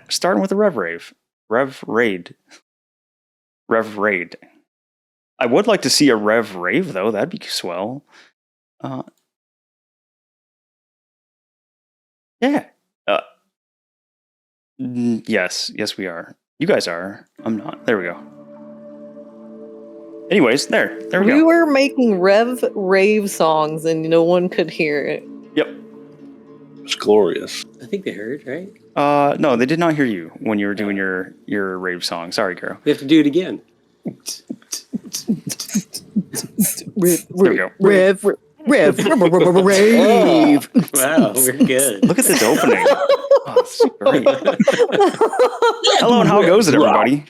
starting with the Rev Raid. Rev Raid. I would like to see a Rev Rave, though. That'd be swell. Yeah. Yes, we are. You guys are. I'm not. There we go. Anyways, there we go. We were making Rev Rave songs and no one could hear it. Yep. It's glorious. I think they heard, right? No, they did not hear you when you were doing your rave song. Sorry, girl. We have to do it again. There we go. Rev Rave. Wow, we're good. Look at this opening. Oh, it's great. Hello, and how goes it, everybody?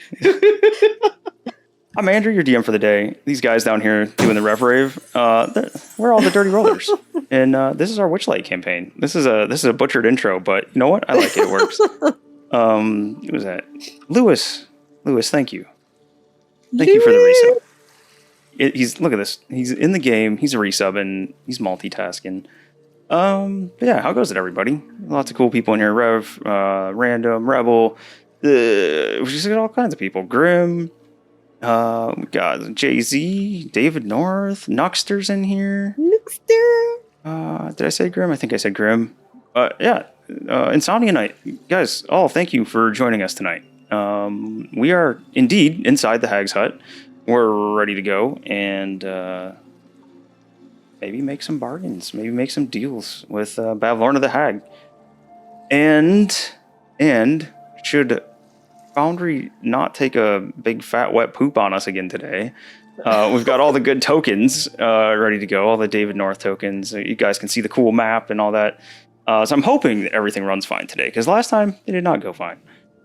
I'm Andrew, your DM for the day. These guys down here doing the Rev Rave, we're all the Dirty Rollers, and this is our Witchlight campaign. This is a butchered intro, but you know what? I like it. It works. Who was that? Lewis, thank you. Thank you for the resub. Look at this. He's in the game. He's a resub and he's multitasking. Yeah, how goes it, everybody? Lots of cool people in here. Rev, Random, Rebel. We just got all kinds of people. Grim. We got Jay-Z, David North, Nuxter's in here. Nuxter. Did I say Grim? I think I said Grim. Yeah. Insomnia Night. Guys, thank you for joining us tonight. We are indeed inside the Hag's Hut. We're ready to go and maybe make some bargains, maybe make some deals with Bavlorna the Hag. And should Foundry not take a big fat wet poop on us again today, we've got all the good tokens ready to go, all the David North tokens. You guys can see the cool map and all that. So I'm hoping that everything runs fine today, because last time it did not go fine.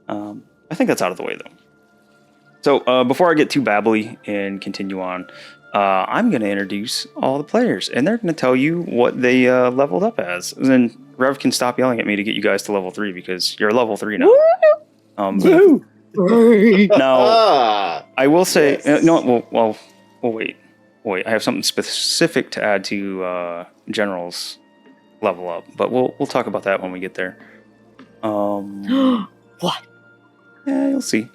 I think that's out of the way, though. So before I get too babbly and continue on, I'm going to introduce all the players, and they're going to tell you what they leveled up as. And then Rev can stop yelling at me to get you guys to level 3, because you're level 3 now. Now, I will say, no, well, wait. I have something specific to add to General's level up, but we'll talk about that when we get there. What? Yeah, you'll see.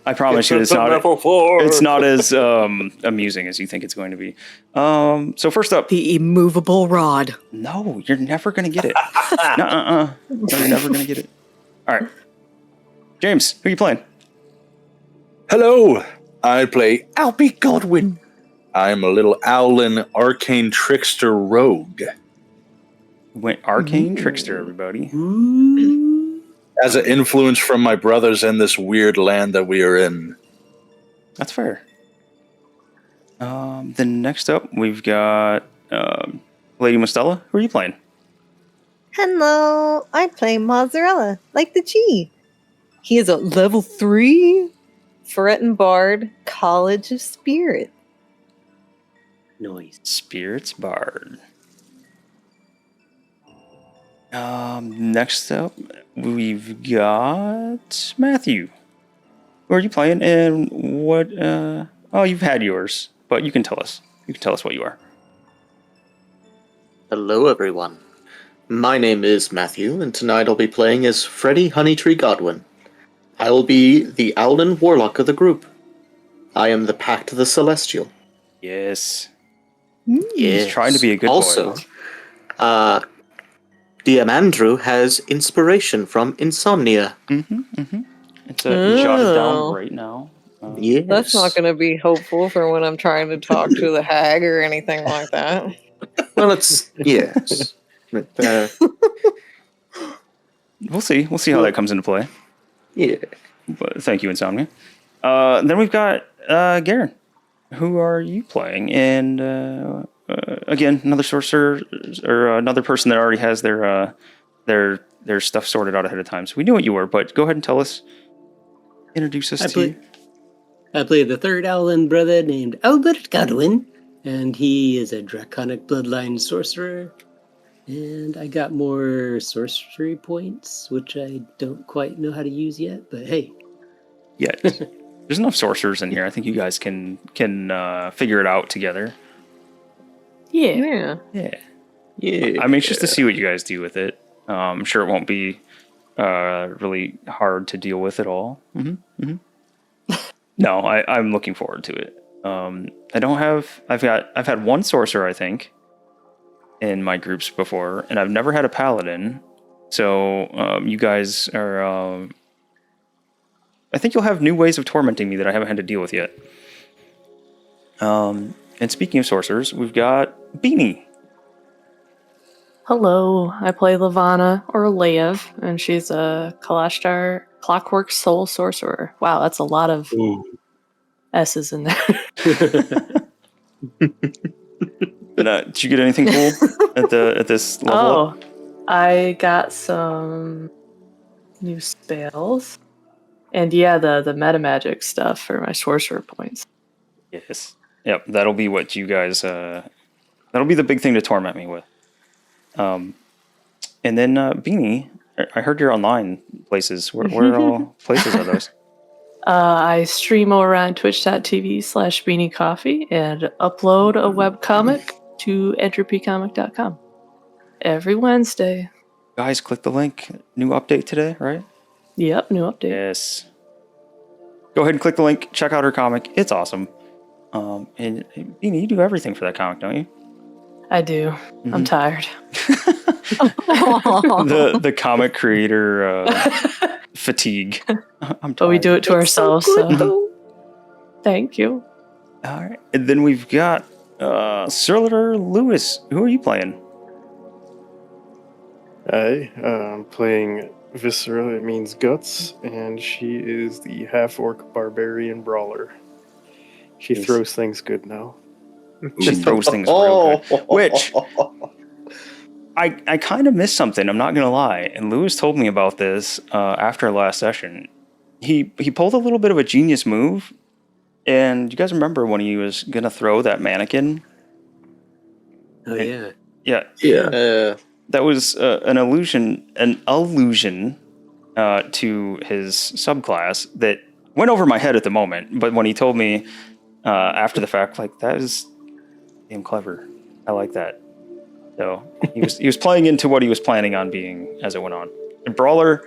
I promise you, it's not as amusing as you think it's going to be. So first up, The immovable rod. no, you're never going to get it. No, you're never going to get it. All right, James, who are you playing? Hello, I play Albie Godwin. I'm a little owlin arcane trickster rogue. Went arcane trickster, everybody. As an influence from my brothers in this weird land that we are in. That's fair. Then next up, we've got Lady Mostella. Who are you playing? Hello, I play Mozzarella, like the G. He is a level 3 Ferretin Bard, College of Spirit. Noise. Spirits Bard. Next up, we've got Matthew. Who are you playing, and what? You've had yours, but you can tell us. You can tell us what you are. Hello, everyone. My name is Matthew, and tonight I'll be playing as Freddy Honeytree Godwin. I will be the Owlin Warlock of the group. I am the Pact of the Celestial. Yes. Yes. He's trying to be a good also, boy. DM Andrew has inspiration from Insomnia. It's jotted down right now. Yes. That's not going to be hopeful for when I'm trying to talk to the hag or anything like that. Well, it's... yes. But, We'll see. We'll see how that comes into play. yeah. But thank you, Insomnia. Then we've got Garen. Who are you playing? And again, another sorcerer or another person that already has their stuff sorted out ahead of time. So we knew what you were, but go ahead and tell us. Introduce us to you. I play the third Owlin brother named Albert Godwin, and he is a draconic bloodline sorcerer. And I got more sorcery points, which I don't quite know how to use yet, but hey. Yeah, there's enough sorcerers in here. I think you guys can figure it out together. Yeah. I'm anxious to see what you guys do with it. I'm sure it won't be really hard to deal with at all. No, I'm looking forward to it. I don't have. I've had one sorcerer, I think, in my groups before, and I've never had a paladin. So you guys are. I think you'll have new ways of tormenting me that I haven't had to deal with yet. And speaking of sorcerers, we've got Beanie. Hello, I play Lavana, or Lev, and she's a Kalashtar Clockwork Soul Sorcerer. Wow, that's a lot of S's in there. Did you get anything cool at this level up? I got some new spells. And yeah, the meta magic stuff for my sorcerer points. Yes. Yep, that'll be what you guys... that'll be the big thing to torment me with. And then Beanie, I heard you're online places. Where all places are those? I stream over on twitch.tv/beaniecoffee and upload a webcomic to entropycomic.com every Wednesday. Guys, click the link. New update today, right? Yep, new update. Yes. Go ahead and click the link. Check out her comic. It's awesome. And Beanie, you do everything for that comic, don't you? I do. I'm tired. the comic creator fatigue. I'm tired. But we do it to ourselves. So good, though. Thank you. All right. And then we've got Sir Lewis. Who are you playing? I'm playing Viscera, it means guts, and she is the half-orc barbarian brawler. She throws things good now. She throws things real good. Which, I kind of missed something, I'm not going to lie. And Lewis told me about this after our last session. He pulled a little bit of a genius move. And you guys remember when he was going to throw that mannequin? Oh, yeah. Yeah. Yeah. That was an allusion to his subclass that went over my head at the moment. But when he told me after the fact, like, that is damn clever. I like that. So he was playing into what he was planning on being as it went on. And Brawler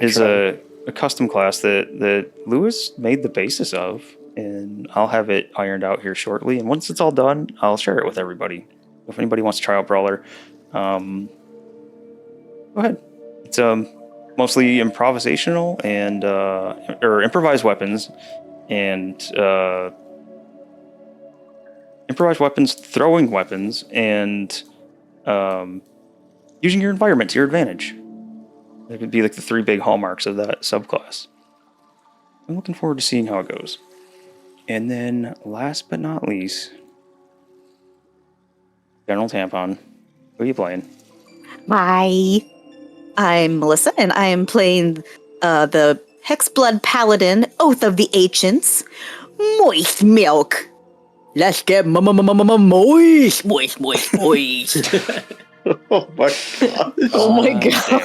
is a custom class that Lewis made the basis of, and I'll have it ironed out here shortly. And once it's all done, I'll share it with everybody. If anybody wants to try out Brawler, go ahead. It's mostly improvisational and or improvised weapons and improvised weapons, throwing weapons, and using your environment to your advantage. That would be like the three big hallmarks of that subclass. I'm looking forward to seeing how it goes. And then, last but not least, General Tampon. Who are you playing? Hi, I'm Melissa, and I am playing the Hexblood Paladin, Oath of the Ancients, Moist Milk. Let's get moist. Oh my god. Oh my god.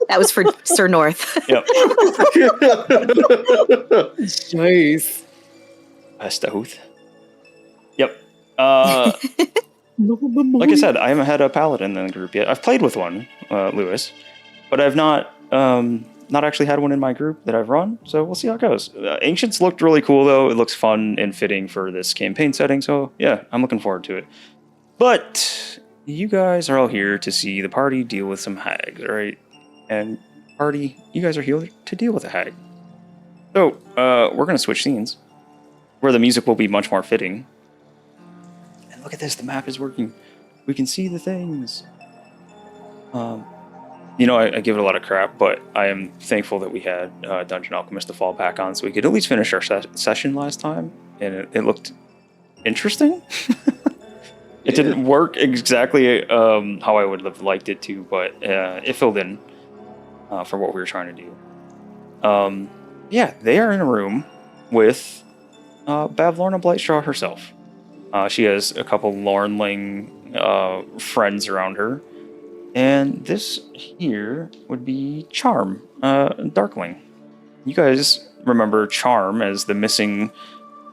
That was for Sir North. Yep. Nice. Best oath. Yep. Like I said, I haven't had a paladin in the group yet. I've played with one, Lewis, but I've not actually had one in my group that I've run. So we'll see how it goes. Ancients looked really cool, though. It looks fun and fitting for this campaign setting. So yeah, I'm looking forward to it. But you guys are all here to see the party deal with some hags, right? And party, you guys are here to deal with a hag. So we're going to switch scenes, where the music will be much more fitting. And look at this, the map is working. We can see the things. You know, I give it a lot of crap, but I am thankful that we had Dungeon Alchemist to fall back on, so we could at least finish our session last time, and it looked interesting. It didn't work exactly how I would have liked it to, but it filled in for what we were trying to do. Yeah, they are in a room with Bavlorna Blightstraw herself. She has a couple Lornling friends around her. And this here would be Charm, Darkling. You guys remember Charm as the missing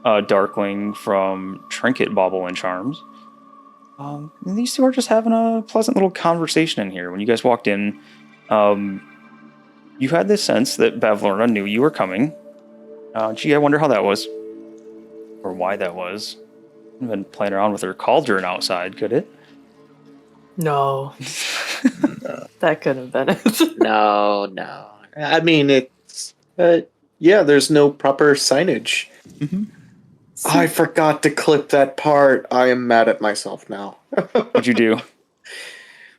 Darkling from Trinket Bauble and Charms. And these two are just having a pleasant little conversation in here. When you guys walked in, you had this sense that Bavlorna knew you were coming. Gee, I wonder how that was. Or why that was. I've been playing around with her cauldron outside, could it? No. That could have been it. No. I mean, it's yeah. There's no proper signage. Mm-hmm. I forgot to clip that part. I am mad at myself now. What'd you do?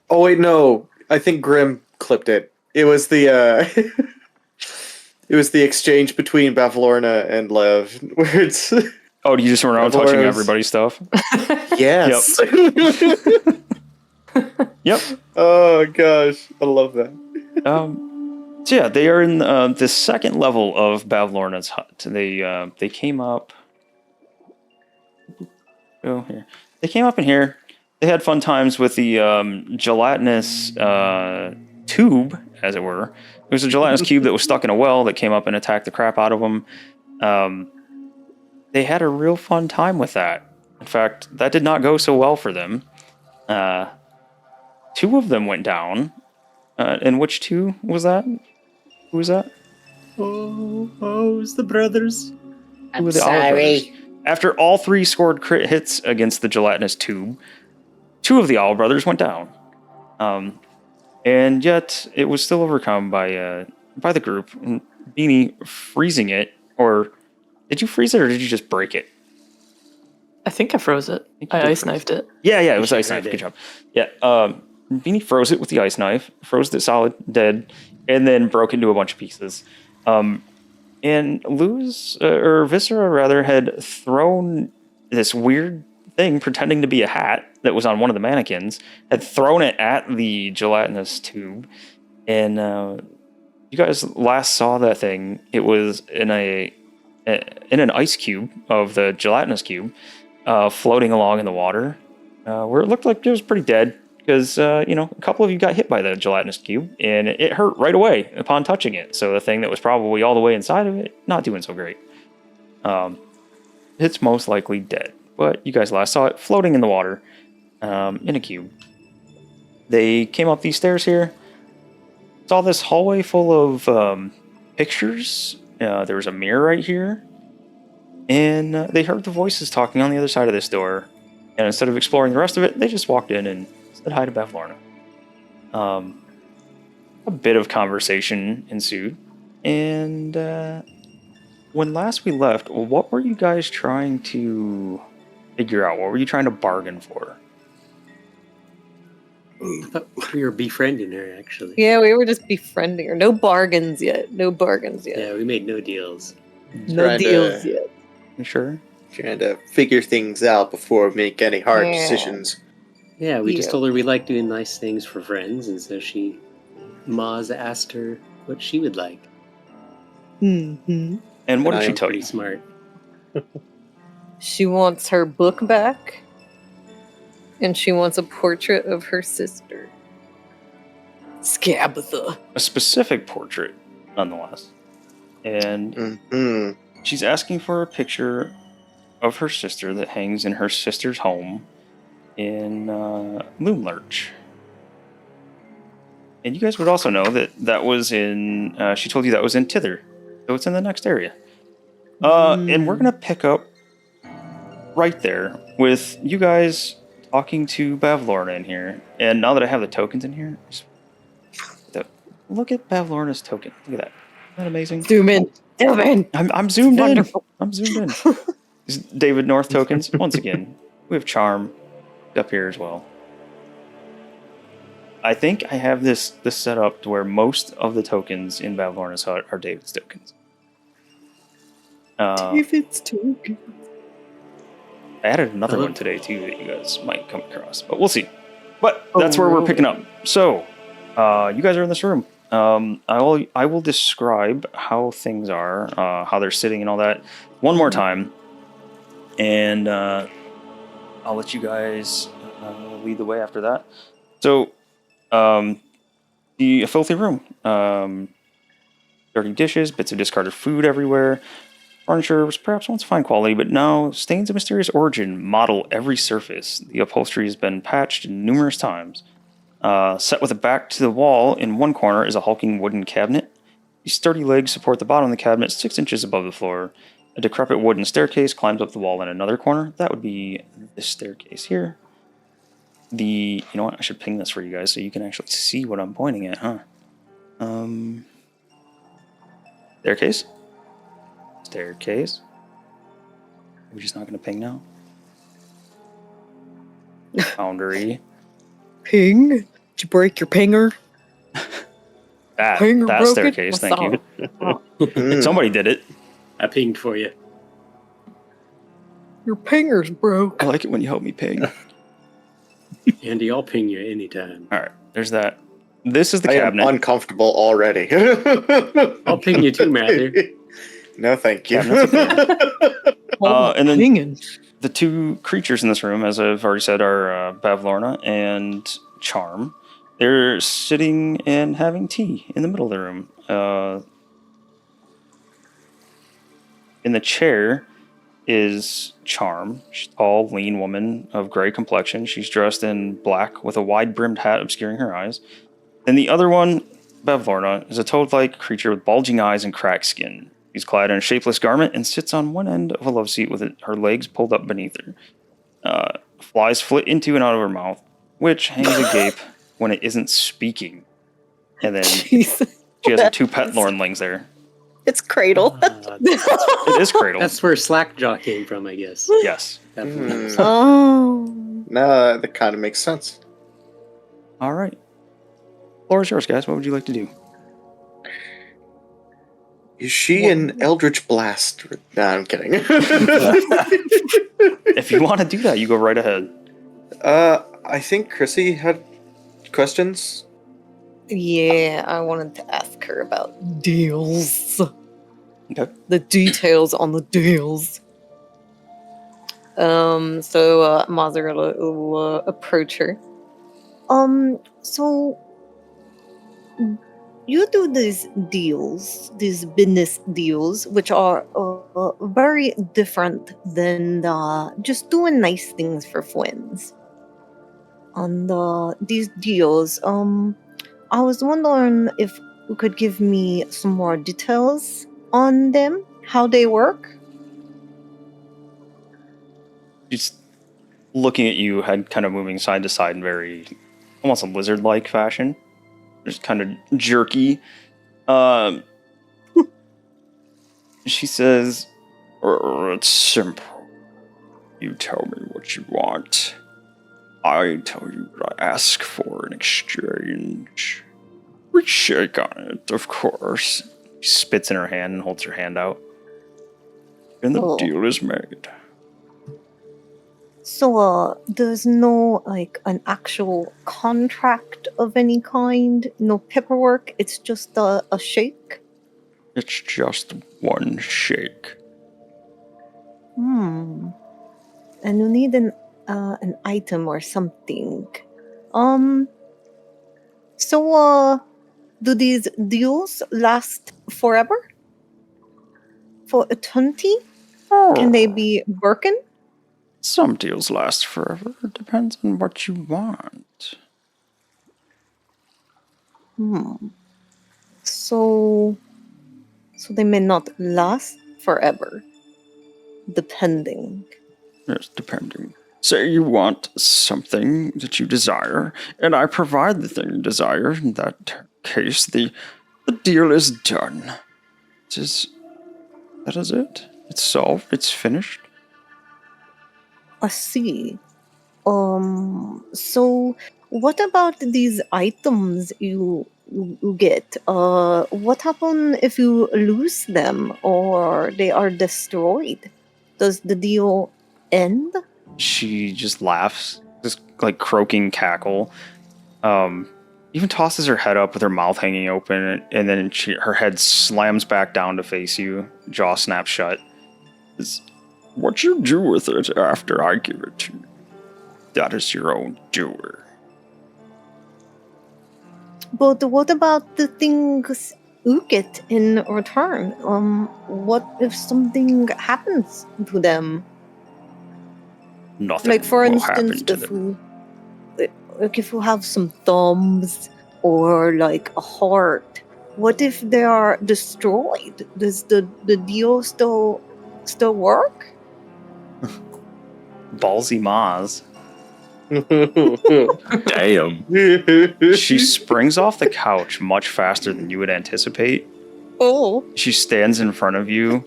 Oh wait, no. I think Grim clipped it. It was the it was the exchange between Bavlorna and Lev, where it's Oh, you just went around touching Bavlorna's- everybody's stuff? yes. Yep. Oh gosh, I love that. So yeah, they are in the second level of Bavlorna's hut. They came up. Oh, here. They came up in here. They had fun times with the gelatinous tube, as it were. It was a gelatinous cube that was stuck in a well that came up and attacked the crap out of them. They had a real fun time with that. In fact, that did not go so well for them. 2 of them went down. And which 2 was that? Who was that? Oh, it's the brothers. Who were the Olive Brothers? After all 3 scored crit hits against the gelatinous tube, 2 of the Olive Brothers went down. And yet, it was still overcome by the group. And Beanie freezing it, or did you freeze it, or did you just break it? I think I froze it. I ice knifed it. Yeah, it was ice knife. Good job. Yeah, Beanie froze it with the ice knife, froze it solid, dead, and then broke into a bunch of pieces. And Viscera rather had thrown this weird thing pretending to be a hat that was on one of the mannequins, had thrown it at the gelatinous tube, and you guys last saw that thing. It was in an ice cube of the gelatinous cube, floating along in the water, where it looked like it was pretty dead, because a couple of you got hit by the gelatinous cube, and it hurt right away upon touching it. So the thing that was probably all the way inside of it, not doing so great. It's most likely dead. But you guys last saw it floating in the water, in a cube. They came up these stairs here. Saw this hallway full of pictures. There was a mirror right here. And they heard the voices talking on the other side of this door. And instead of exploring the rest of it, they just walked in and said hi to Bavlorna. A bit of conversation ensued. And when last we left, what were you guys trying to figure out? What were you trying to bargain for? I thought we were befriending her, actually. Yeah, we were just befriending her. No bargains yet. Yeah, we made no deals. No deals yet. You sure? Trying to figure things out before we make any hard decisions. Yeah, we just told her we like doing nice things for friends, and so Maz asked her what she would like. Mm-hmm. And what did I she am tell Pretty you? smart. She wants her book back, and she wants a portrait of her sister, Scabatha. A specific portrait, nonetheless. And Mm-hmm. she's asking for a picture of her sister that hangs in her sister's home in Loomlurch. And you guys would also know that was in... she told you that was in Tither. So it's in the next area. And we're going to pick up right there with you guys talking to Bavlorna in here. And now that I have the tokens in here, look at Bavlorna's token. Look at that. Isn't that amazing? Zoom in. Zoom in. I'm zoomed Wonderful. in. I'm zoomed in. These David North tokens. Once again, we have charm up here as well. I think I have this set up to where most of the tokens in Bavlorna's hut are David's tokens. David's token. I added another one today too that you guys might come across, but we'll see. But that's where we're picking up. So, you guys are in this room. I will describe how things are, how they're sitting and all that one more time, and I'll let you guys lead the way after that. So, a filthy room, dirty dishes, bits of discarded food everywhere. Furniture was perhaps once fine quality, but now stains of mysterious origin model every surface. The upholstery has been patched numerous times. Set with a back to the wall in one corner is a hulking wooden cabinet. These sturdy legs support the bottom of the cabinet 6 inches above the floor. A decrepit wooden staircase climbs up the wall in another corner. That would be this staircase here. You know what? I should ping this for you guys so you can actually see what I'm pointing at, huh? Staircase. Staircase. We're just not going to ping now. Foundry. Ping? Did you break your pinger? That broken? staircase, thank you. Somebody did it. I pinged for you. Your pinger's broke. I like it when you help me ping. Andy, I'll ping you anytime. Alright, there's that. This is the I cabinet. am uncomfortable already. I'll ping you too, Matthew. No, thank you. And then Pinging. the 2 creatures in this room, as I've already said, are Bavlorna and Charm. They're sitting and having tea in the middle of the room. In the chair is Charm. She's a tall, lean woman of gray complexion. She's dressed in black with a wide-brimmed hat obscuring her eyes. And the other one, Bavlorna, is a toad-like creature with bulging eyes and cracked skin. She's clad in a shapeless garment and sits on one end of a love seat with her legs pulled up beneath her. Flies flit into and out of her mouth, which hangs agape when it isn't speaking. And then she has 2 pet lornlings there. It's Cradle. It is Cradle. That's where Slackjaw came from, I guess. Yes. Oh. No, that kind of makes sense. All right. Floor is yours, guys. What would you like to do? Is she an Eldritch Blast? Nah, I'm kidding. If you want to do that, you go right ahead. I think Crissy had questions. Yeah, I wanted to ask her about deals. Okay. The details on the deals. So Mazarella will approach her. So you do these deals, these business deals, which are very different than just doing nice things for friends. And these deals, I was wondering if you could give me some more details on them, how they work. Just looking at you, head kind of moving side to side in very, almost a lizard-like fashion. Just kind of jerky. She says, "It's simple. You tell me what you want. I tell you what I ask for in exchange. We shake on it, of course." She spits in her hand and holds her hand out. And the deal is made. So, there's no, an actual contract of any kind? No paperwork? It's just a shake? It's just one shake. And you need an item or something. So, do these deals last forever? For eternity? Can they be broken? Some deals last forever. It depends on what you want. So they may not last forever. Depending. Yes, depending. Say you want something that you desire, and I provide the thing you desire. In that case, the deal is done. That is it. It's solved. It's finished. I see. So what about these items you get? What happens if you lose them or they are destroyed? Does the deal end? She just laughs, just like croaking cackle. Even tosses her head up with her mouth hanging open, and then her head slams back down to face you, jaw snaps shut. It's what you do with it after I give it to you. That is your own doer. But what about the things you get in return? What if something happens to them? Nothing Like, for will instance, happen to them. if you have some thumbs or like a heart what if they are destroyed? Does the deal still work? Ballsy Maz. Damn. She springs off the couch much faster than you would anticipate. Oh. She stands in front of you,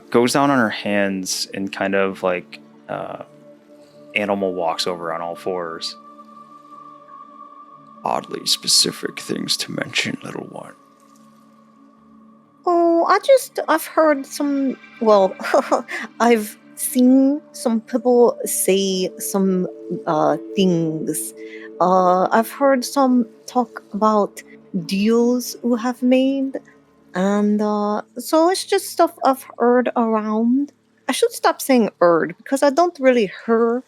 goes down on her hands, and kind of like animal walks over on all fours. Oddly specific things to mention, little one. Oh, I've heard some, well, I've seen some people say some things. I've heard some talk about deals you have made, and so it's just stuff I've heard around. I should stop saying heard because I don't really hear,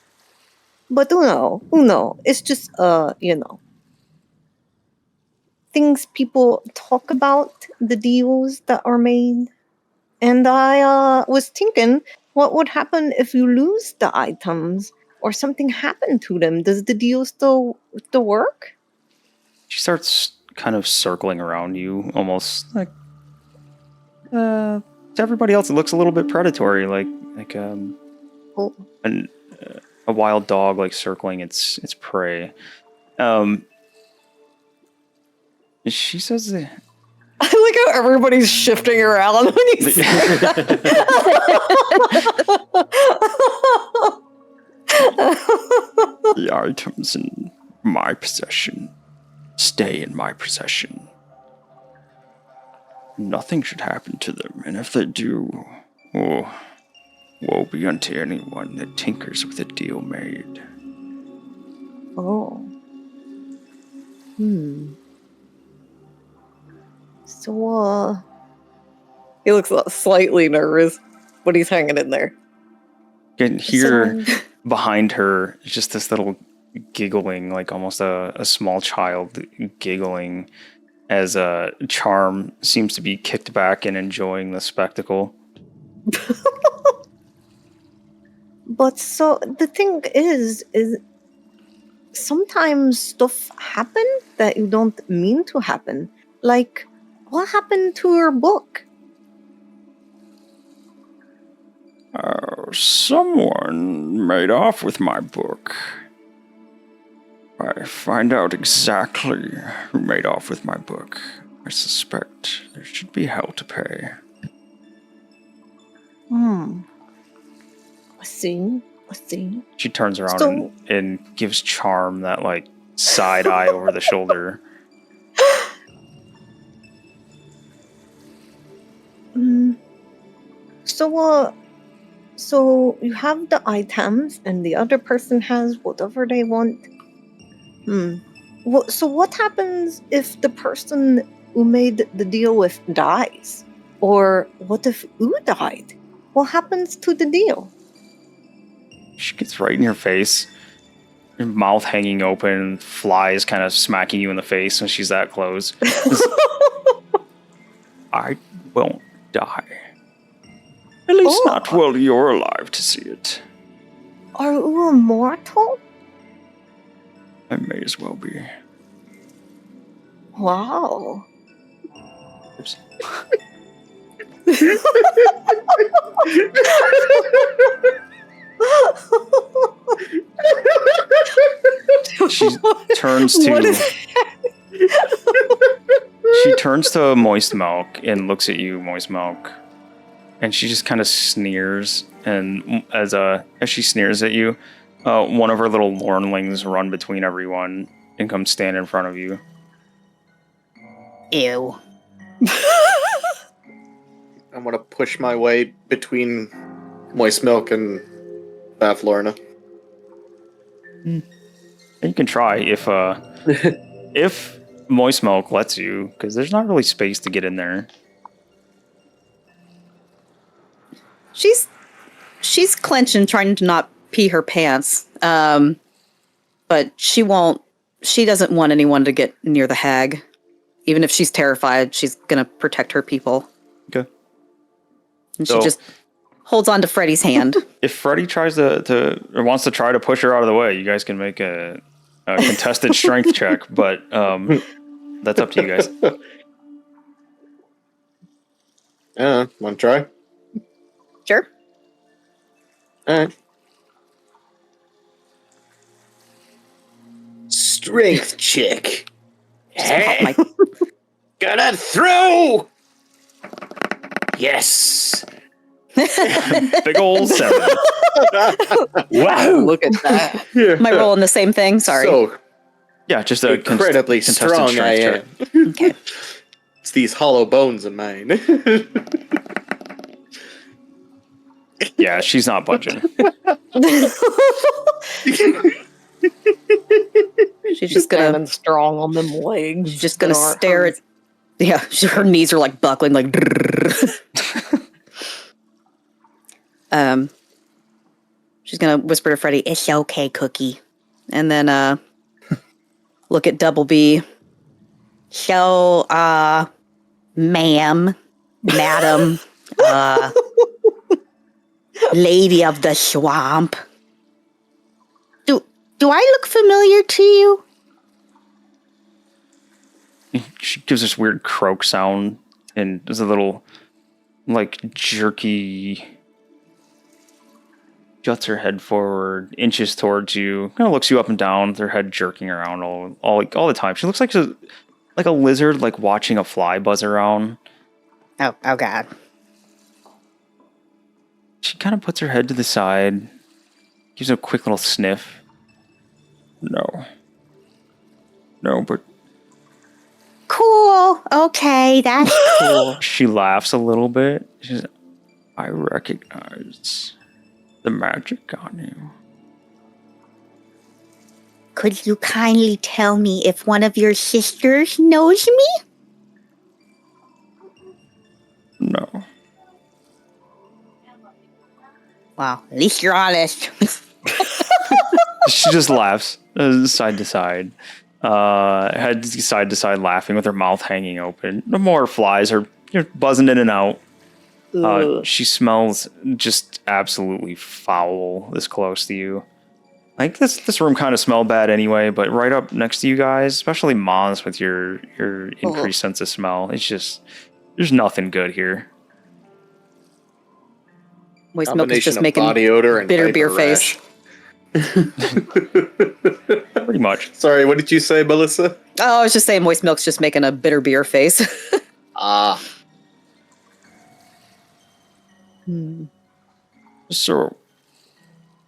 but uno. It's just things people talk about, the deals that are made. And I was thinking, what would happen if you lose the items or something happened to them? Does the deal still work? She starts kind of circling around you, almost like to everybody else. It looks a little bit predatory, like Oh. a wild dog, like circling its prey. She says, I like how everybody's shifting around when you say that. "The items in my possession stay in my possession. Nothing should happen to them, and if they do, woe be unto anyone that tinkers with a deal made." Oh. So, He looks slightly nervous, but he's hanging in there. You can hear behind her just this little giggling, like almost a small child giggling, as a charm seems to be kicked back and enjoying the spectacle. but so the thing is sometimes stuff happen that you don't mean to happen. Like, what happened to your book? Someone made off with my book. I find out exactly who made off with my book. I suspect there should be hell to pay. I see. She turns around and gives Charm that, like, side eye over the shoulder. So you have the items and the other person has whatever they want. So what happens if the person who made the deal with dies? Or what if you died? What happens to the deal? She gets right in your face, her mouth hanging open, flies kind of smacking you in the face when she's that close. I won't die. At least not while you're alive to see it. Are you immortal? I may as well be. Wow. Oops. She turns to Moist Milk and looks at you, Moist Milk, and she just kind of sneers. And as she sneers at you, one of her little lornlings run between everyone and come stand in front of you. Ew. I'm gonna push my way between Moist Milk and Bavlorna. You can try if Moist Milk lets you, because there's not really space to get in there. She's clenching, trying to not pee her pants. But she doesn't want anyone to get near the hag. Even if she's terrified, she's gonna protect her people. Okay. And she just holds on to Freddy's hand. If Freddy tries to wants to try to push her out of the way, you guys can make a contested strength check, but that's up to you guys. Want to try? Sure. Alright. Strength check. My- Got it through! Yes! Big ol' 7. Wow! Look at that. Am I rolling the same thing? Sorry. So Yeah, just a incredibly contested strong I strength check. am. Okay. It's these hollow bones of mine. Yeah, she's not budging. She's just gonna Standing strong on them legs. She's just gonna that aren't stare hers. at. Yeah, her knees are like buckling, like. She's gonna whisper to Freddy, "It's okay, Cookie," and then look at Double B. So, ma'am, madam, lady of the swamp. Do I look familiar to you? She gives this weird croak sound and does a little, like, jerky, juts her head forward, inches towards you, kind of looks you up and down, with her head jerking around all the time. She looks like a lizard, like watching a fly buzz around. Oh God. She kind of puts her head to the side, gives a quick little sniff. No, but Cool. Okay, that's cool. she laughs a little bit. She says, I recognize the magic on you. Could you kindly tell me if one of your sisters knows me? No. Wow, at least you're honest. She just laughs side to side. Head side to side laughing with her mouth hanging open. No more flies are buzzing in and out. She smells just absolutely foul this close to you. Like this room kind of smelled bad anyway, but right up next to you guys, especially Mons with your increased sense of smell, it's just there's nothing good here. Moist Milk is just of making body odor and bitter diaper beer rash. face. Pretty much. Sorry, what did you say, Melissa? Oh, I was just saying Moist Milk's just making a bitter beer face. Ah. So,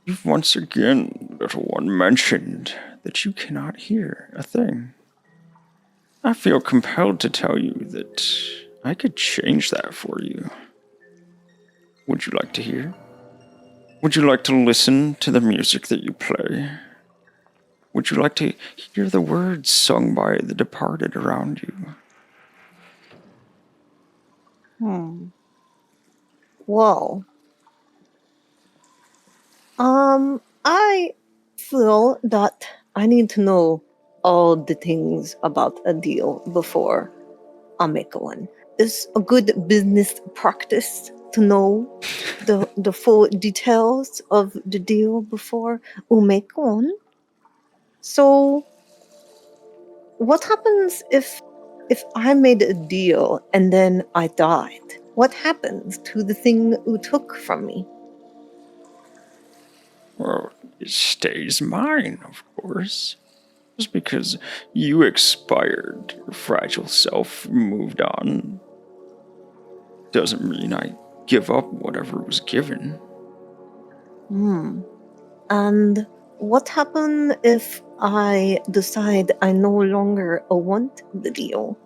you've once again, little one, mentioned that you cannot hear a thing. I feel compelled to tell you that I could change that for you. Would you like to hear? Would you like to listen to the music that you play? Would you like to hear the words sung by the departed around you? Well, I feel that I need to know all the things about a deal before I make one. It's a good business practice to know the full details of the deal before we make one. So, what happens if I made a deal and then I died? What happens to the thing you took from me? Well, it stays mine, of course. Just because you expired, your fragile self moved on, doesn't mean I give up whatever was given. And what happens if I decide I no longer want the deal?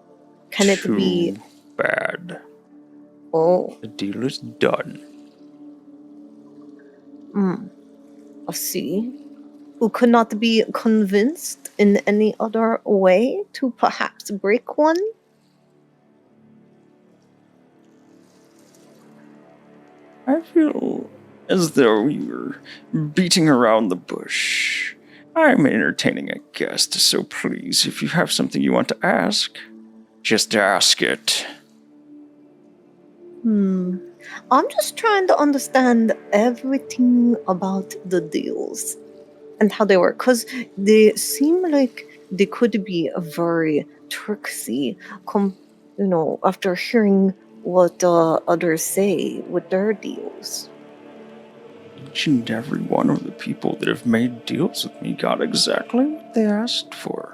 Can it be... Too bad. Oh, The deal is done. I see. You could not be convinced in any other way to perhaps break one? I feel as though you're beating around the bush. I'm entertaining a guest, so please, if you have something you want to ask, just ask it. I'm just trying to understand everything about the deals and how they work, because they seem like they could be a very tricksy, after hearing what others say with their deals. Each and every one of the people that have made deals with me got exactly what they asked for.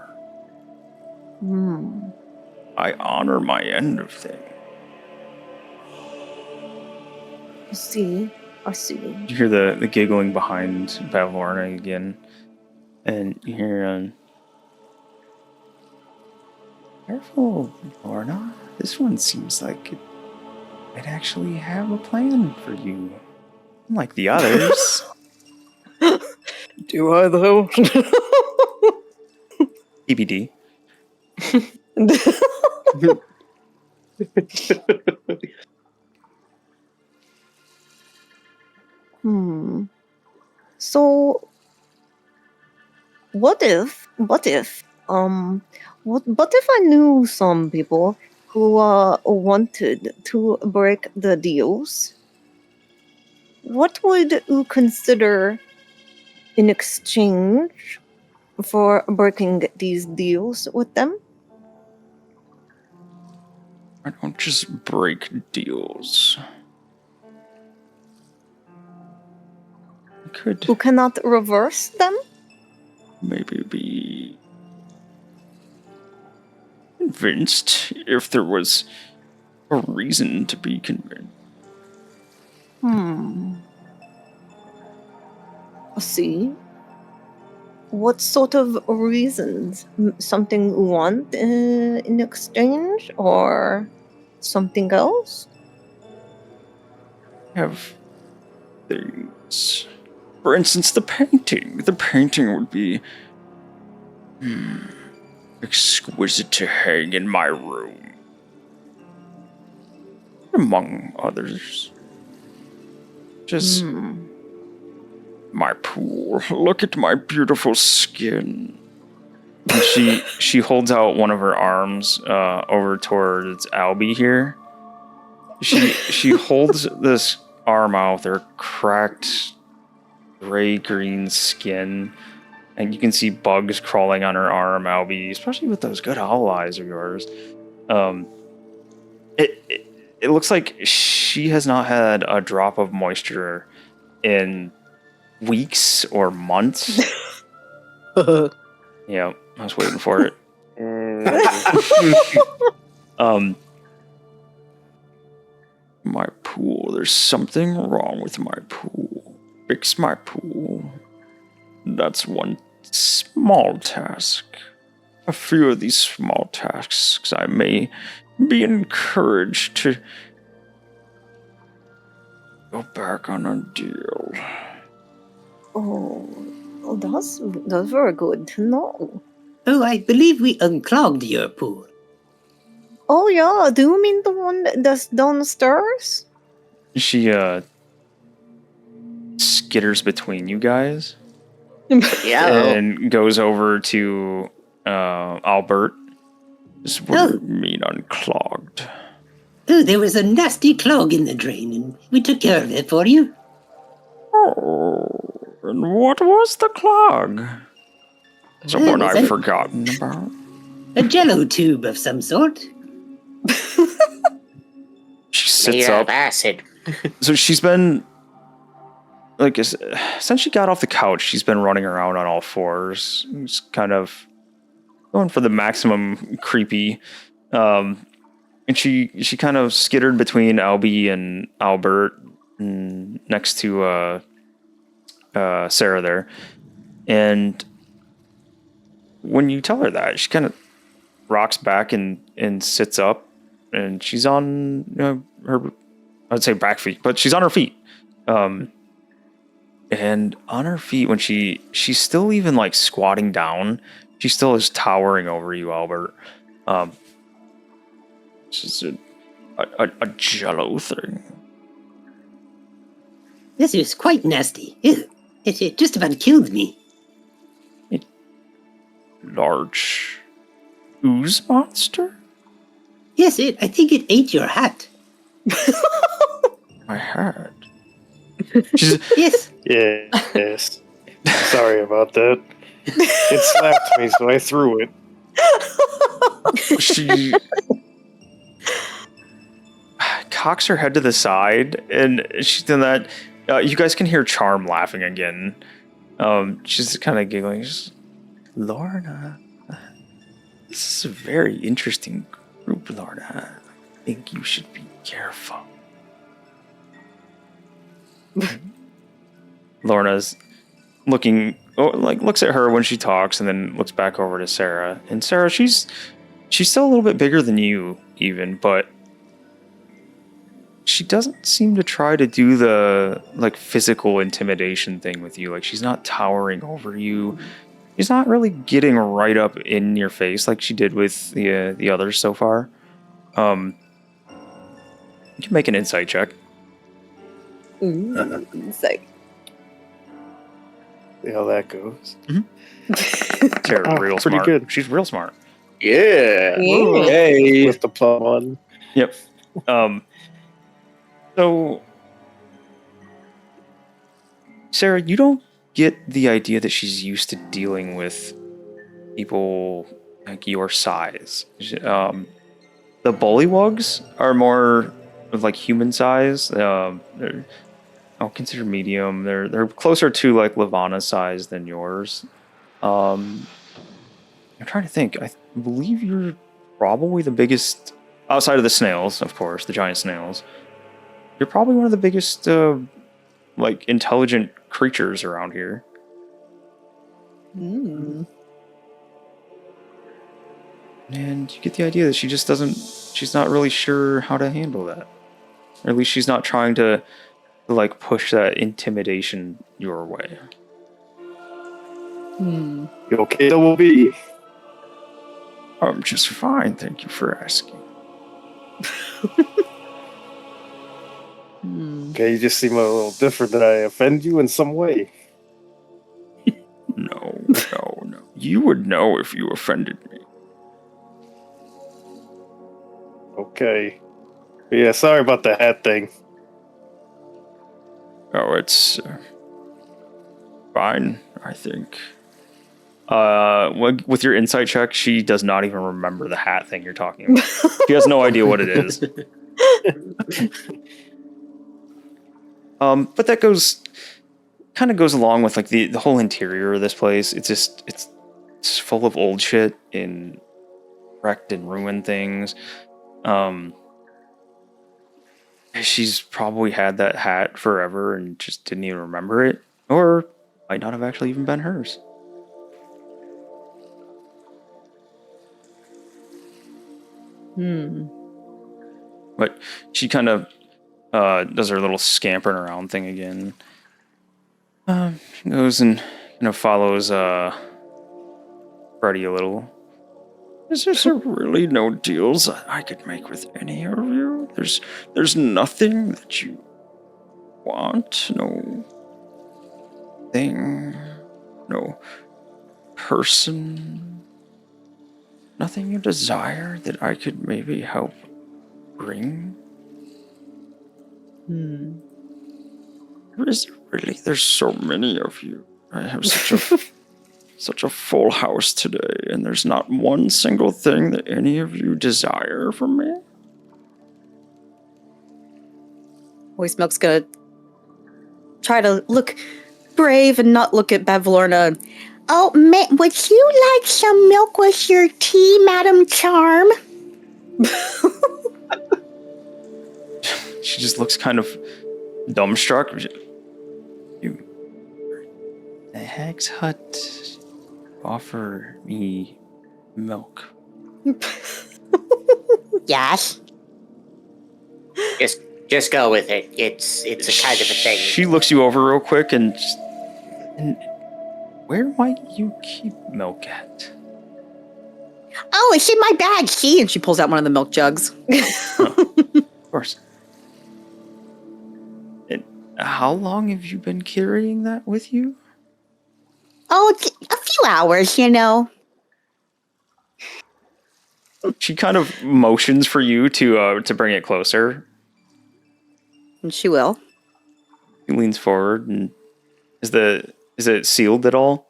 I honor my end of things. I see. You hear the giggling behind Bavlorna again, and you hear, careful, Lorna. This one seems like it might actually have a plan for you. Unlike the others. Do I though? EBD. So, what if I knew some people who wanted to break the deals? What would you consider in exchange for breaking these deals with them? I don't just break deals. I could You cannot reverse them? maybe be convinced if there was a reason to be convinced. See? What sort of reasons? Something you want in exchange or something else? Have things. For instance, the painting. The painting would be exquisite to hang in my room. Among others. Just my pool. Look at my beautiful skin. And she holds out one of her arms over towards Albie here. She holds this arm out with her cracked gray-green skin, and you can see bugs crawling on her arm, Albie, especially with those good owl eyes of yours. It looks like she has not had a drop of moisture in weeks or months. Yeah, I was waiting for it. My pool. There's something wrong with my pool. Fix my pool. That's one small task. A few of these small tasks I may be encouraged to go back on a deal. Oh, that's very good to know. Oh, I believe we unclogged your pool. Oh yeah, do you mean the one that's downstairs? She skitters between you guys. And goes over to Albert. Just what do you mean unclogged? Oh, there was a nasty clog in the drain, and we took care of it for you. Oh, and what was the clog? Someone I've forgotten about. A jello tube of some sort. She sits up. Acid. So she's been, since she got off the couch, she's been running around on all fours. Just kind of going for the maximum creepy. And she kind of skittered between Albie and Albert next to Sarah there. And when you tell her that, she kind of rocks back and sits up, and she's on her, I'd say back feet, but she's on her feet. And on her feet, when she's still even like squatting down, she still is towering over you, Albert. It's just a jello thing. This is quite nasty. Ew. It just about killed me. Large ooze monster? Yes, I think it ate your hat. My hat? Yes. Yes. Sorry about that. It slapped me, so I threw it. cocks her head to the side, and she's done that. You guys can hear Charm laughing again. She's kind of giggling. She's, Lorna, this is a very interesting group, Lorna. I think you should be careful. Lorna's looking, looks at her when she talks, and then looks back over to Sarah. And Sarah, she's still a little bit bigger than you, even, but she doesn't seem to try to do the physical intimidation thing with you. Like, she's not towering over you. She's not really getting right up in your face like she did with the others so far. You can make an insight check. Insight. See how that goes. Sarah's real pretty smart. good. She's real smart. Yeah. Yeah. Hey. With the plum on. Yep. So, Sarah, you don't get the idea that she's used to dealing with people like your size. The bullywugs are more of human size. They're, I'll consider medium. They're closer to Levana's size than yours. I'm trying to think. I believe you're probably the biggest, outside of the snails, of course, the giant snails. You're probably one of the biggest, intelligent creatures around here. Mm. And you get the idea that she's not really sure how to handle that. Or at least she's not trying to push that intimidation your way. Hmm. You okay, Double B? I'm just fine, thank you for asking. Okay, you just seem a little different. Did I offend you in some way? No. You would know if you offended me. Okay. Yeah, sorry about the hat thing. Oh, it's fine, I think. With your insight check, she does not even remember the hat thing you're talking about. She has no idea what it is. But that kind of goes along with the whole interior of this place. It's full of old shit and wrecked and ruined things. She's probably had that hat forever and just didn't even remember it, or might not have actually even been hers. But she kind of does her little scampering around thing again. She goes and follows Freddy a little. Is there really no deals I could make with any of you? There's nothing that you want, no thing, no person, nothing you desire that I could maybe help bring? Is there really? There's so many of you. I have such a full house today, and there's not one single thing that any of you desire from me? Voice Milk's gonna try to look brave and not look at Bavlorna. Oh, would you like some milk with your tea, Madam Charm? She just looks kind of dumbstruck. You, the Hag's Hut, offer me milk. Yes. Just go with it. It's a kind of a thing. She looks you over real quick and where might you keep milk at? Oh, it's in my bag. See, and she pulls out one of the milk jugs. Of course. And how long have you been carrying that with you? Oh, it's a few hours, you know. She kind of motions for you to bring it closer. And she will. He leans forward and is it sealed at all?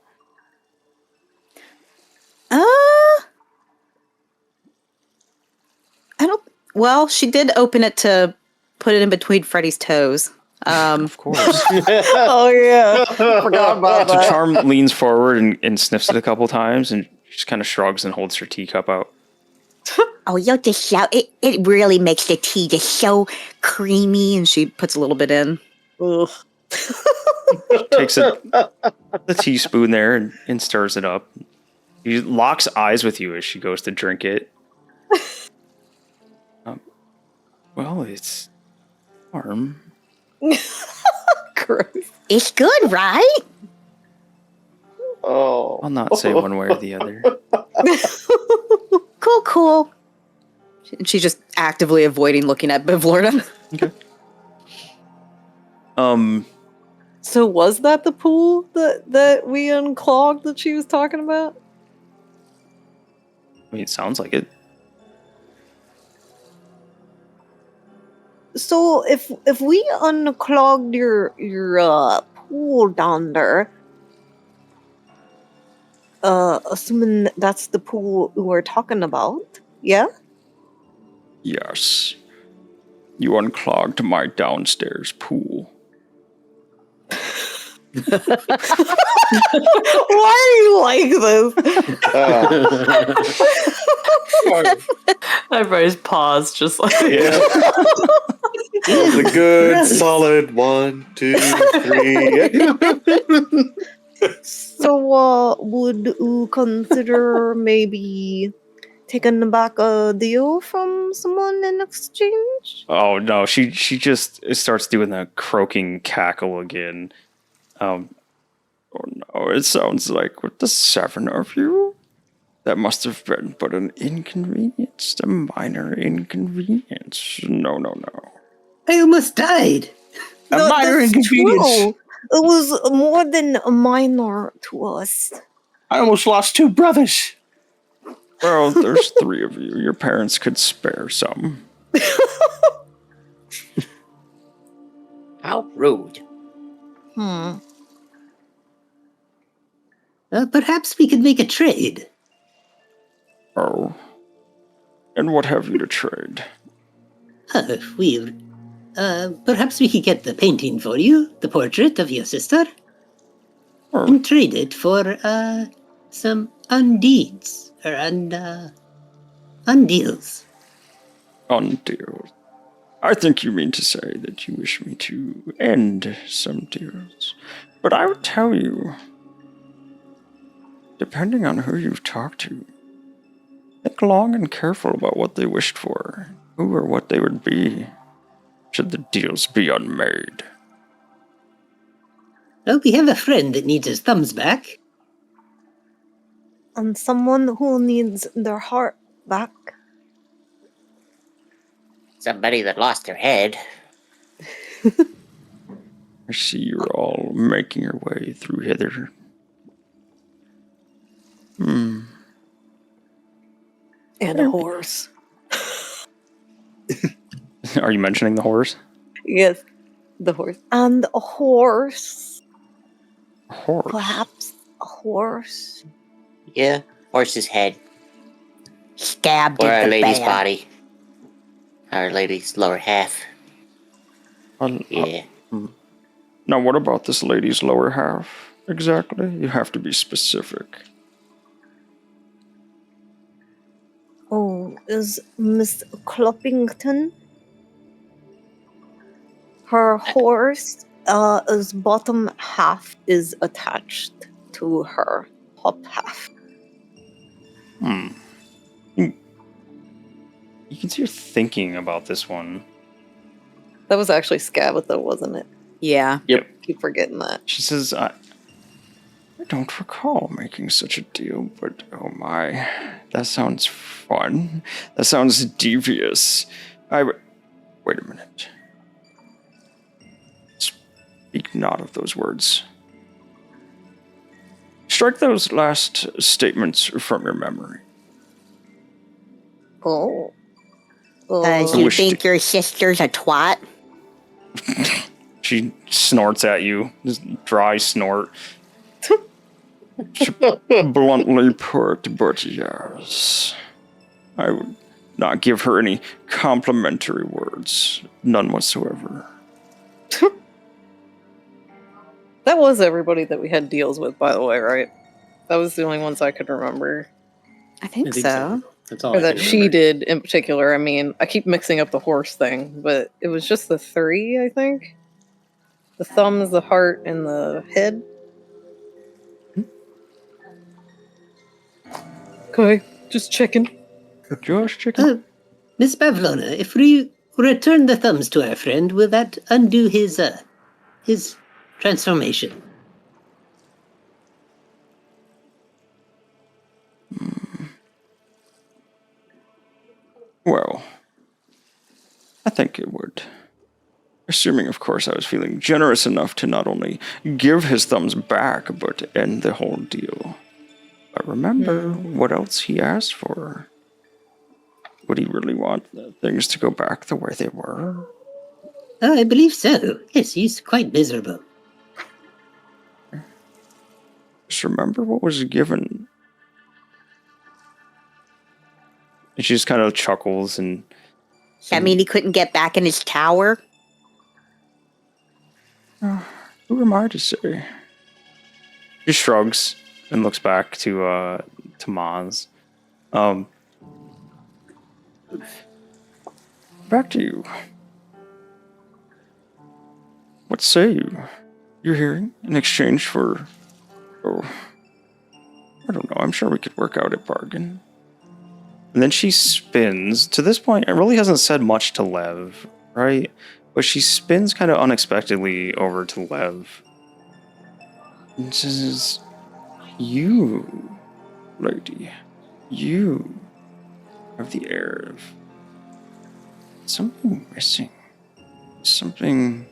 I don't. Well, she did open it to put it in between Freddy's toes. Of course. Oh yeah, forgot about So that. Charm leans forward and sniffs it a couple times and just kind of shrugs and holds her teacup out. Oh, you'll just shout. It really makes the tea just so creamy. And she puts a little bit in. Ugh. Takes the teaspoon there and stirs it up. She locks eyes with you as she goes to drink it. Well, it's warm. Gross. It's good, right? Oh. I'll not say one way or the other. Cool. She's just actively avoiding looking at Bavlorna. Okay. So was that the pool that we unclogged that she was talking about? I mean, it sounds like it. So if we unclogged your pool down there, assuming that's the pool we were talking about, yeah? Yes. You unclogged my downstairs pool. Why do you like this? Everybody's paused, just like It's a good solid 1, 2, 3. So would you consider maybe taking back a deal from someone in exchange? Oh no, she just starts doing the croaking cackle again. Oh no, it sounds like with the 7 of you, that must have been but an inconvenience, a minor inconvenience. No. I almost died. A minor that's inconvenience. true. It was more than a minor to us. I almost lost 2 brothers. Well, there's 3 of you. Your parents could spare some. How rude. Perhaps we could make a trade. Oh. And what have you to trade? Perhaps we could get the painting for you, the portrait of your sister, Oh, and trade it for some undeeds or undeals. undeals. I think you mean to say that you wish me to end some deals. But I would tell you, depending on who you've talked to, think long and careful about what they wished for, who or what they would be, should the deals be unmade. Well, we have a friend that needs his thumbs back. And someone who needs their heart back. Somebody that lost their head. I see you're all making your way through hither. And a horse. Are you mentioning the horse? Yes, the horse. And a horse. Horse? Perhaps a horse. Yeah, horse's head. Stabbed Or in Our the Lady's back. body. Our Lady's lower half. Yeah. Now, what about this lady's lower half? Exactly? You have to be specific. Oh, is Miss Cloppington? Her horse, his bottom half is attached to her top half. You can see you're thinking about this one. That was actually Scabatha, wasn't it? Yeah. Keep forgetting that. She says, I don't recall making such a deal, but oh my, that sounds fun. That sounds devious. Wait a minute. Speak not of those words. Strike those last statements from your memory. Oh. Do you think your sister's a twat? She snorts at you. This dry snort. Bluntly put, but yes. I would not give her any complimentary words. None whatsoever. That was everybody that we had deals with, by the way, right? That was the only ones I could remember. I think so. That's all Or I that can she remember. did in particular. I mean, I keep mixing up the horse thing, but it was just the 3, I think. The thumbs, the heart, and the head. Okay, just checking. Josh, chicken. Miss Bavlorna, if we return the thumbs to our friend, will that undo his transformation? Well, I think it would. Assuming, of course, I was feeling generous enough to not only give his thumbs back, but end the whole deal. But remember what else he asked for. Would he really want things to go back the way they were? Oh, I believe so. Yes, he's quite miserable. Just remember what was given. And she just kind of chuckles and... That mean he couldn't get back in his tower? Who am I to say? She shrugs and looks back to Maz. Back to you. What say you? You're hearing in exchange for... Oh, I don't know. I'm sure we could work out a bargain. And then she spins. To this point, it really hasn't said much to Lev, right? But she spins kind of unexpectedly over to Lev. And says, you, lady, you have the air of something missing. Something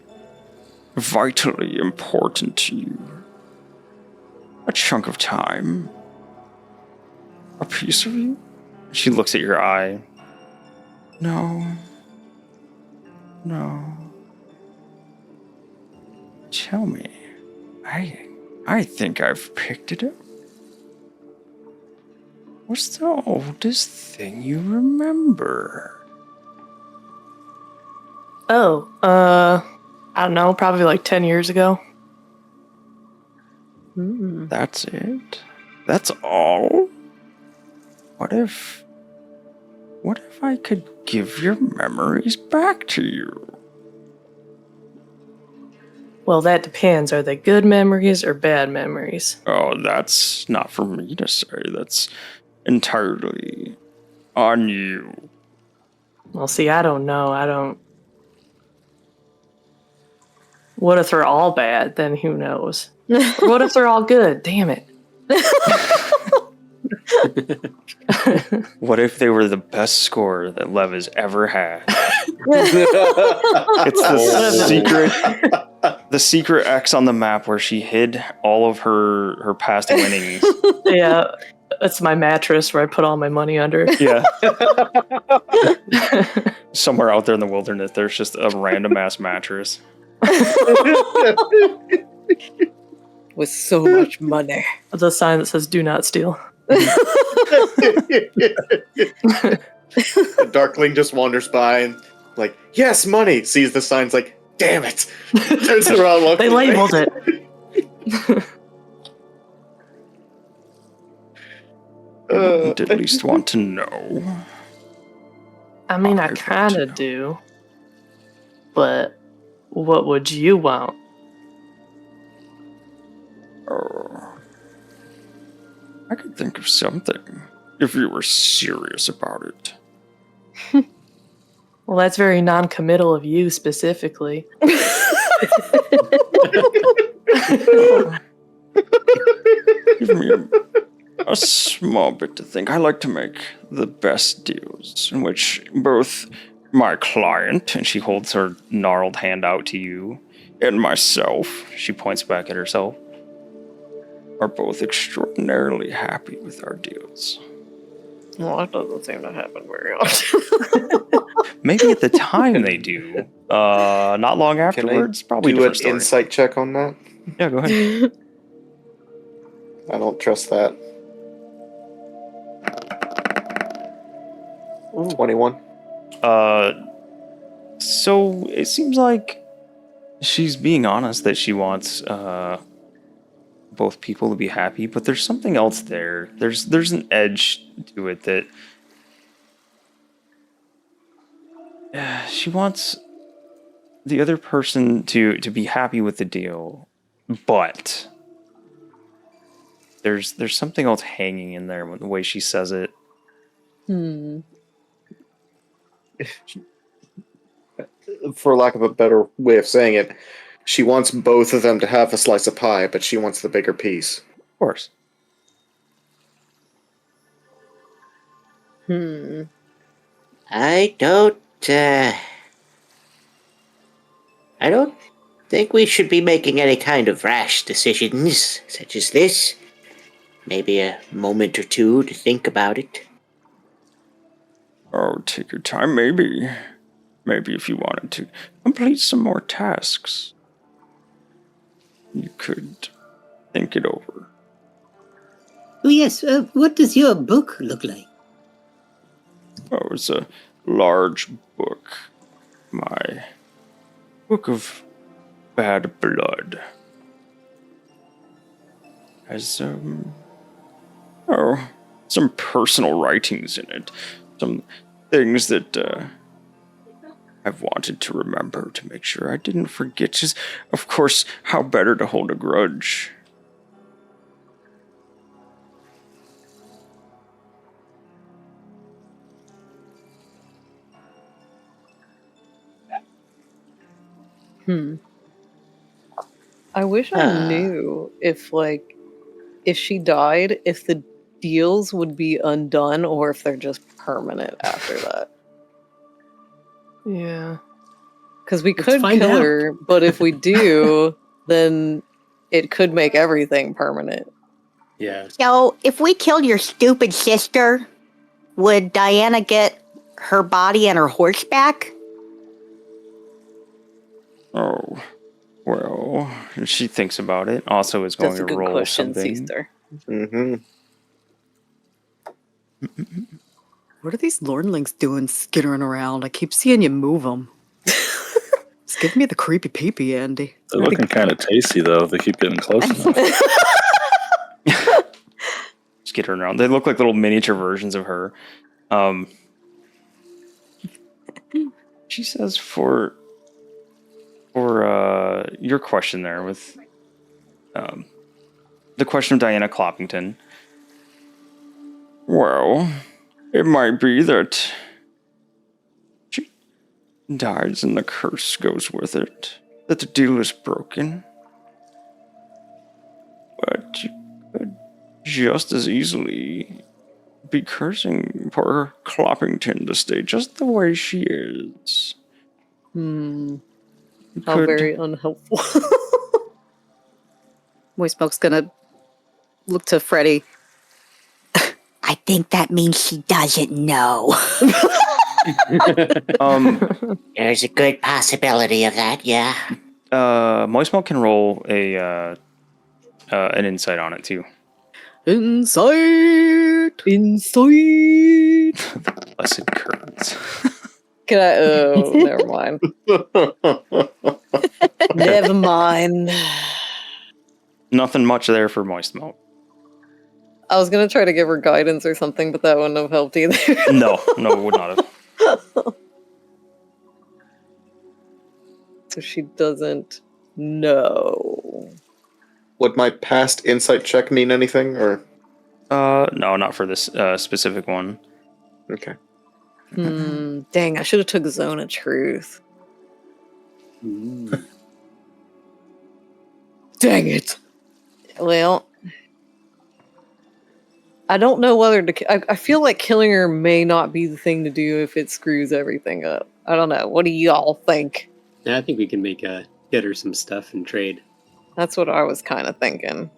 vitally important to you. A chunk of time. A piece of you. She looks at your eye. No. Tell me. I think I've picked it up. What's the oldest thing you remember? Oh, I don't know, probably like 10 years ago. That's it? That's all? What if I could give your memories back to you? Well, that depends. Are they good memories or bad memories? Oh, that's not for me to say. That's entirely on you. Well, see, I don't know. What if they're all bad? Then who knows? Or what if they're all good? Damn it. What if they were the best score that Lev has ever had? It's the secret X on the map where she hid all of her past winnings. Yeah, it's my mattress where I put all my money under. Yeah. Somewhere out there in the wilderness, there's just a random ass mattress. With so much money. There's a sign that says "Do not steal." The Darkling just wanders by and like, yes, money. Sees the signs like, damn it. Turns around, walks They away. labeled it. I wouldn't at least want to know. I mean, I I'd like kind to of know. do. But what would you want? Oh, I could think of something if you were serious about it. Well, that's very non-committal of you specifically. Give me a small bit to think. I like to make the best deals in which both my client, and she holds her gnarled hand out to you, and myself, she points back at herself, are both extraordinarily happy with our deals. Well, that doesn't seem to happen very often. Maybe at the time they do. Not long afterwards, probably a do an different story. insight check on that? Yeah, go ahead. I don't trust that. 21. So it seems like she's being honest that she wants both people to be happy, but there's something else there. There's an edge to it that she wants the other person to be happy with the deal, but there's something else hanging in there with the way she says it. For lack of a better way of saying it, she wants both of them to have a slice of pie, but she wants the bigger piece. Of course. I don't think we should be making any kind of rash decisions such as this. Maybe a moment or two to think about it. Oh, take your time, maybe. Maybe if you wanted to complete some more tasks, you could think it over. Oh, yes. What does your book look like? Oh, it's a large book. My book of bad blood. Has some personal writings in it. Some things that I've wanted to remember to make sure I didn't forget. Just, of course, how better to hold a grudge? I wish I knew if she died, if the deals would be undone or if they're just permanent after that. Yeah. Because we Let's could find kill out. her, but if we do, then it could make everything permanent. Yeah. So, if we killed your stupid sister, would Diana get her body and her horse back? Oh, well, she thinks about it. Also is going That's a to good roll question, something. sister. Mm-hmm. What are these Lordlings doing skittering around? I keep seeing you move them. It's giving me the creepy peepee, Andy. They're looking kind of tasty, though. They keep getting close enough. Skittering around. They look like little miniature versions of her. She says for your question there with the question of Diana Cloppington. Well, it might be that she dies and the curse goes with it. That the deal is broken. But you could just as easily be cursing poor Cloppington to stay just the way she is. You How could- very unhelpful. Moist gonna look to Freddy. I think that means she doesn't know. There's a good possibility of that, yeah. Moistmilk can roll an insight on it too. Insight! Blessed curtains. Can I? Oh, never mind. Never mind. Nothing much there for Moistmilk. I was gonna try to give her guidance or something, but that wouldn't have helped either. No, it would not have. So she doesn't know. Would my past insight check mean anything, or? No, not for this specific one. Okay. Dang, I should have took Zone of Truth. Dang it. Well, I don't know whether to... I feel like killing her may not be the thing to do if it screws everything up. I don't know. What do y'all think? Yeah, I think we can get her some stuff and trade. That's what I was kind of thinking.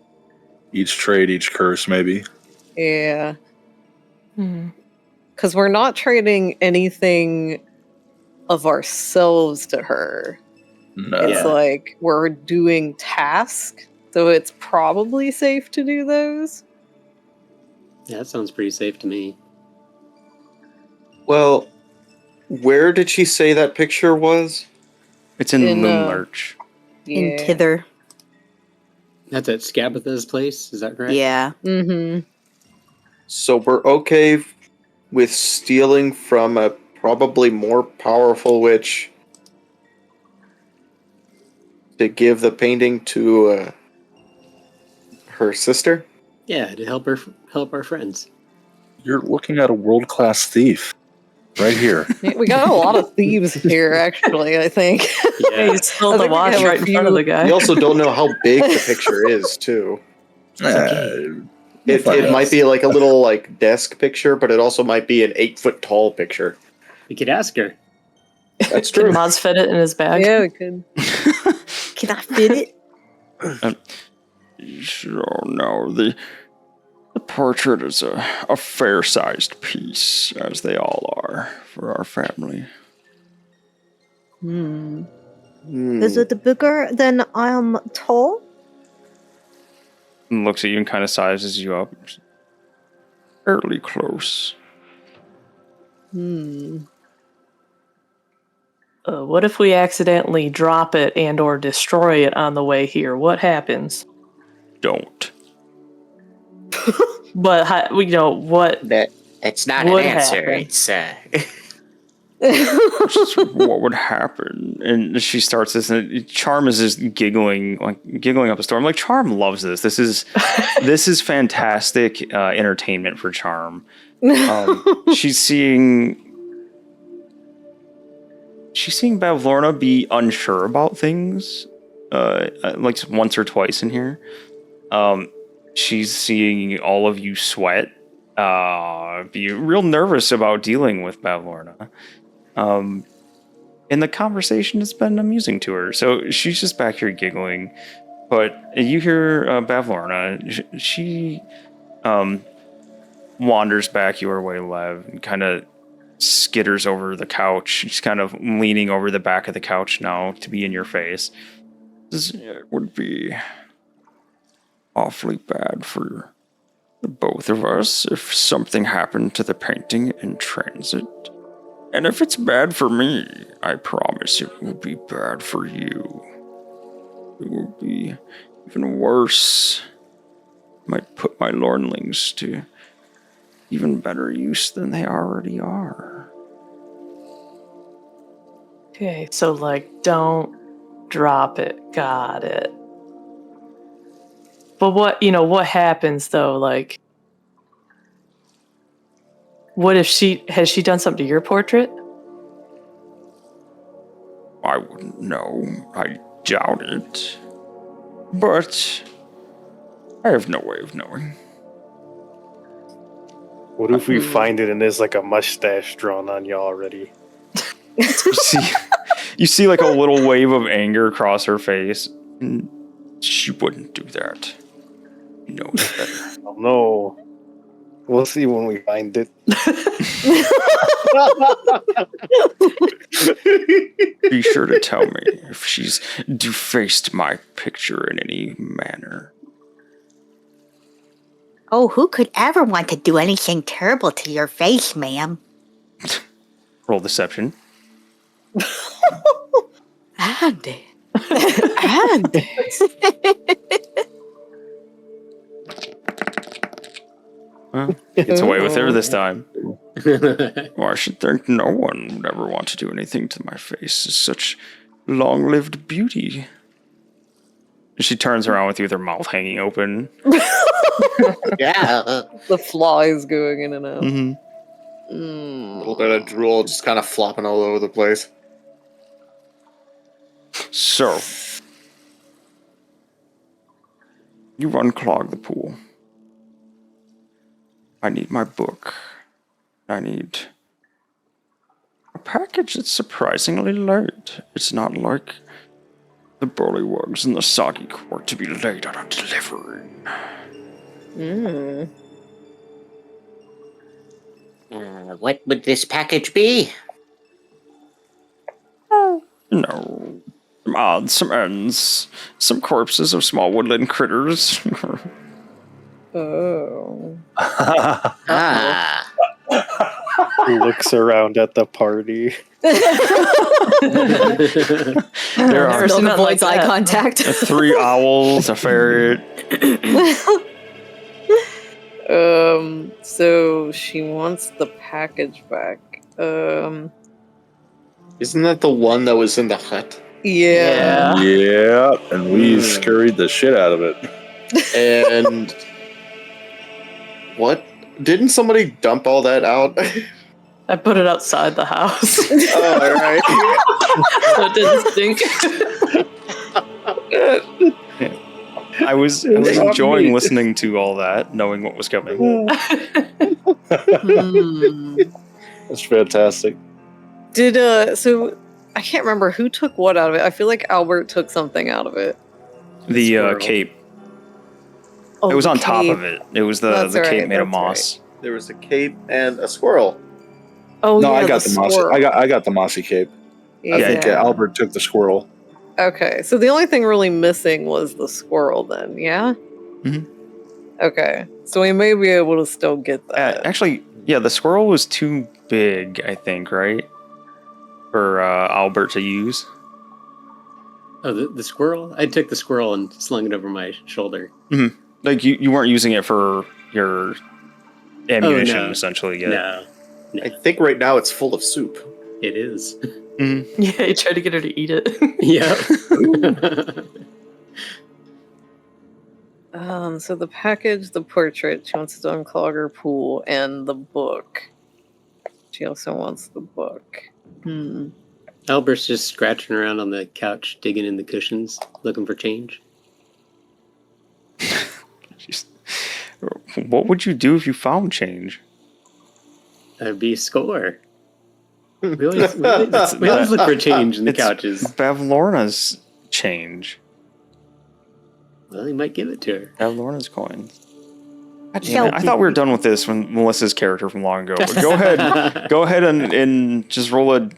Each trade, each curse, maybe. Yeah. Because we're not trading anything of ourselves to her. No. It's like we're doing tasks, so it's probably safe to do those. Yeah, that sounds pretty safe to me. Well, where did she say that picture was? It's in In, Loom Lurch. In Tither. That's at Scabatha's place, is that correct? Yeah. Mm-hmm. So we're okay with stealing from a probably more powerful witch to give the painting to her sister? Yeah, to help our friends. You're looking at a world-class thief. Right here. We got a lot of thieves here, actually, I think. Yeah, you spilled the I think we watch have a right in front of the guy. We also don't know how big the picture is, too. It might be like a little like desk picture, but it also might be an 8-foot tall picture. We could ask her. That's true. Could Moz fit it in his bag? Yeah, we could. Can I fit it? So no, the portrait is a fair-sized piece, as they all are for our family. Is it bigger than I am tall? And looks at you and kind of sizes you up. Fairly close. What if we accidentally drop it and or destroy it on the way here? What happens? Don't. But what? That's not an would answer. happen? It's What would happen? And she starts this, and Charm is just giggling up a storm. Like, Charm loves this. This is fantastic entertainment for Charm. She's seeing Bavlorna be unsure about things, like once or twice in here. She's seeing all of you sweat, be real nervous about dealing with Bavlorna. And the conversation has been amusing to her, so she's just back here giggling. But you hear Bavlorna. She wanders back your way, Lev, and kind of skitters over the couch. She's kind of leaning over the back of the couch now to be in your face. This would be awfully bad for the both of us if something happened to the painting in transit. And if it's bad for me, I promise it will be bad for you. It will be even worse. Might put my lornlings to even better use than they already are. Okay, so don't drop it. Got it. But what happens though? What if has she done something to your portrait? I wouldn't know. I doubt it. But I have no way of knowing. What if we find it and there's like a mustache drawn on you already? You see like a little wave of anger across her face. She wouldn't do that. You know that. Oh no. We'll see when we find it. Be sure to tell me if she's defaced my picture in any manner. Oh, who could ever want to do anything terrible to your face, ma'am? Roll deception. Andy. And Well, gets away with her this time. Well, I should think no one would ever want to do anything to my face. It's such long-lived beauty. She turns around with you with her mouth hanging open. yeah. the flies going in and out. Mm-hmm. A little bit of drool just kind of flopping all over the place. So, you unclog the pool. I need my book. I need a package that's surprisingly late. It's not like the bullywugs in the soggy court to be late on a delivery. What would this package be? No. Some odds, some ends, some corpses of small woodland critters. Oh. Ah. Looks around at the party. There are Never seen Milk nothing like avoids eye that. contact. 3 owls, a ferret. So she wants the package back. Isn't that the one that was in the hut? Yeah. Yeah, and we scurried the shit out of it. And what? Didn't somebody dump all that out? I put it outside the house. Oh, all right. So it didn't stink. I was enjoying listening to all that, knowing what was coming. That's fantastic. Did so I can't remember who took what out of it. I feel like Albert took something out of it. The cape. Oh, It was the on top cape. of it. It was the That's cape right, made of that's moss. There was a cape and a squirrel. Oh No, yeah, I got the mossy. squirrel. I got the mossy cape. I think Albert took the squirrel. Okay, so the only thing really missing was the squirrel then, yeah? Mhm. Okay, so we may be able to still get that. Actually, yeah, the squirrel was too big, I think, right? For Albert to use. Oh, the squirrel? I took the squirrel and slung it over my shoulder. Mm-hmm. Like, you weren't using it for your ammunition, no. essentially, yet. No. I think right now it's full of soup. It is. Mm-hmm. Yeah, he tried to get her to eat it. Yeah. So the package, the portrait, she wants to unclog her pool, and the book. She also wants the book. Albert's just scratching around on the couch, digging in the cushions, looking for change. Jeez. What would you do if you found change? That'd be a score. We always look for change in the It's couches. Bavlorna's change. Well, he might give it to her. Bavlorna's coins. God damn it. I thought we were done with this when Melissa's character from long ago. But go ahead and just roll a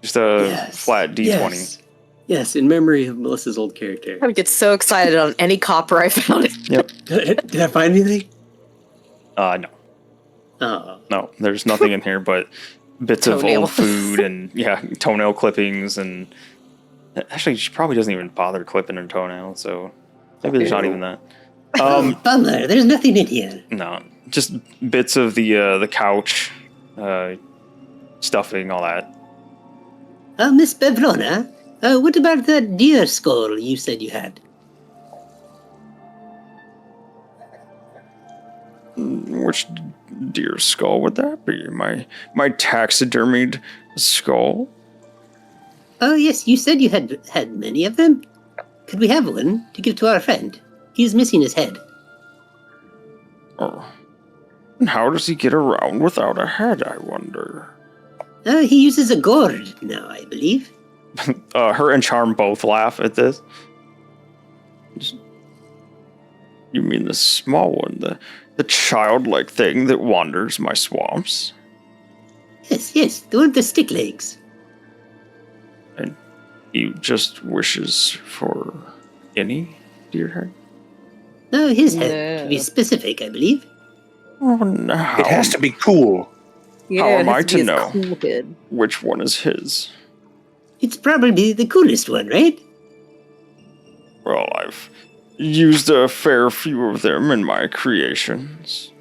flat D20. Yes, in memory of Melissa's old character. I would get so excited on any copper I found. Yep. Did I find anything? No. Oh. No, there's nothing in here but bits of Toenail. old food and toenail clippings, and actually she probably doesn't even bother clipping her toenail, so maybe there's not even that. Bummer, there's nothing in here. No, just bits of the couch, stuffing, all that. Miss Bavlorna, what about that deer skull you said you had? Which deer skull would that be? My taxidermied skull? Oh, yes, you said you had many of them. Could we have one to give to our friend? He's missing his head. Oh. And how does he get around without a head, I wonder? He uses a gourd now, I believe. Her and Charm both laugh at this. You mean the small one, the childlike thing that wanders my swamps? Yes, the one with the stick legs. And he just wishes for any deer head? No, his head. To be specific, I believe. Oh, no. It has to be cool. Yeah, How it am has I be to his know? cool kid. Which one is his? It's probably the coolest one, right? Well, I've used a fair few of them in my creations.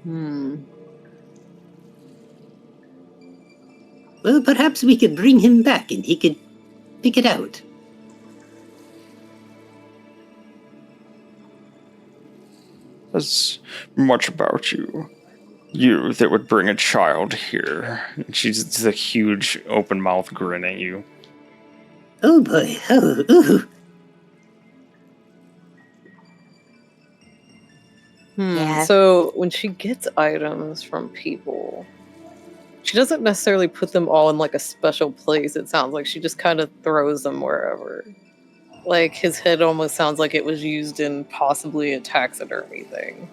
Well, perhaps we could bring him back and he could pick it out. That's much about you. You that would bring a child here. And she's just a huge open mouth grin at you. Oh boy, ooh. Yeah. So when she gets items from people, she doesn't necessarily put them all in like a special place. It sounds like she just kind of throws them wherever. Like his head almost sounds like it was used in possibly a taxidermy thing.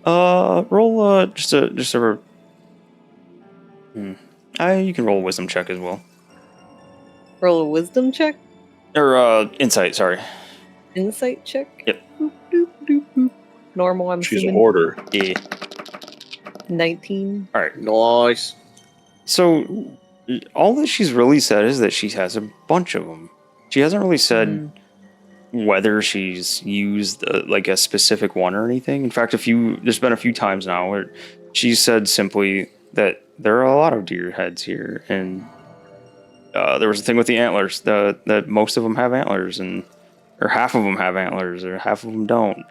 Roll just a you can roll a wisdom check as well. Roll a wisdom check? Or insight, sorry. Insight check? Yep. Boop, doop, doop, boop. Normal, I'm She's assuming. order. Yeah. 19. All right. Nice. So, all that she's really said is that she has a bunch of them. She hasn't really said whether she's used like a specific one or anything. In fact, there's been a few times now where she said simply that there are a lot of deer heads here, and there was a thing with the antlers that most of them have antlers, or half of them have antlers, or half of them don't.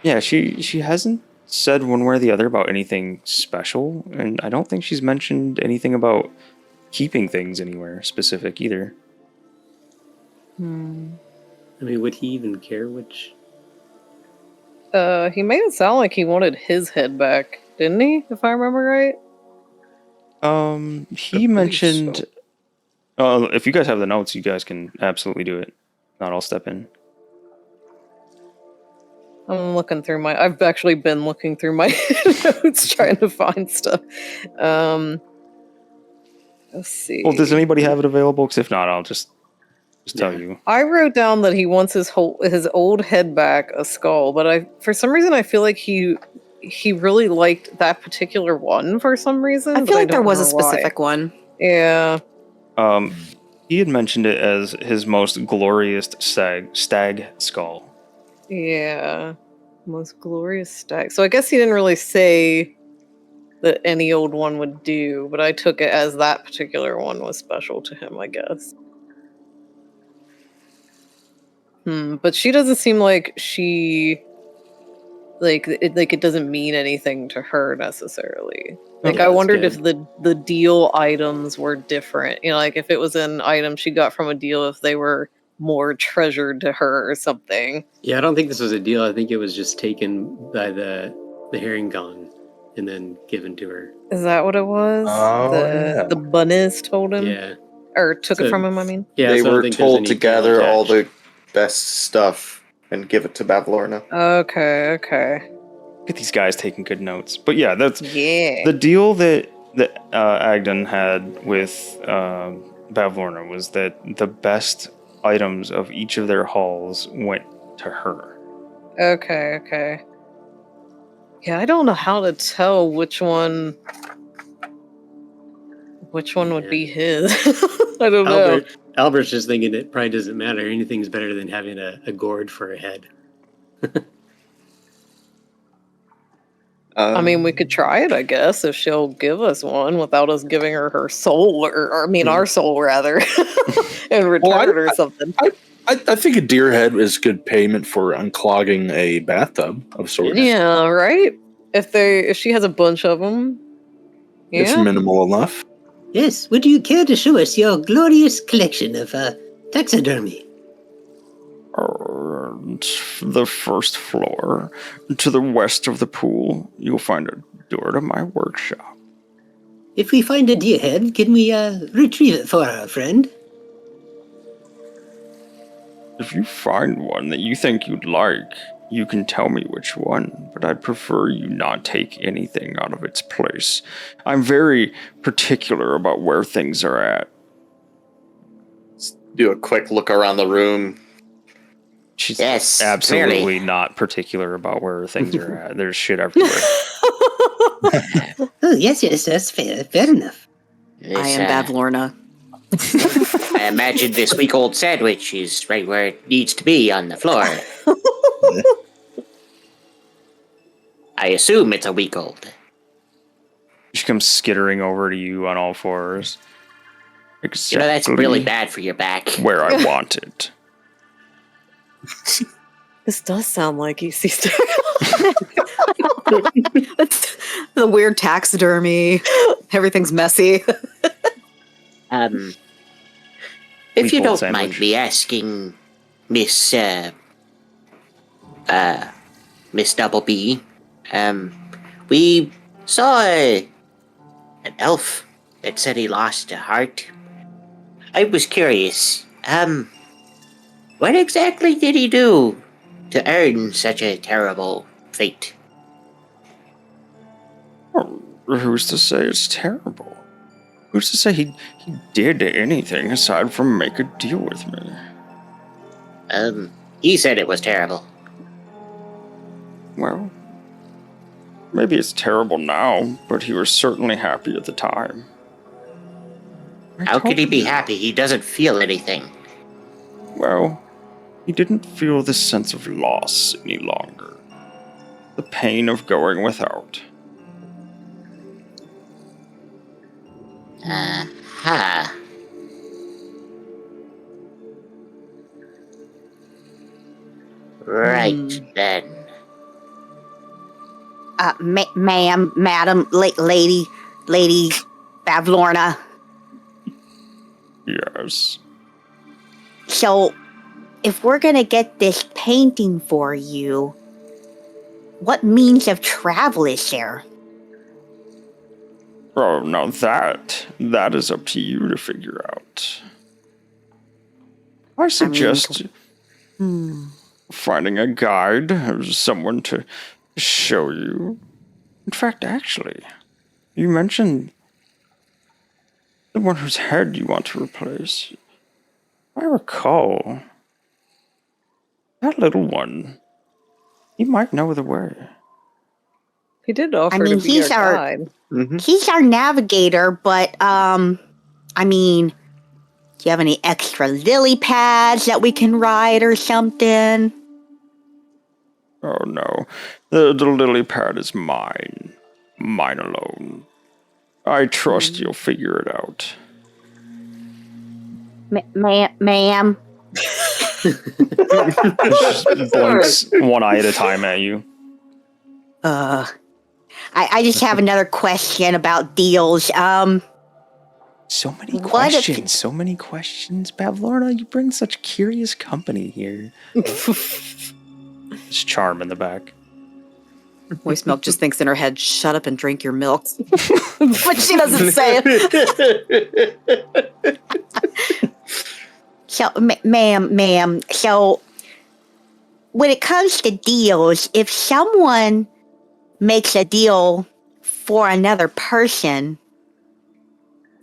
Yeah, she hasn't said one way or the other about anything special, and I don't think she's mentioned anything about keeping things anywhere specific either. I mean, would he even care which? He made it sound like he wanted his head back, didn't he? If I remember right. He mentioned. If you guys have the notes, you guys can absolutely do it. Not, I'll step in. I'm looking through I've actually been looking through my notes trying to find stuff. Let's see. Well, does anybody have it available? Because if not, I'll just tell you. I wrote down that he wants his old head back, a skull, but for some reason I feel like he really liked that particular one for some reason. I feel like there was a specific one. Yeah. He had mentioned it as his most glorious stag skull. Yeah. Most glorious stag. So I guess he didn't really say that any old one would do, but I took it as that particular one was special to him, I guess. But she doesn't seem like it doesn't mean anything to her necessarily. Like, I wondered if the deal items were different. You know, like if it was an item she got from a deal, if they were more treasured to her or something. Yeah, I don't think this was a deal. I think it was just taken by the herring gong and then given to her. Is that what it was? Oh, The bunnies told him? Yeah. Or took it from him, I mean? Yeah, They so I don't were think there's told any to deal gather all attached. the best stuff and give it to Bavlorna. Okay. Look at these guys taking good notes. But yeah, that's Yeah. the deal that Agdon had with Bavlorna was that the best items of each of their halls went to her. Okay. Yeah, I don't know how to tell which one would be his. I don't know. Albert's just thinking it probably doesn't matter. Anything's better than having a gourd for a head. I mean, we could try it, I guess, if she'll give us one without us giving her soul, or our soul, rather, in return or something. I think a deer head is good payment for unclogging a bathtub of sorts. Yeah, right? If she has a bunch of them. Yeah. It's minimal enough. Yes, would you care to show us your glorious collection of taxidermy? And the first floor, to the west of the pool, you'll find a door to my workshop. If we find a deer head, can we retrieve it for our friend? If you find one that you think you'd like, you can tell me which one, but I'd prefer you not take anything out of its place. I'm very particular about where things are at. Let's do a quick look around the room. She's Yes, absolutely clearly. not particular about where things are at. There's shit everywhere. Oh, yes, that's fair enough. I am Bavlorna. I imagine this week-old sandwich is right where it needs to be on the floor. I assume it's a week old. She comes skittering over to you on all fours. Exactly You know, that's really bad for your back. where I want it. This does sound like EC stuff. It's the weird taxidermy. Everything's messy. If you Week-old don't sandwich. mind me asking, Miss Double B, we saw an elf that said he lost a heart. I was curious, what exactly did he do to earn such a terrible fate? Who's to say it's terrible? Who's to say he did anything aside from make a deal with me? He said it was terrible. Well, Maybe it's terrible now, but he was certainly happy at the time. How could he be happy? He doesn't feel anything. Well, he didn't feel the sense of loss any longer. The pain of going without. Aha. Right then. Madam, lady Bavlorna. Yes. So, if we're gonna get this painting for you, what means of travel is there? Oh, now that is up to you to figure out. I suggest finding a guide or someone to show you. In fact, actually, you mentioned the one whose head you want to replace. I recall that little one. He might know the way. He did offer to be he's our guide. He's our navigator, but do you have any extra lily pads that we can ride or something? Oh no, the lily pad is mine. Mine alone. I trust you'll figure it out. Ma'am. Blinks one eye at a time at you. I just have another question about deals. So many questions, Bavlorna. You bring such curious company here. There's charm in the back. Moist Milk just thinks in her head, shut up and drink your milk. But she doesn't say it. So, ma'am, so when it comes to deals, if someone makes a deal for another person,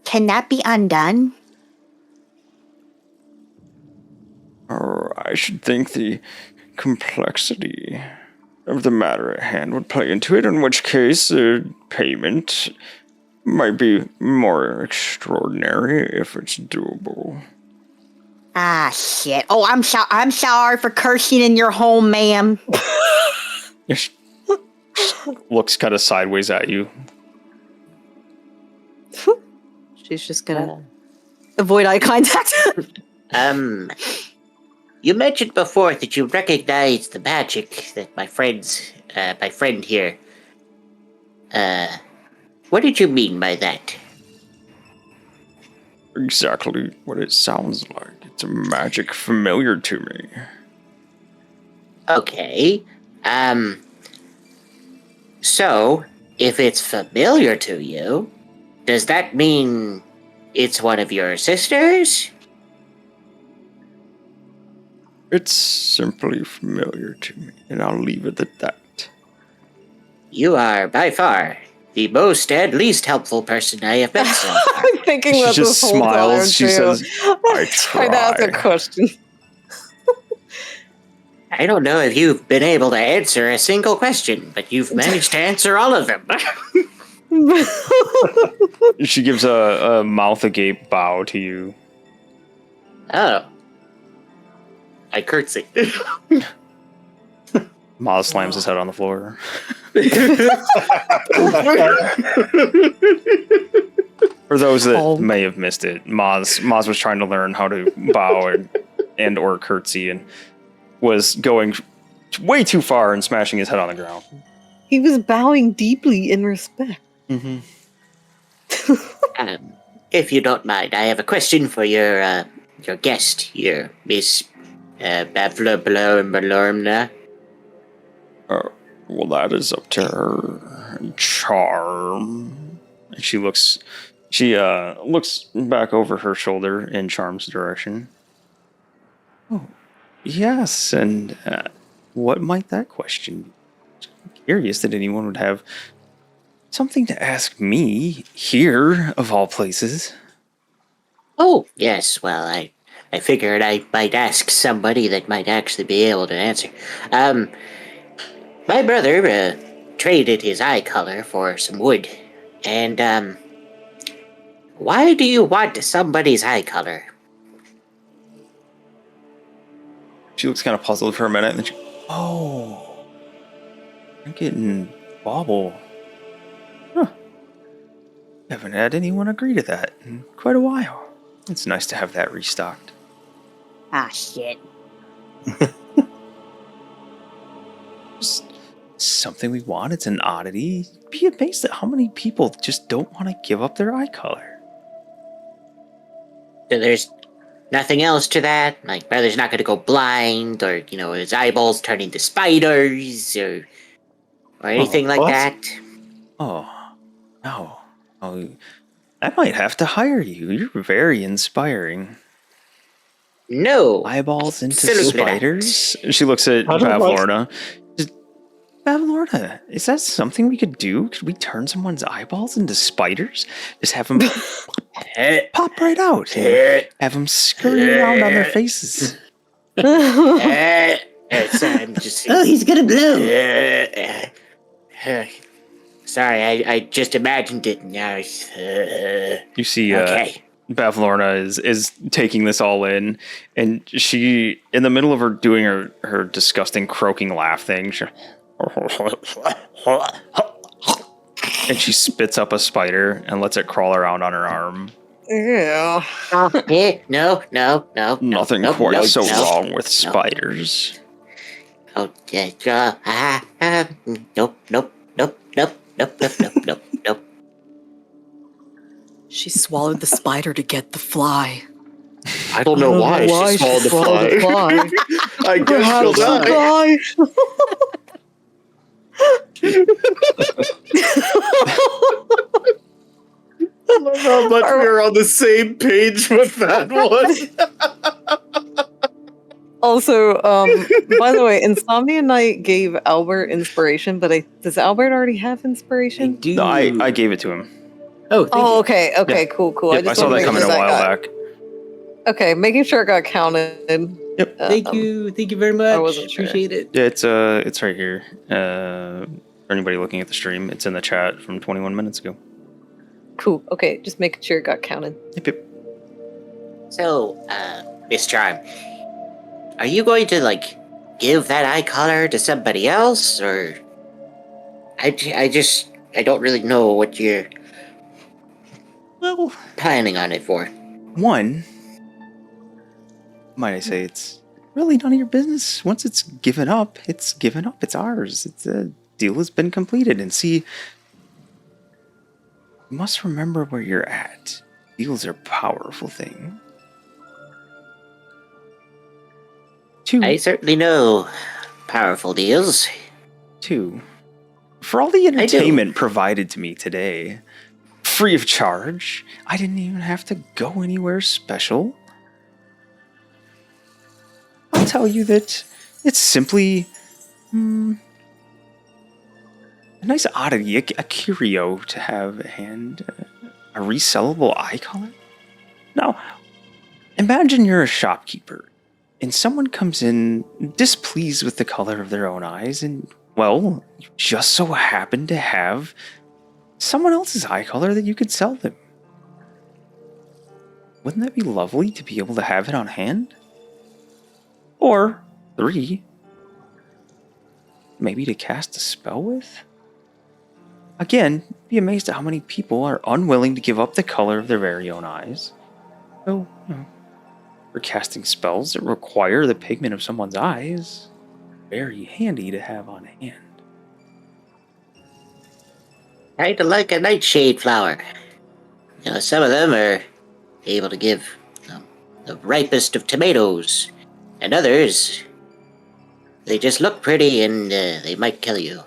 can that be undone? Oh, I should think the complexity of the matter at hand would play into it, in which case payment might be more extraordinary if it's doable. Ah, shit. Oh, I'm sorry for cursing in your home, ma'am. Looks kind of sideways at you. She's just gonna avoid eye contact. You mentioned before that you recognize the magic that my friend here. What did you mean by that? Exactly what it sounds like. It's a magic familiar to me. Okay. So, if it's familiar to you, does that mean it's one of your sisters? It's simply familiar to me, and I'll leave it at that. You are by far the most and least helpful person I have met so far. I'm thinking about this whole time, She too. says, I Trying to ask a try. question. I don't know if you've been able to answer a single question, but you've managed to answer all of them. She gives a mouth agape bow to you. Oh. I curtsy. Maz slams his head on the floor. For those that may have missed it, Maz was trying to learn how to bow and or curtsy and was going way too far and smashing his head on the ground. He was bowing deeply in respect. Mm-hmm. If you don't mind, I have a question for your guest here, Miss Bavlorna. Well, that is up to her. Charm. And she looks back over her shoulder in Charm's direction. Oh, yes, and what might that question be? I'm curious that anyone would have something to ask me here, of all places. Oh, yes, well, I figured I might ask somebody that might actually be able to answer. My brother traded his eye color for some wood. And, why do you want somebody's eye color? She looks kind of puzzled for a minute, and then I'm getting bauble. Huh. Haven't had anyone agree to that in quite a while. It's nice to have that restocked. Ah, shit. Just something we want. It's an oddity. Be amazed at how many people just don't want to give up their eye color. So there's nothing else to that? Like, brother's not gonna go blind, or, his eyeballs turn into spiders, or anything like what? that? Oh, no. Oh, I might have to hire you. You're very inspiring. No. Eyeballs into Absolutely not. spiders? She looks at I don't like- Bavlorna. Bavlorna, is that something we could do? Could we turn someone's eyeballs into spiders? Just have them pop right out. And have them scurry around on their faces. I'm just... Oh, he's gonna blow. Sorry, I just imagined it now. You see, Okay. Bavlorna is taking this all in, and she, in the middle of her doing her disgusting croaking laugh thing, and she spits up a spider and lets it crawl around on her arm. Yeah. No. Nothing no, quite no, so no, wrong with spiders. Oh, yeah. Nope. She swallowed the spider to get the fly. I don't know why she swallowed the fly. I guess she'll die. I love how much we're on the same page with that one. Also, by the way, Insomnia Knight gave Albert inspiration, but does Albert already have inspiration? do. No, I gave it to him. Oh, thank you. Okay, Yeah. cool. Yep, I saw wanted that to coming a make sure while got- back. Okay, making sure it got counted. Yep. Thank you very much. I wasn't sure. Appreciate it. Yeah, it's right here. For anybody looking at the stream, it's in the chat from 21 minutes ago. Cool. Okay, just making sure it got counted. Yep. So, Miss Charm, are you going to, give that eye color to somebody else, or... I don't really know what you're Well, planning on it for. one, might I say, it's really none of your business. Once it's given up, it's given up. It's ours. The deal has been completed. And see, you must remember where you're at. Deals are a powerful thing. Two, I certainly know powerful deals. for all the entertainment provided to me today, free of charge, I didn't even have to go anywhere special. I'll tell you that it's simply a nice oddity, a curio to have, and a resellable eye color. Now, imagine you're a shopkeeper, and someone comes in displeased with the color of their own eyes, and, well, you just so happen to have someone else's eye color that you could sell them. Wouldn't that be lovely to be able to have it on hand? Or 3, maybe to cast a spell with? Again, be amazed at how many people are unwilling to give up the color of their very own eyes. So, for casting spells that require the pigment of someone's eyes, very handy to have on hand. Kind of like a nightshade flower. Some of them are able to give the ripest of tomatoes, and others, they just look pretty and they might kill you.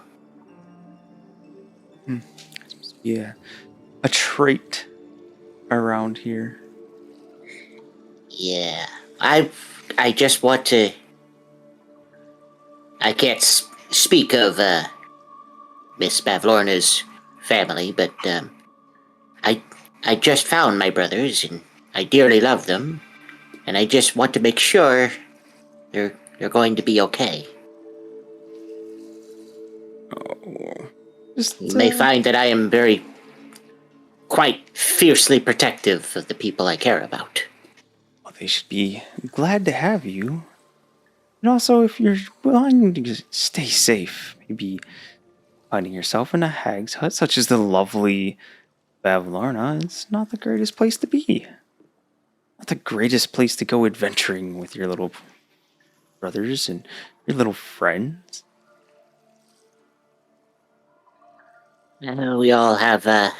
Yeah, a trait around here. Yeah, I just want to... I can't speak of Miss Bavlorna's family, but I just found my brothers, and I dearly love them, and I just want to make sure they're going to be okay. Oh, Just, You may find that I am quite fiercely protective of the people I care about. well, they should be glad to have you. And also, if you're willing to just stay safe, maybe finding yourself in a hag's hut, such as the lovely Bavlorna, is not the greatest place to be. Not the greatest place to go adventuring with your little brothers and your little friends. We all have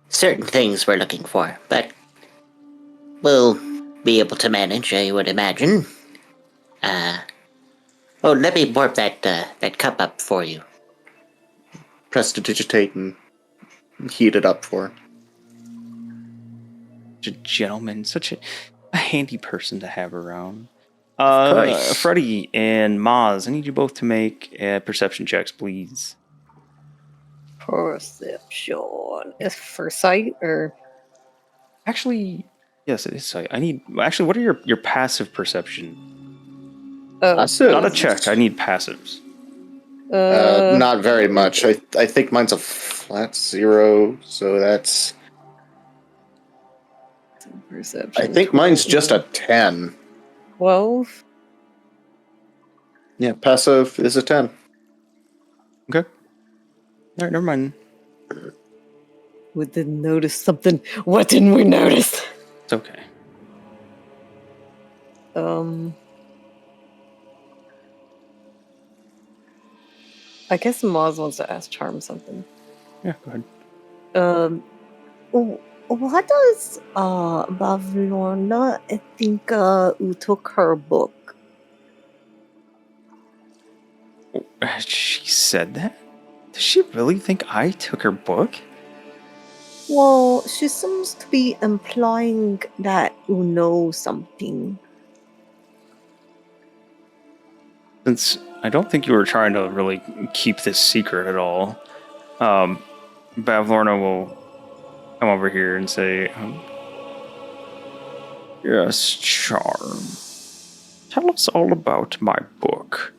certain things we're looking for, but we'll be able to manage, I would imagine. Let me warp that cup up for you. Prestidigitate and heat it up for her. Such a gentleman, such a handy person to have around. course. Freddie and Maz, I need you both to make perception checks, please. Perception. Is for sight or? Actually, yes, it is sight. Actually, what are your passive perception? Passive? Not a check. I need passives. Not very much. I think mine's a flat 0, so that's... Perception. I think mine's just a 10. 12. Yeah, passive is a 10. Okay. All right, never mind. We didn't notice something. What didn't we notice? It's okay. I guess Maz wants to ask Charm something. Yeah, go ahead. What does Bavlorna think who took her book? She said that? Does she really think I took her book? Well, she seems to be implying that you know something. Since I don't think you were trying to really keep this secret at all, Bavlorna will come over here and say, yes, Charm. Tell us all about my book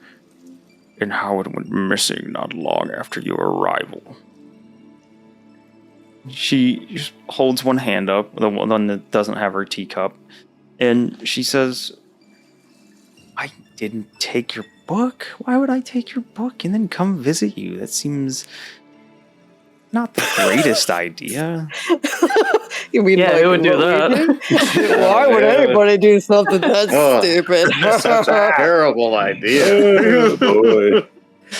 and how it went missing not long after your arrival. She just holds one hand up, the one that doesn't have her teacup, and she says, I didn't take your book? Why would I take your book and then come visit you? That seems not the greatest idea. You mean Yeah, like who would do what we that? did? Why would anybody do something that stupid? Such a terrible idea. Oh, boy.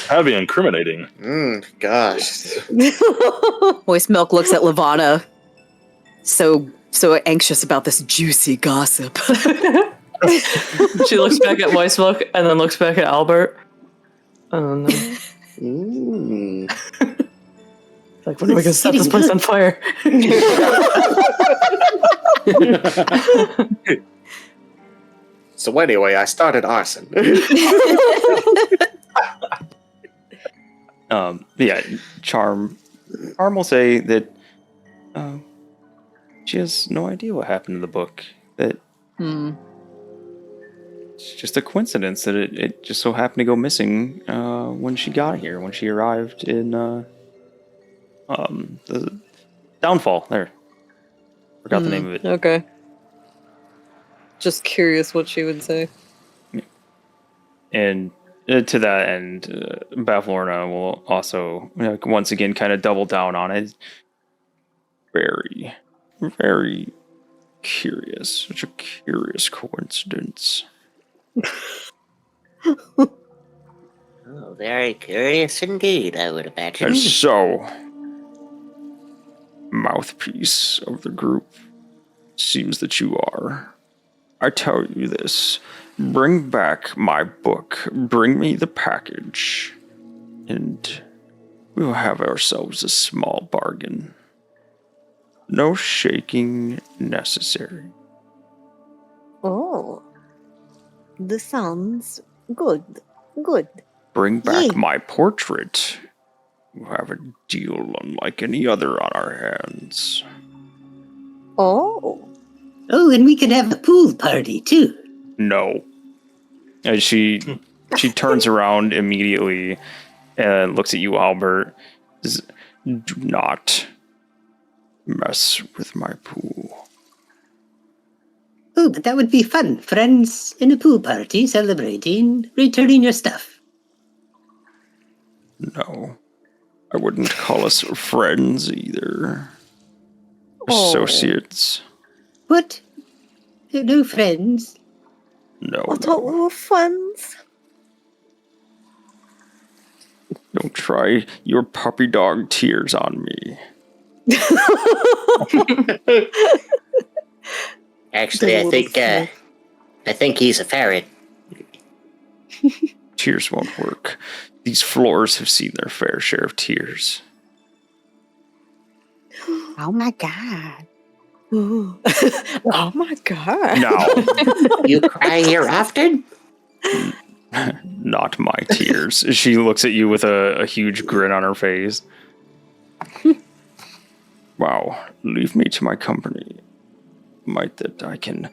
That'd be incriminating. Gosh. Moist Milk looks at Lavana, so anxious about this juicy gossip. She looks back at Moist Milk and then looks back at Albert. Oh no. Like, when are we gonna set this place on fire? So anyway, I started arson. Yeah, Charm will say that she has no idea what happened to the book. That it's just a coincidence that it just so happened to go missing when she got here, when she arrived in the Downfall. There, forgot the name of it. Okay. Just curious what she would say. And to that end, Bavlorna will also once again kind of double down on it. Very, very curious. Such a curious coincidence. Oh, very curious indeed, I would imagine. And so, mouthpiece of the group, seems that you are. I tell you this. Bring back my book. Bring me the package. And we'll have ourselves a small bargain. No shaking necessary. Oh, this sounds good. Good. Bring back Yay. my portrait. We'll have a deal unlike any other on our hands. Oh, Oh, and we could have a pool party, too. No. And she turns around immediately and looks at you, Albert. Do not mess with my pool. Oh, but that would be fun. Friends in a pool party celebrating, returning your stuff. No, I wouldn't call us friends either. Oh. Associates. What? No friends? No, I thought we were friends. Don't try your puppy dog tears on me. Actually, I think he's a ferret. Tears won't work. These floors have seen their fair share of tears. Oh my god. Oh my god. No, You cry here often? not my tears. She looks at you with a huge grin on her face. Wow, leave me to my company. Might that I can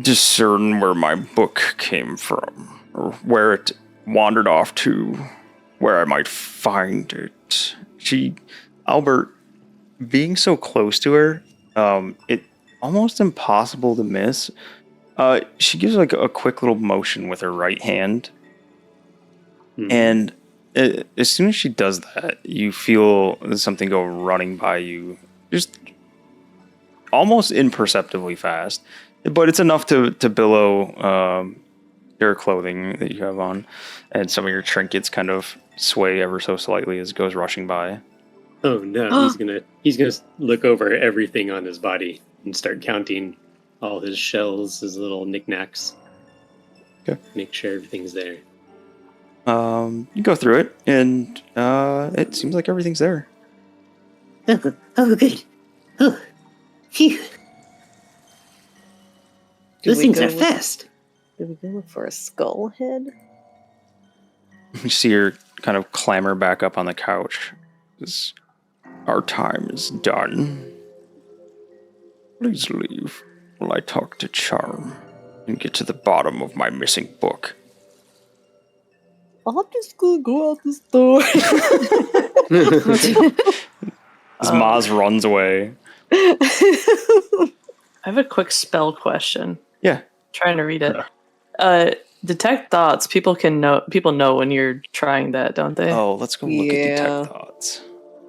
discern where my book came from, or where it wandered off to, where I might find it. Albert, being so close to her, it almost impossible to miss. She gives like a quick little motion with her right hand, and as soon as she does that, you feel something go running by you, just almost imperceptibly fast. But it's enough to billow your clothing that you have on, and some of your trinkets kind of sway ever so slightly as it goes rushing by. Oh no, he's gonna look over everything on his body and start counting all his shells, his little knickknacks. Okay. Make sure everything's there. You go through it, and it seems like everything's there. Oh, good. Oh, phew. Those we things go are with- fast. Did we go look for a skull head? You see her kind of clamber back up on the couch. Our time is done. Please leave while I talk to Charm and get to the bottom of my missing book. I'm just gonna go out the store. As Maz runs away. I have a quick spell question. Yeah. Trying to read it. Detect thoughts. People know when you're trying that, don't they? Oh, let's go look at Yeah. Detect Thoughts.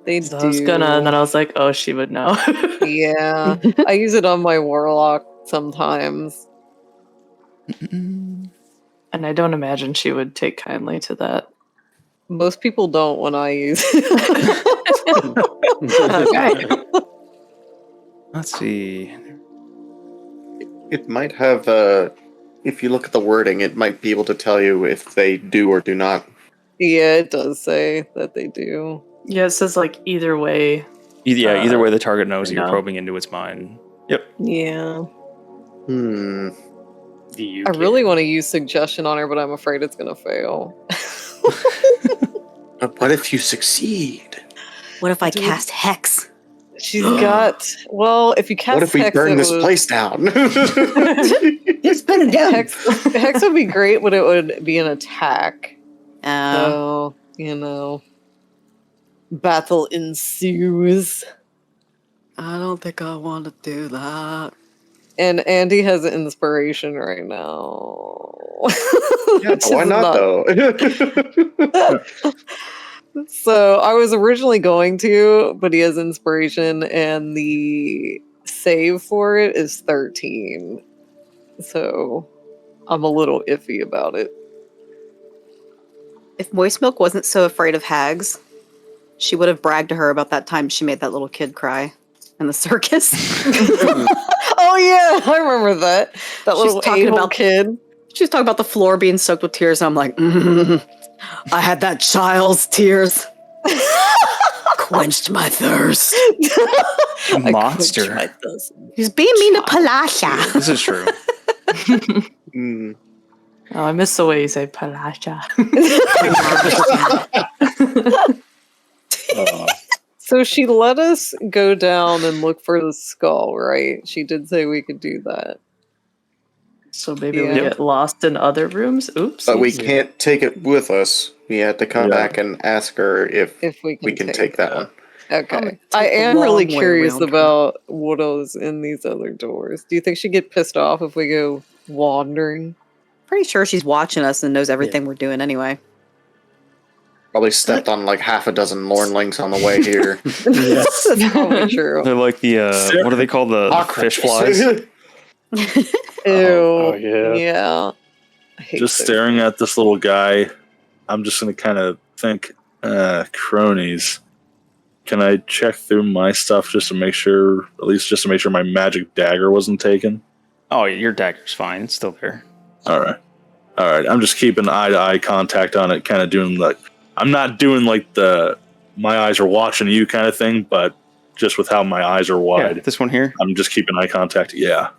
They So do. I was gonna, and then I was like, oh, she would know. Yeah. I use it on my warlock sometimes. And I don't imagine she would take kindly to that. Most people don't when I use Okay. Let's see. It might have, if you look at the wording, it might be able to tell you if they do or do not. Yeah, it does say that they do. Yeah, it says like either way. Either way, the target knows that you're no. probing into its mind. Yep. Yeah. Hmm. Do you I care? really want to use suggestion on her, but I'm afraid it's gonna fail. But what if you succeed? What if I cast Hex? She's got if you cast What if we Hex, burn it this would- place down? Let's burn it down. Hex would be great, but it would be an attack. Oh. So, battle ensues. I don't think I want to do that. And Andy has an inspiration right now. Yeah, Which why is not though? So I was originally going to, but he has inspiration, and the save for it is 13. So I'm a little iffy about it. If Moist Milk wasn't so afraid of hags, she would have bragged to her about that time she made that little kid cry in the circus. Oh yeah, I remember that. That She's little talking a-hole about- kid. She was talking about the floor being soaked with tears, and I'm like, I had that child's tears. Quenched my thirst. Monster. He's being mean to Palasha. This is true. Hmm. Oh, I miss the way you say Palasha. So she let us go down and look for the skull, right? She did say we could do that. So maybe we Yeah. get lost in other rooms. Oops. But we can't take it with us. We had to come Yeah. back and ask her if we we can take that one. Okay. I'll I take the am really long way curious around. about what else in these other doors. Do you think she'd get pissed off if we go wandering? Pretty sure she's watching us and knows everything we're doing anyway. Probably stepped on like half a dozen Lornlings on the way here. That's probably true. They're like the what do they call the fish flies? Ew. Oh, yeah. Yeah. I hate Just those staring things. at this little guy, I'm just going to kind of think, cronies. Can I check through my stuff just to make sure, at least just to make sure my magic dagger wasn't taken? Oh, your dagger's fine. It's still there. All right. I'm just keeping eye-to-eye contact on it, kind of doing like, I'm not doing like the my eyes are watching you kind of thing, but just with how my eyes are wide. Yeah, this one here. I'm just keeping eye contact. Yeah.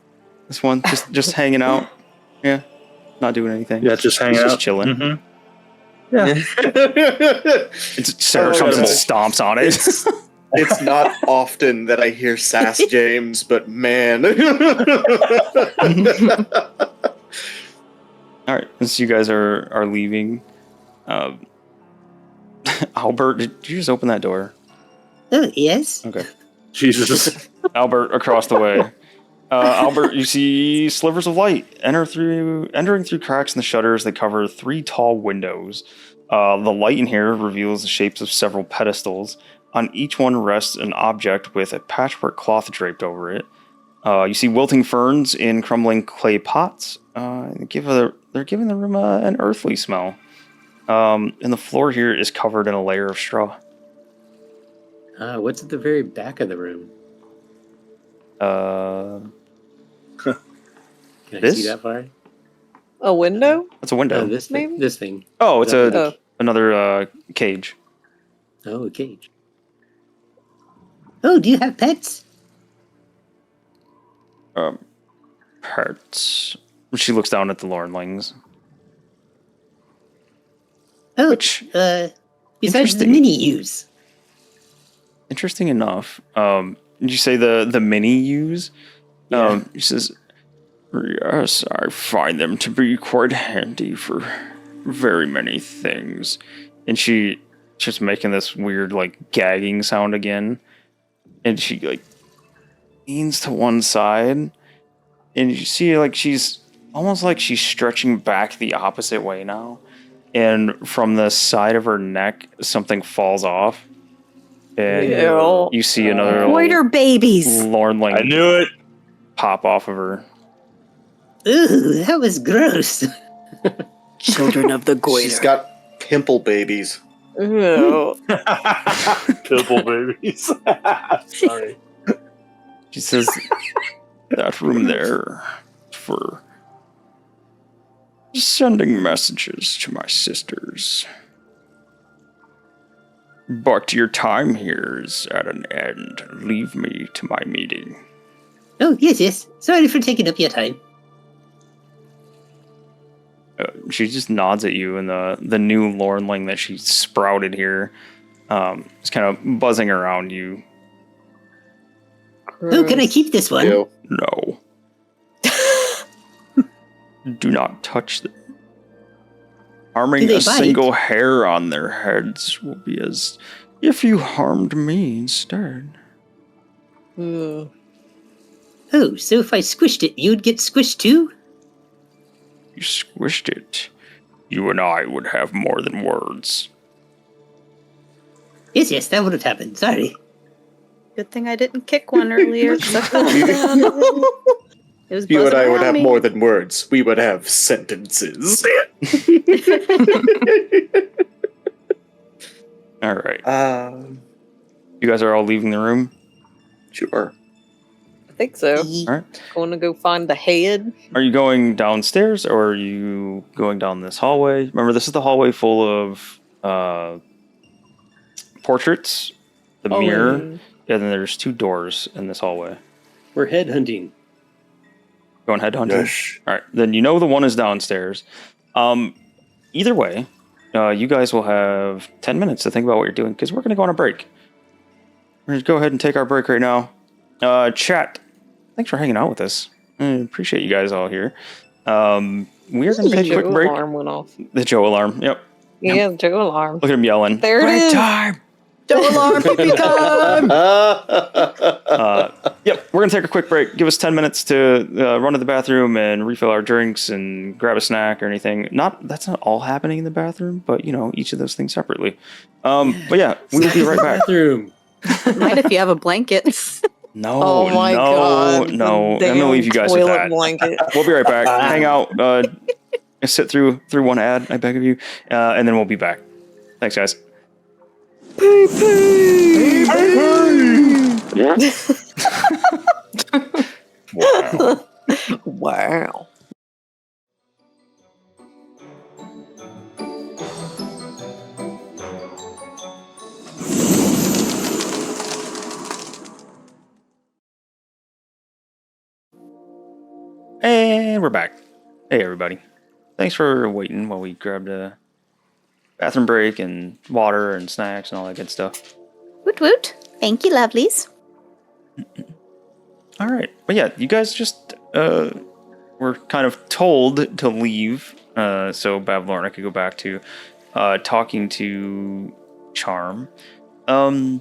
This one, just hanging out. Yeah, not doing anything. Yeah, just hanging Just out. chilling. Mm-hmm. Yeah. Sarah comes and stomps on it. It's not often that I hear Sass James, but man. All right, since you guys are leaving, Albert, did you just open that door? Oh, yes. Okay. Jesus. Albert, across the way. Albert, you see slivers of light entering through cracks in the shutters that cover 3 tall windows. The light in here reveals the shapes of several pedestals. On each one rests an object with a patchwork cloth draped over it. You see wilting ferns in crumbling clay pots. They're giving the room an earthly smell. And the floor here is covered in a layer of straw. What's at the very back of the room? Can I This? see that far? A window? That's a window. Oh, this Maybe? thing. This thing. Oh, it's Oh. another cage. Oh, a cage. Oh, do you have pets? Parts. She looks down at the Lornlings. Oh, Which, besides the interesting. mini-use. interesting enough, did you say the mini use? Yeah. He says, yes, I find them to be quite handy for very many things. And she's making this weird, like, gagging sound again. And she, like, leans to one side. And you see, like, she's almost like she's stretching back the opposite way now. And from the side of her neck, something falls off. And Ew. you see another Goiter babies. Lornling I knew it. pop off of her. Ooh, that was gross. Children of the goiter. She's got pimple babies. Ew. Pimple babies. Sorry. She says, that room there for sending messages to my sisters. But your time here is at an end. Leave me to my meeting. Oh, yes. Sorry for taking up your time. She just nods at you, and the new Lornling that she sprouted here is kind of buzzing around you. Oh, can I keep this one? Ew. No. Do not touch them. Harming Do they a bite? single hair on their heads will be as if you harmed me instead. Ew. Oh, so if I squished it, you'd get squished too? You squished it. You and I would have more than words. Yes, that would have happened. Sorry. Good thing I didn't kick one earlier. 'Cause I felt it was You and buzzing I would around have me. more than words. We would have sentences. All right. You guys are all leaving the room? Sure. I think so. All right. Going to go find the head. Are you going downstairs or are you going down this hallway? Remember, this is the hallway full of portraits, the mirror, and then there's 2 doors in this hallway. We're head hunting. Going head hunting? Yes. All right, then you know the one is downstairs. Either way, you guys will have 10 minutes to think about what you're doing because we're going to go on a break. We're going to go ahead and take our break right now. Chat, thanks for hanging out with us. I appreciate you guys all here. We are going to take a quick Joe break. alarm went off. The Joe alarm. Yep. Yeah, the Joe alarm. Look at him yelling. There it is. Time. Joe alarm, pee time! Yep, we're going to take a quick break. Give us 10 minutes to run to the bathroom and refill our drinks and grab a snack or anything. That's not all happening in the bathroom, but, each of those things separately. But yeah, we will be right back. Bathroom. Mind if you have a blanket? No, Oh my God, the I'm going to leave you guys with toilet that. blanket. We'll be right back. Hang out, sit through one ad, I beg of you, and then we'll be back. Thanks, guys. Wow. Wow. And we're back. Hey, everybody. Thanks for waiting while we grabbed a bathroom break and water and snacks and all that good stuff. Woot woot. Thank you, lovelies. All right. But yeah, you guys just were kind of told to leave so Bavlorna could go back to talking to Charm. I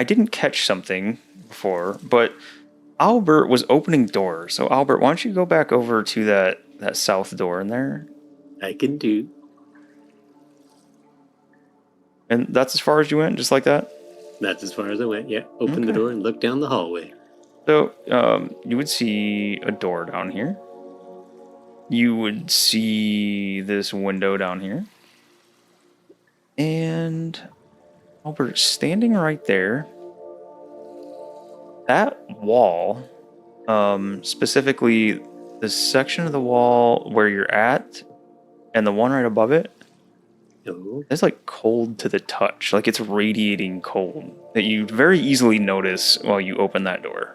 didn't catch something before, but Albert was opening doors. So Albert, why don't you go back over to that south door in there? I can do. And that's as far as you went, just like that? That's as far as I went. Yeah. Open the Okay. door and look down the hallway. So, you would see a door down here. You would see this window down here. And Albert, standing right there, that wall, specifically the section of the wall where you're at and the one right above it, Oh. it's like cold to the touch. Like it's radiating cold that you very easily notice while you open that door.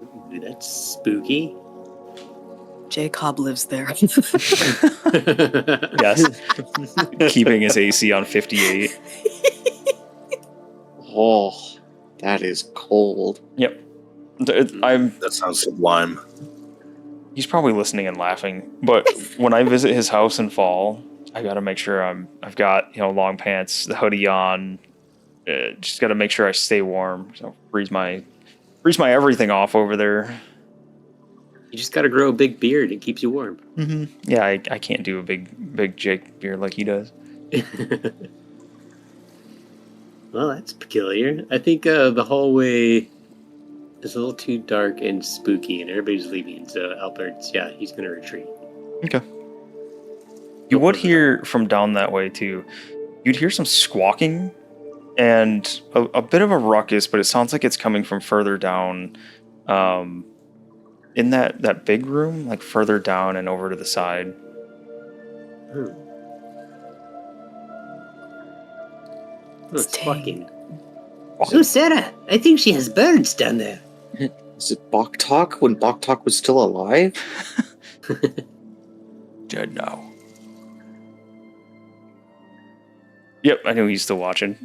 Ooh, that's spooky. Jacob lives there. Yes. Keeping his AC on 58. Oh, that is cold. Yep. That sounds sublime. He's probably listening and laughing, but when I visit his house in fall, I got to make sure I've got, long pants, the hoodie on. Just got to make sure I stay warm. So freeze my everything off over there. You just got to grow a big beard. It keeps you warm. Mm-hmm. Yeah, I can't do a big Jake beard like he does. Well, that's peculiar. I think the hallway is a little too dark and spooky, and everybody's leaving. So Albert's, he's going to retreat. Okay. You would hear from down that way too. You'd hear some squawking and a bit of a ruckus, but it sounds like it's coming from further down, in that big room, like further down and over to the side. It's fucking. So, Sarah, I think she has birds down there. Is it Boktok when Boktok was still alive? Dead now. Yep, I knew he's still watching.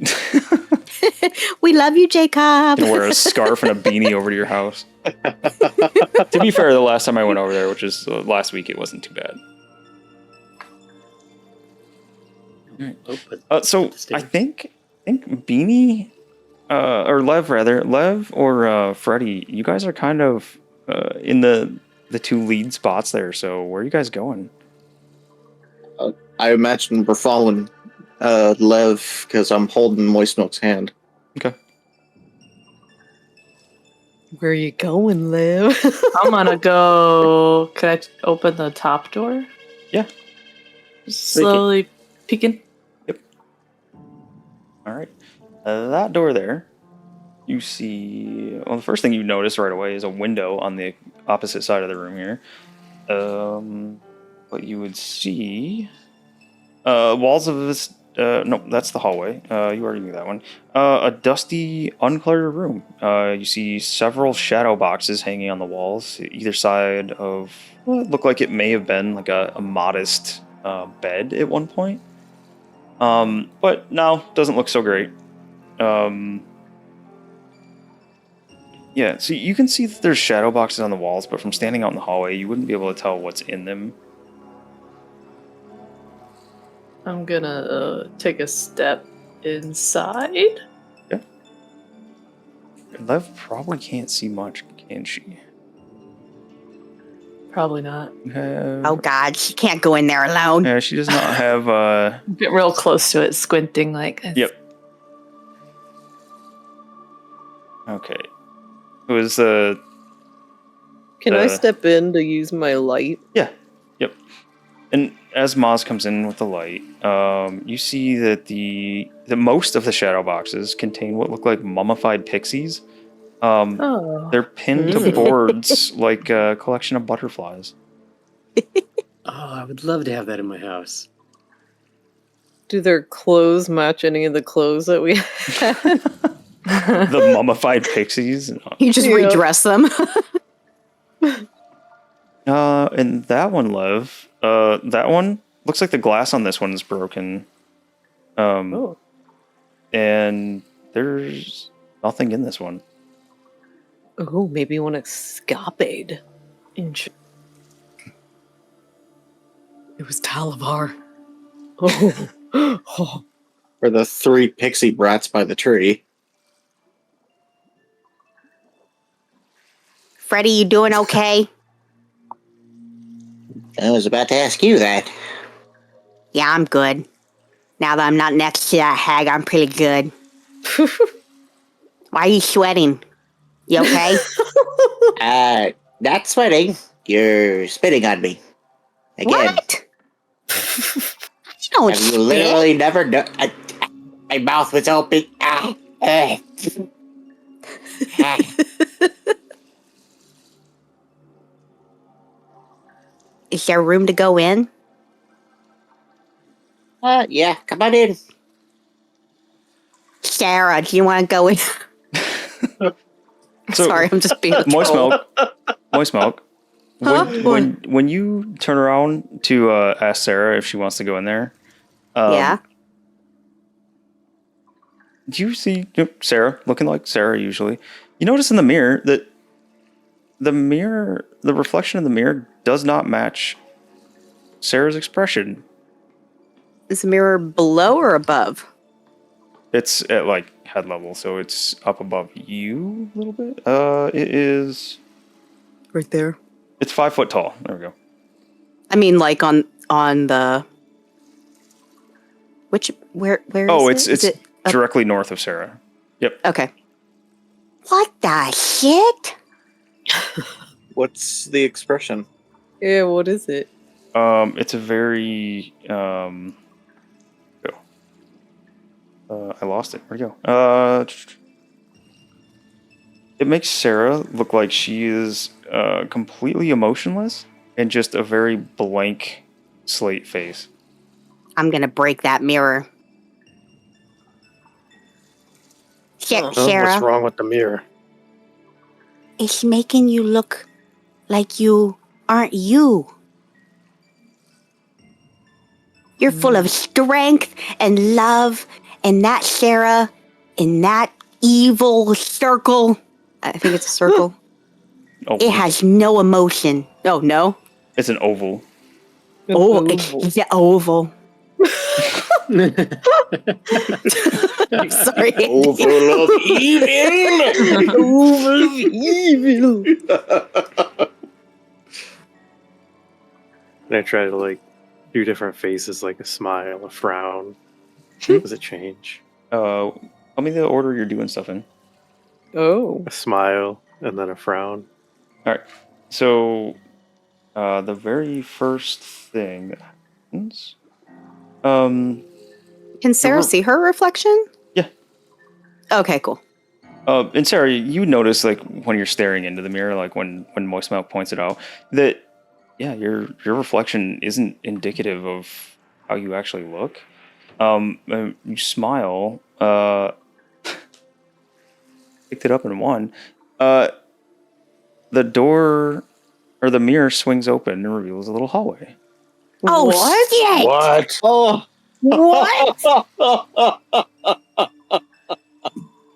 We love you, Jacob. You wear a scarf and a beanie over to your house. To be fair, the last time I went over there, which was last week, it wasn't too bad. So I think Beanie, or Lev rather, Lev or Freddy, you guys are kind of in the two lead spots there. So where are you guys going? I imagine we're following Lev because I'm holding Moist Milk's hand. Okay. Where you going, Liv? I'm gonna go. Could I open the top door? Yeah. Slowly peeking. Yep. All right. That door there, you see. Well, the first thing you notice right away is a window on the opposite side of the room here. What you would see, walls of this. No, that's the hallway. You already knew that one. A dusty, uncluttered room. You see several shadow boxes hanging on the walls, either side of what looked like it may have been like a modest bed at one point. But now doesn't look so great. Yeah, so you can see that there's shadow boxes on the walls, but from standing out in the hallway, you wouldn't be able to tell what's in them. I'm gonna take a step inside. Yeah. Lev probably can't see much, can she? Probably not. Oh God, she can't go in there alone. Yeah, she does not have. Get real close to it, squinting like. Yep. Okay. It was Can I step in to use my light? Yeah. Yep. And as Maz comes in with the light, you see that the most of the shadow boxes contain what look like mummified pixies. They're pinned to boards like a collection of butterflies. I would love to have that in my house. Do their clothes match any of the clothes that we had? The mummified pixies. You just redress them. And that one, Lev. That one looks like the glass on this one is broken. And there's nothing in this one. Oh, maybe one escapade. It was Talavar. Oh. Or the 3 pixie brats by the tree. Freddy, you doing okay? I was about to ask you that. Yeah, I'm good. Now that I'm not next to that hag, I'm pretty good. Why are you sweating? You okay? Not sweating. You're spitting on me. Again. What? You don't Have you spit. literally never done... my mouth was open. Is there room to go in? Yeah, come on in. Sarah, do you want to go in? Sorry, I'm just being a Moist troll. Milk. When you turn around to ask Sarah if she wants to go in there, Yeah. do you see Sarah looking like Sarah usually? You notice in the mirror that the reflection in the mirror does not match Sarah's expression. Is the mirror below or above? It's at like head level, so it's up above you a little bit. It is Right there. It's 5 foot tall. There we go. I mean, like on the. Where Oh, is it's it up- directly north of Sarah. Yep. Okay. What the shit? What's the expression? Yeah, what is it? It's a very I lost it. Where'd it go? It makes Sarah look like she is completely emotionless and just a very blank slate face. I'm gonna break that mirror. Sarah, What's wrong with the mirror? it's making you look like you aren't you. You're full of strength and love, and that Sarah in that evil circle. I think it's a circle. Oh, It has no emotion. Oh, no? it's an oval. Oh, it's the oval. I'm sorry. Oval of evil! Oval of evil! And I try to do different faces, like a smile, a frown. Does it change? Tell me the order you're doing stuff in. Oh. A smile and then a frown. All right. So, the very first thing that happens. Can Sarah see her reflection? Yeah. Okay, cool. And Sarah, you notice when you're staring into the mirror, like when Moist Milk points it out, that your reflection isn't indicative of how you actually look. You smile. Picked it up in one. The door or the mirror swings open and reveals a little hallway. Oh, shit! What? Oh. What?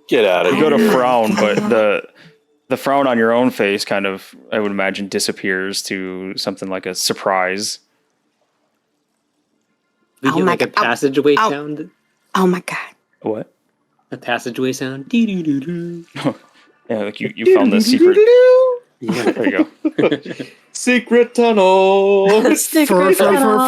Get out of You here. go to frown, but the frown on your own face kind of, I would imagine, disappears to something like a surprise. We get like a passageway sound. Oh my god. What? A passageway sound. Dee-doo-doo-doo. Yeah, like you found the secret. Yeah, there you go. Secret tunnel. Secret tunnel.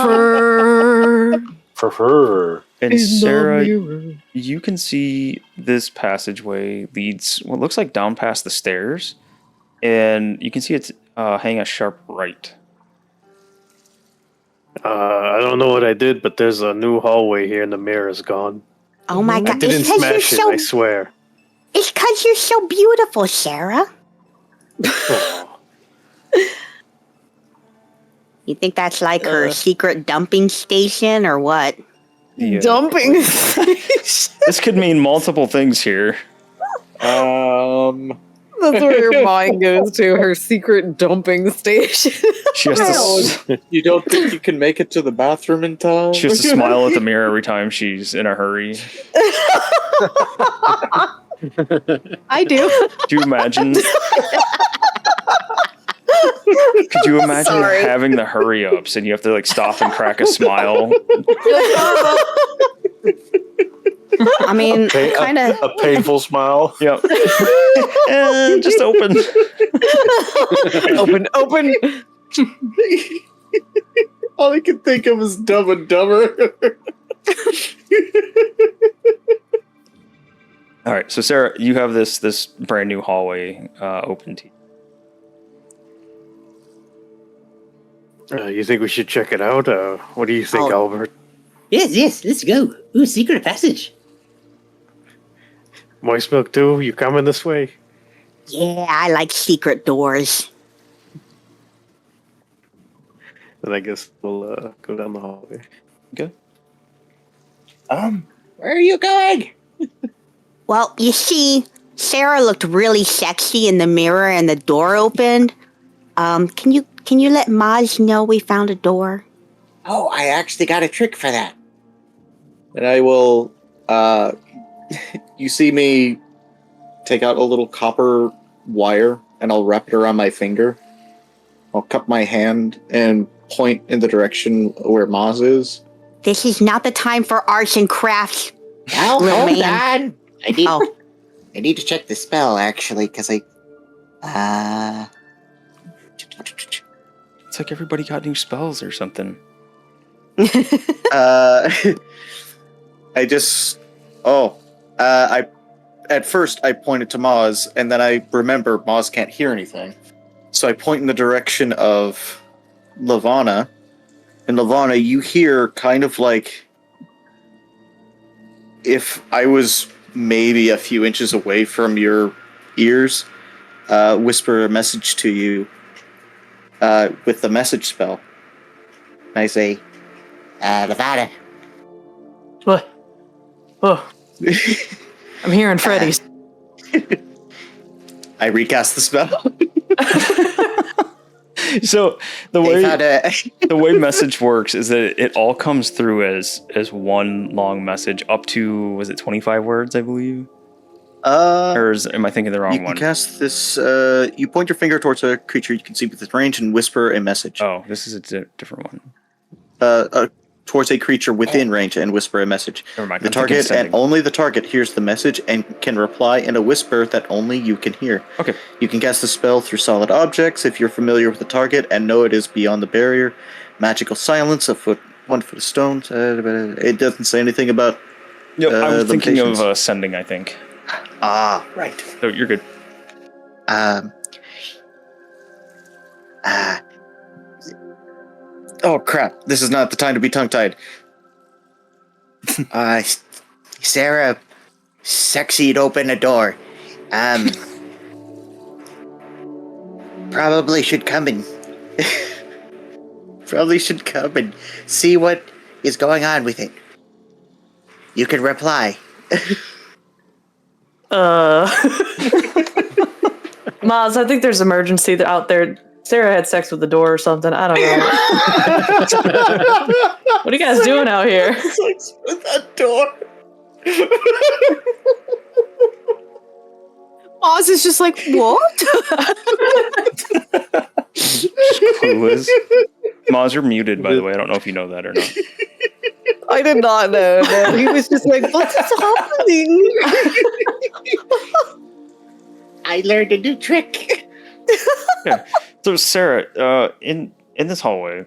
Fur. And Sarah, you can see this passageway leads what looks like down past the stairs, and you can see it's hanging a sharp right. I don't know what I did, but there's a new hallway here and the mirror is gone. Oh my I god. didn't It's 'cause you're smash it, so I swear. It's because you're so beautiful, Sarah. You think that's like her secret dumping station or what? Yeah. Dumping. This could mean multiple things here. That's where your mind goes to, her secret dumping station. She has to. You don't think you can make it to the bathroom in time? She has to smile at the mirror every time she's in a hurry. I do. Do you imagine? Could you imagine Sorry. having the hurry ups and you have to like stop and crack a smile? I mean, kind of. A painful smile. Yep. Just open. Open. All I can think of is Dumb and Dumber. All right, so Sarah, you have this brand new hallway open to you. You think we should check it out? What do you think, Albert? Yes, let's go. Ooh, secret passage. Moist Milk too? You coming this way? Yeah, I like secret doors. Then I guess we'll go down the hallway. Okay. Where are you going? Well, you see, Sarah looked really sexy in the mirror and the door opened. Can you let Maj know we found a door? Oh, I actually got a trick for that. And I will, you see me take out a little copper wire and I'll wrap it around my finger. I'll cup my hand and point in the direction where Maz is. This is not the time for arts and crafts. Now, Little hold man. on. I need to check the spell, actually, because It's like everybody got new spells or something. At first I pointed to Maz, and then I remember Maz can't hear anything. So I point in the direction of Lavana, and Lavana, you hear kind of like if I was maybe a few inches away from your ears, whisper a message to you with the message spell. And I say, Lavana. What? Oh. I'm hearing Freddy's. I recast the spell. So the way message works is that it all comes through as one long message up to, was it 25 words, I believe? Or am I thinking the wrong You can one? cast this. You point your finger towards a creature you can see within range and whisper a message. Oh, this is a different one. Towards a creature within range and whisper a message. Never mind. The I'm thinking target and sending. only the target hears the message and can reply in a whisper that only you can hear. Okay. You can cast the spell through solid objects if you're familiar with the target and know it is beyond the barrier. Magical silence, 1 foot of stone. It doesn't say anything about. Yep, I was thinking limitations. of sending, I think. Ah, right. So you're good. Oh crap! This is not the time to be tongue-tied. Sarah, sexy'd open a door. Probably should come and see what is going on with it. You can reply. Maz, I think there's emergency out there. Sarah had sex with the door or something. I don't know. What are you guys doing out here? Sex with that door. Oz is just like, what? Just clueless. Maz, you're muted, by the way. I don't know if you know that or not. I did not know. No. He was just like, what is happening? I learned a new trick. Yeah. So Sarah, in this hallway,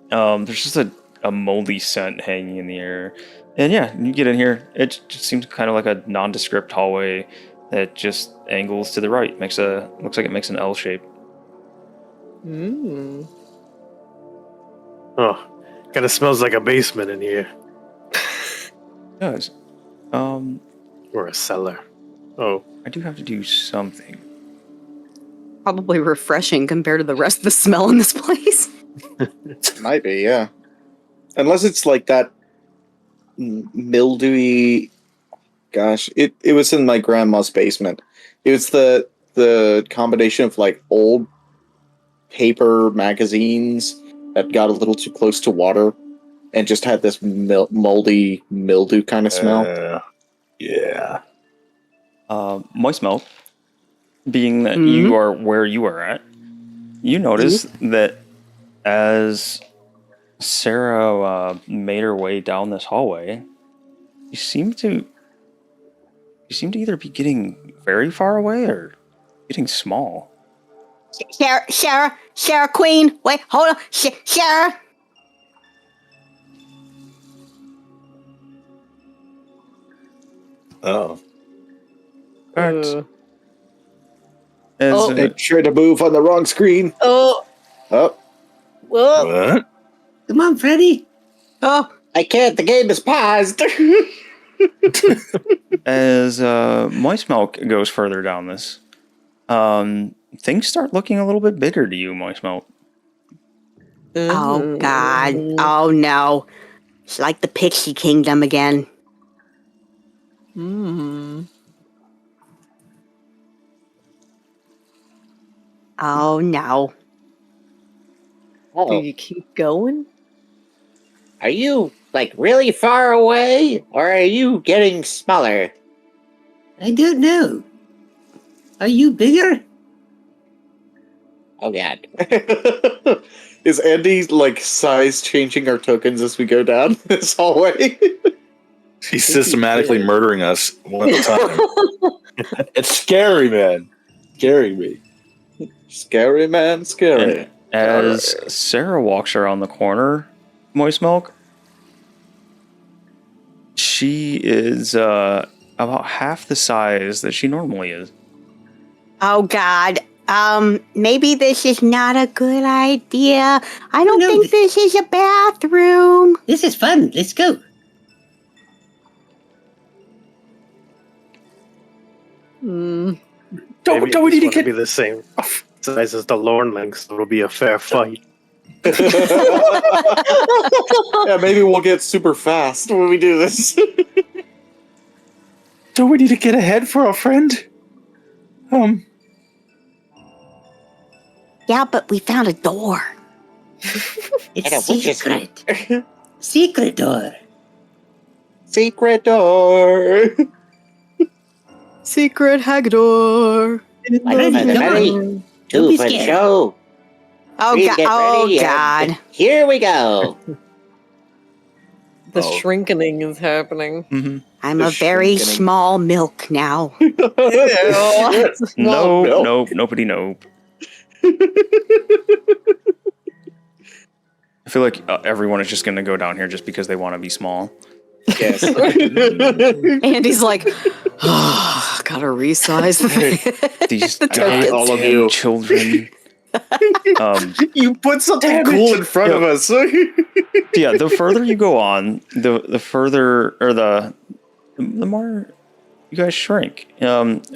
there's just a moldy scent hanging in the air, and yeah, you get in here. It just seems kind of like a nondescript hallway that just angles to the right. Looks like it makes an L shape. Mm. Oh, kind of smells like a basement in here. It does. Or a cellar. Oh. I do have to do something. Probably refreshing compared to the rest of the smell in this place. Might be, yeah. Unless it's like that mildewy. Gosh, it was in my grandma's basement. It was the combination of like old paper magazines that got a little too close to water and just had this moldy mildew kind of smell. Yeah. Moist milk, being that you are where you are at, you notice that as Sarah made her way down this hallway, you seem to either be getting very far away or getting small. Sarah Queen. Wait, hold on. Sarah. Oh. Make sure to move on the wrong screen. Oh. Oh. Well. What? Come on, Freddy. Oh, I can't. The game is paused. As Moist Milk goes further down this, things start looking a little bit bigger to you, Moist Milk. Oh, God. Oh, no. It's like the Pixie Kingdom again. Oh, no. Do you keep going? Are you, like, really far away? Or are you getting smaller? I don't know. Are you bigger? Oh, God. Is Andy, like, size changing our tokens as we go down this hallway? She's systematically murdering us one at a time. It's scary, man. Scaring me. Scary, man, scary. And as Sarah walks around the corner, Moist Milk, she is about half the size that she normally is. Oh, God. Maybe this is not a good idea. I don't think this is a bathroom. This is fun. Let's go. Maybe we need to be the same size as the Lornlings, so it'll be a fair fight. Yeah, maybe we'll get super fast when we do this. Don't we need to get ahead for our friend? Yeah, but we found a door. It's secret. Secret door. Secret door. Secret hag door. Ready? Two for show. Oh, Please God. get Oh, ready, God. and here we go. The shrinking is happening. Mm-hmm. I'm a very small milk now. Nope, nobody, nope. I feel like everyone is just going to go down here just because they want to be small. Yes. Andy's like, oh, gotta resize These all of you children. You put something cool in front of us. Yeah, the further you go on, the further, or the more you guys shrink.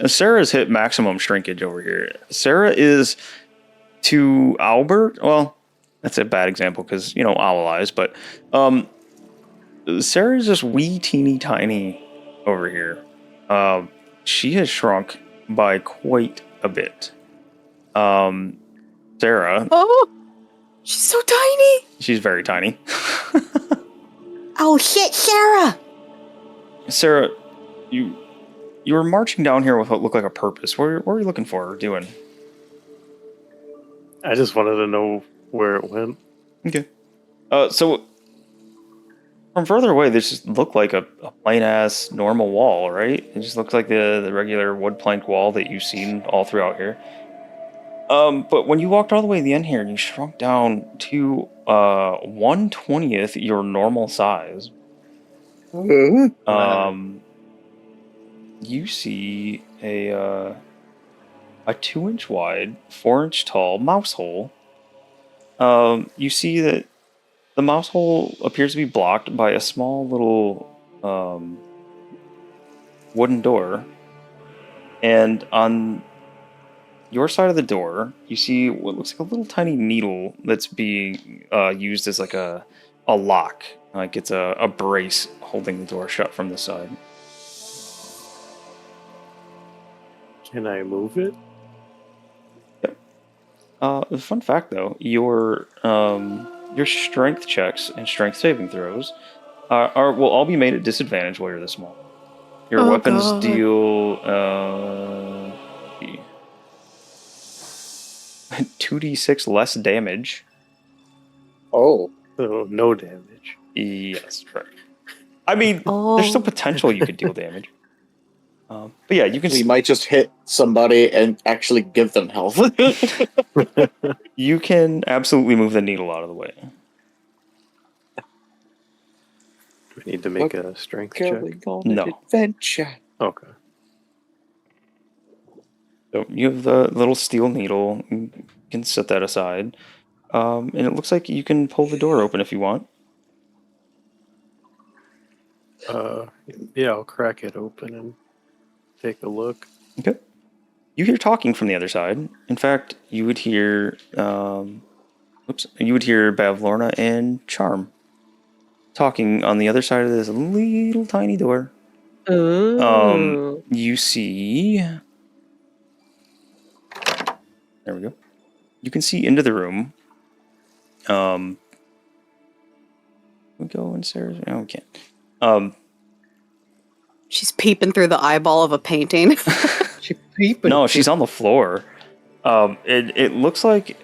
Sarah's hit maximum shrinkage over here. Sarah is to Albert. Well, that's a bad example because owl eyes, but Sarah's just wee teeny tiny over here. She has shrunk by quite a bit. Sarah. Oh, she's so tiny. She's very tiny. Oh shit, Sarah. Sarah, you you were marching down here with what looked like a purpose. What were you looking for or doing? I just wanted to know where it went. Okay. So from further away, this just looked like a plain ass normal wall, right? It just looked like the regular wood plank wall that you've seen all throughout here. But when you walked all the way to the end here and you shrunk down to 1/20th your normal size, you see a 2-inch wide, 4-inch tall mouse hole. You see that the mouse hole appears to be blocked by a small little wooden door. And on your side of the door, you see what looks like a little tiny needle that's being used as like a lock. Like it's a brace holding the door shut from the side. Can I move it? Fun fact though, your strength checks and strength saving throws will all be made at disadvantage while you're this small. Your weapons God. deal 2d6 less damage. Oh. So no damage. Yes, correct. I mean, there's still potential you could deal damage. But yeah, you can. We might just hit somebody and actually give them health. You can absolutely move the needle out of the way. Do we need to make a strength check? No. Adventure. Okay. So you have the little steel needle. You can set that aside. And it looks like you can pull the door open if you want. Yeah, I'll crack it open and take a look. Okay. You hear talking from the other side. In fact, you would hear Bavlorna and Charm talking on the other side of this little tiny door. Ooh. You see. There we go. You can see into the room. We go in Sarah's. No, we can't. She's peeping through the eyeball of a painting. She peeping. No, she's on the floor. It looks like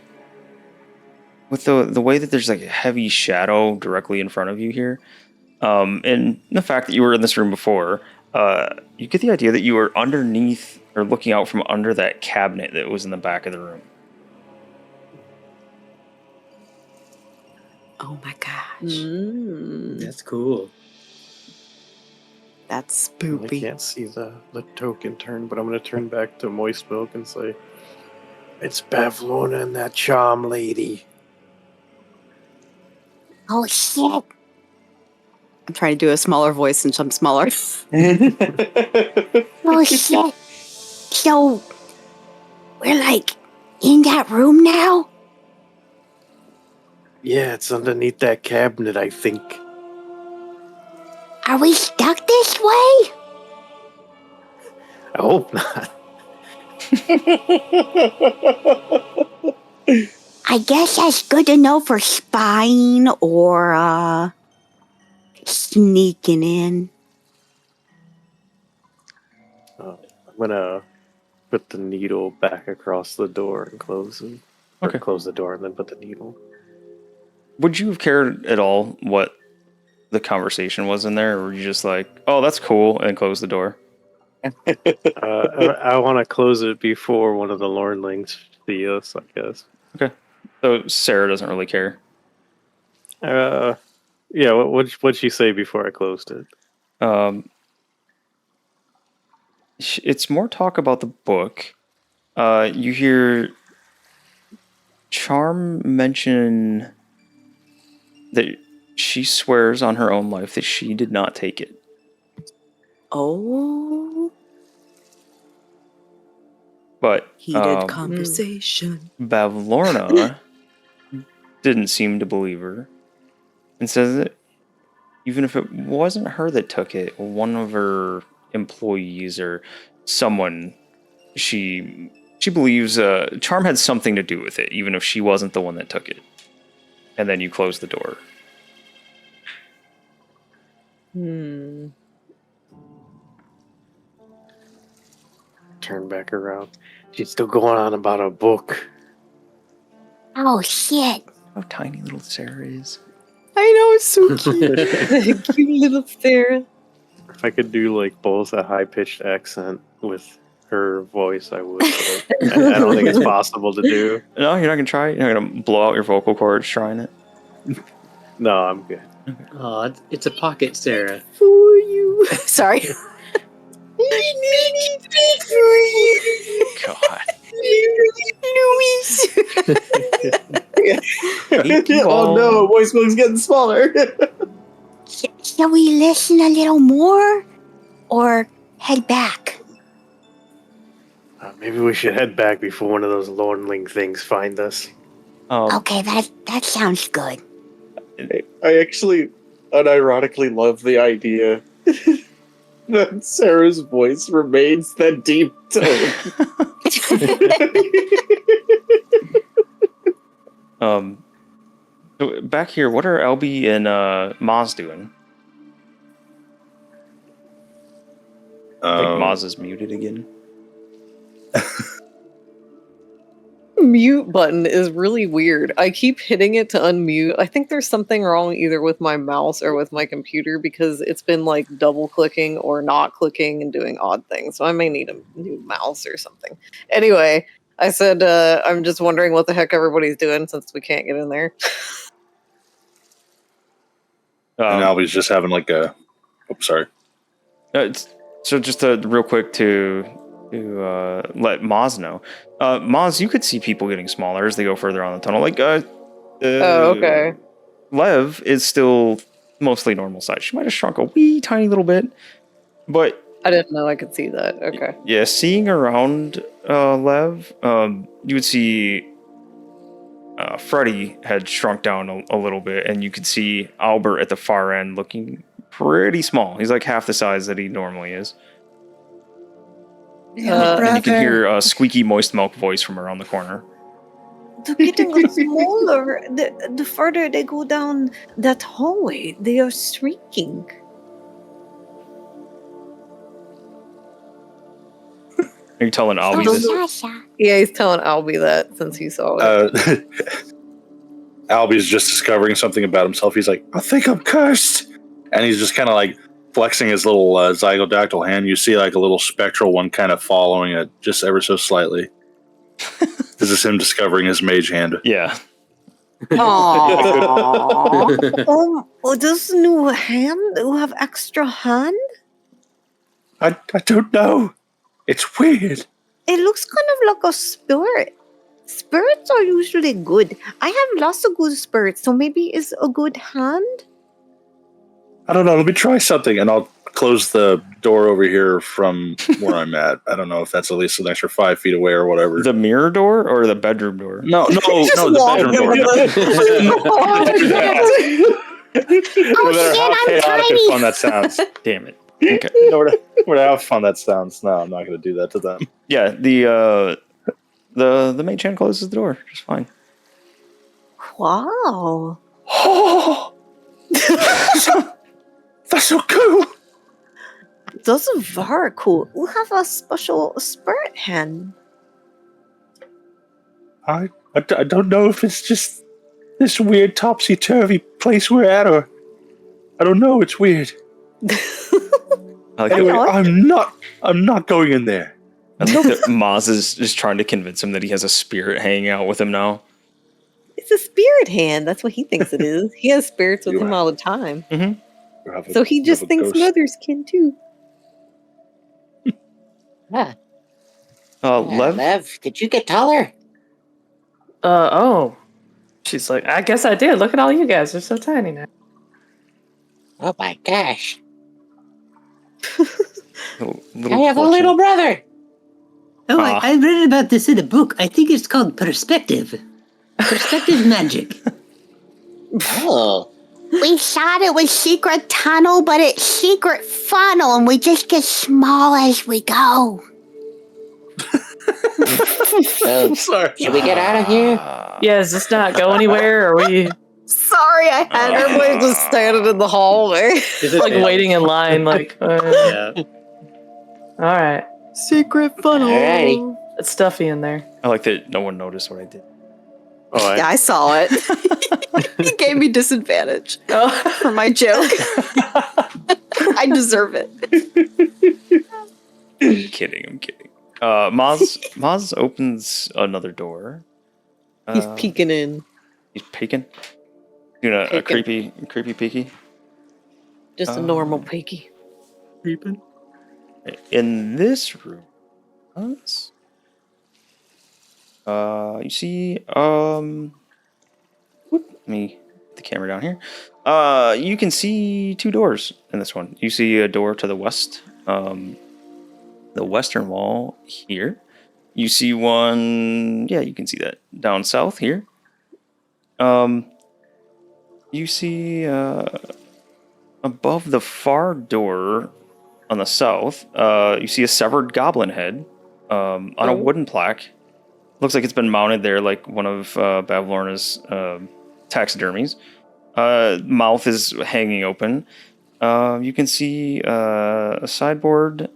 with the way that there's like a heavy shadow directly in front of you here, and the fact that you were in this room before, you get the idea that you were underneath or looking out from under that cabinet that was in the back of the room. Oh my gosh. That's cool. That's I spoopy. can't see the token turn, but I'm going to turn back to Moist Milk and say, it's Bavlorna and that charm lady. Oh shit! I'm trying to do a smaller voice since I'm smaller. Oh shit! So we're like in that room now? Yeah, it's underneath that cabinet, I think. Are we stuck this way? I hope not. I guess that's good to know for spying or sneaking in. I'm going to put the needle back across the door and close it. Or Okay. close the door and then put the needle. Would you have cared at all what the conversation was in there, or were you just like, "Oh, that's cool," and close the door? I want to close it before one of the Lornlings see us, I guess. Okay. So Sarah doesn't really care. Yeah, what'd she say before I closed it? It's more talk about the book. You hear Charm mention that she swears on her own life that she did not take it. Oh. But Heated conversation. Bavlorna didn't seem to believe her and says that even if it wasn't her that took it, or one of her employees or someone, she believes Charm had something to do with it, even if she wasn't the one that took it. And then you close the door. turn back around. She's still going on about a book. Oh, shit. How tiny little Sarah is. I know, it's so cute. Cute little Sarah. If I could do like both a high-pitched accent with her voice, I would. But I don't think it's possible to do. No, you're not gonna try it? You're not gonna blow out your vocal cords trying it? No, I'm good. Oh, it's a pocket, Sarah. For you. Sorry. God. Louise. Oh no, voice book's getting smaller. Shall we listen a little more? Or head back? Maybe we should head back before one of those loneling things find us. Okay, that sounds good. I actually unironically love the idea that Sarah's voice remains that deep tone. So back here, what are Albie and Maz doing? I think Maz is muted again. Mute button is really weird. I keep hitting it to unmute. I think there's something wrong either with my mouse or with my computer because it's been like double clicking or not clicking and doing odd things. So I may need a new mouse or something. Anyway, I said I'm just wondering what the heck everybody's doing since we can't get in there. And Albie's just having like a. Oh, sorry. So just real quick to let Maz know. Maz, you could see people getting smaller as they go further on the tunnel. Like, Oh, okay. Lev is still mostly normal size. She might have shrunk a wee tiny little bit, but I didn't know I could see that. Okay. yeah, seeing around Lev, you would see Freddy had shrunk down a little bit, and you could see Albert at the far end looking pretty small. He's like half the size that he normally is. And you can hear a squeaky moist milk voice from around the corner. They're getting smaller. The further they go down that hallway, they are shrinking. Are you telling Albie this? Yeah, he's telling Albie that since he saw it. Albie's just discovering something about himself. He's like, I think I'm cursed. And he's just kind of like flexing his little zygodactyl hand. You see like a little spectral one kind of following it just ever so slightly. This is him discovering his mage hand. Yeah. Does new hand have extra hand? I don't know. It's weird. It looks kind of like a spirit. Spirits are usually good. I have lots of good spirits, so maybe it's a good hand? I don't know. Let me try something. And I'll close the door over here from where I'm at. I don't know if that's at least an extra 5 feet away or whatever. The mirror door or the bedroom door? No, the bedroom door. Oh shit, I'm tiny. Fun that sounds. Damn it. Okay. No matter how fun that sounds. No, I'm not going to do that to them. Yeah, the mage hand closes the door just fine. Wow. That's so cool. That's very cool. We have a special spirit hand. I don't know if it's just this weird topsy-turvy place we're at, or I don't know. It's weird. Anyway, I'm not going in there. I think that Maz is trying to convince him that he has a spirit hanging out with him now. It's a spirit hand. That's what he thinks it is. He has spirits with him all the time. Mm-hmm. So he just thinks mothers can too. Lev, did you get taller? Oh. She's like, I guess I did. Look at all you guys. They're so tiny now. Oh my gosh. I have a little brother. Oh, I read about this in a book. I think it's called perspective. Perspective magic. Oh. We thought it was secret tunnel, but it's secret funnel, and we just get small as we go. Sorry. Should we get out of here? Yeah, does this not go anywhere? Or are we Sorry, I had everybody just standing in the hallway. like waiting in line? Like, Yeah. all right. Secret funnel. Alrighty. It's stuffy in there. I like that no one noticed what I did. Oh, Yeah, I saw it. He gave me disadvantage for my joke. I deserve it. I'm kidding. Maz opens another door. He's peeking in. He's peeking. Doing a Peeking. creepy peeky. Just a normal peeky. Creeping. In this room, you see, let me put the camera down here. You can see two doors in this one. You see a door to the west, the western wall here. You see one, yeah, you can see that down south here. You see, above the far door on the south, you see a severed goblin head on a wooden plaque. Looks like it's been mounted there like one of Bavlorna's taxidermies. Mouth is hanging open. You can see a sideboard,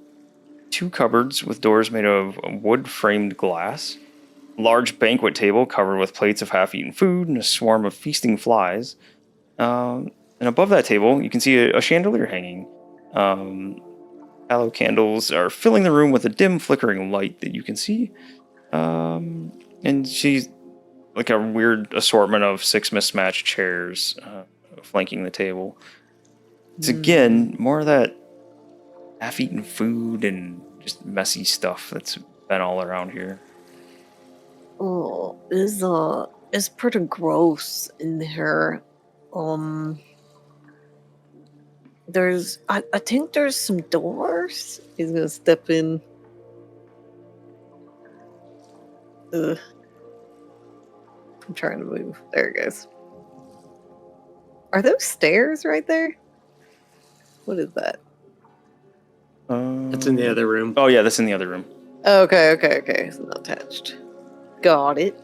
two cupboards with doors made of wood-framed glass, large banquet table covered with plates of half-eaten food, and a swarm of feasting flies. And above that table, you can see a chandelier hanging. Tallow candles are filling the room with a dim, flickering light that you can see. And she's like a weird assortment of 6 mismatched chairs flanking the table. It's again more of that half-eaten food and just messy stuff that's been all around here. Oh, it's pretty gross in here. I think there's some doors. He's gonna step in. Ugh. I'm trying to move. There it goes. Are those stairs right there? What is that? That's in the other room. Oh yeah, that's in the other room. Okay. It's not attached. Got it.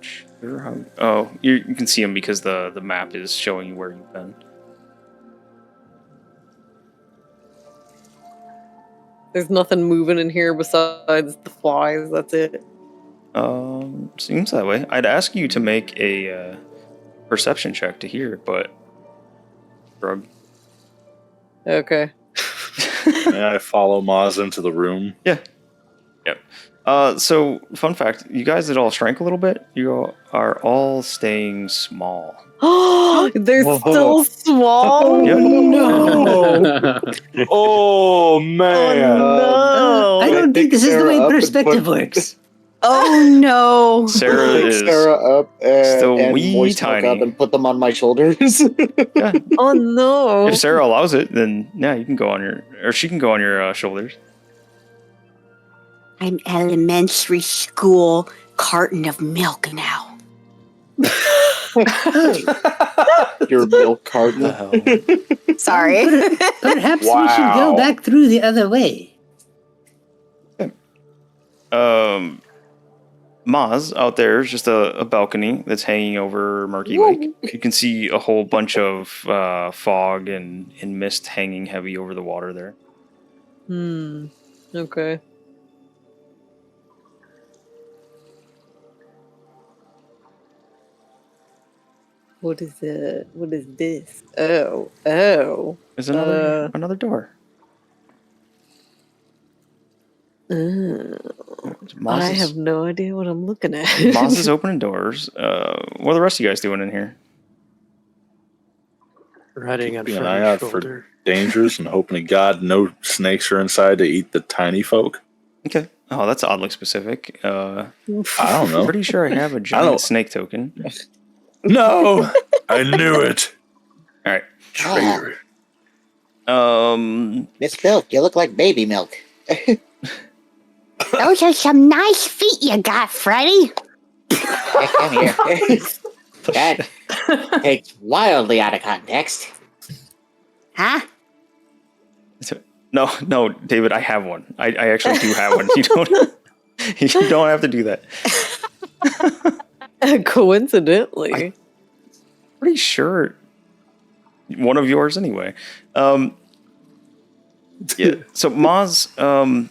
Sure how, oh, you can see them because the map is showing you where you've been. There's nothing moving in here besides the flies. That's it. Seems that way. I'd ask you to make a perception check to hear, but shrug. Okay. And I follow Maz into the room. Yeah. Yep. So fun fact, you guys that all shrank a little bit, you are all staying small. They're Whoa. still small. Yep. No! Oh man! No. I don't think this is the way Sarah up and perspective put- works. Oh no. Sarah Pick is Sarah up still and wee moist milk tiny. up and put them on my shoulders. yeah. Oh no. If Sarah allows it, then yeah, you can go on your, or she can go on your shoulders. I'm elementary school carton of milk now. Your milk carton. Sorry. Perhaps we should go back through the other way. Maz, out there is just a balcony that's hanging over Murky Lake. You can see a whole bunch of fog and mist hanging heavy over the water there. Okay. What is it? What is this? Oh. There's another door. I have no idea what I'm looking at. Maz is opening doors. What are the rest of you guys doing in here? Riding on Keeping an eye out Freddy's for shoulder. dangers and hoping to God no snakes are inside to eat the tiny folk. Okay. Oh, that's oddly specific. I don't know. Pretty sure I have a giant snake token. No, I knew it. All right. Traitor. Miss Milk, you look like baby milk. Those are some nice feet you got, Freddy. Hey, come here. That takes wildly out of context. Huh? No, David, I have one. I actually do have one. You don't have to do that. Coincidentally. Pretty sure one of yours anyway. Yeah. So Maz,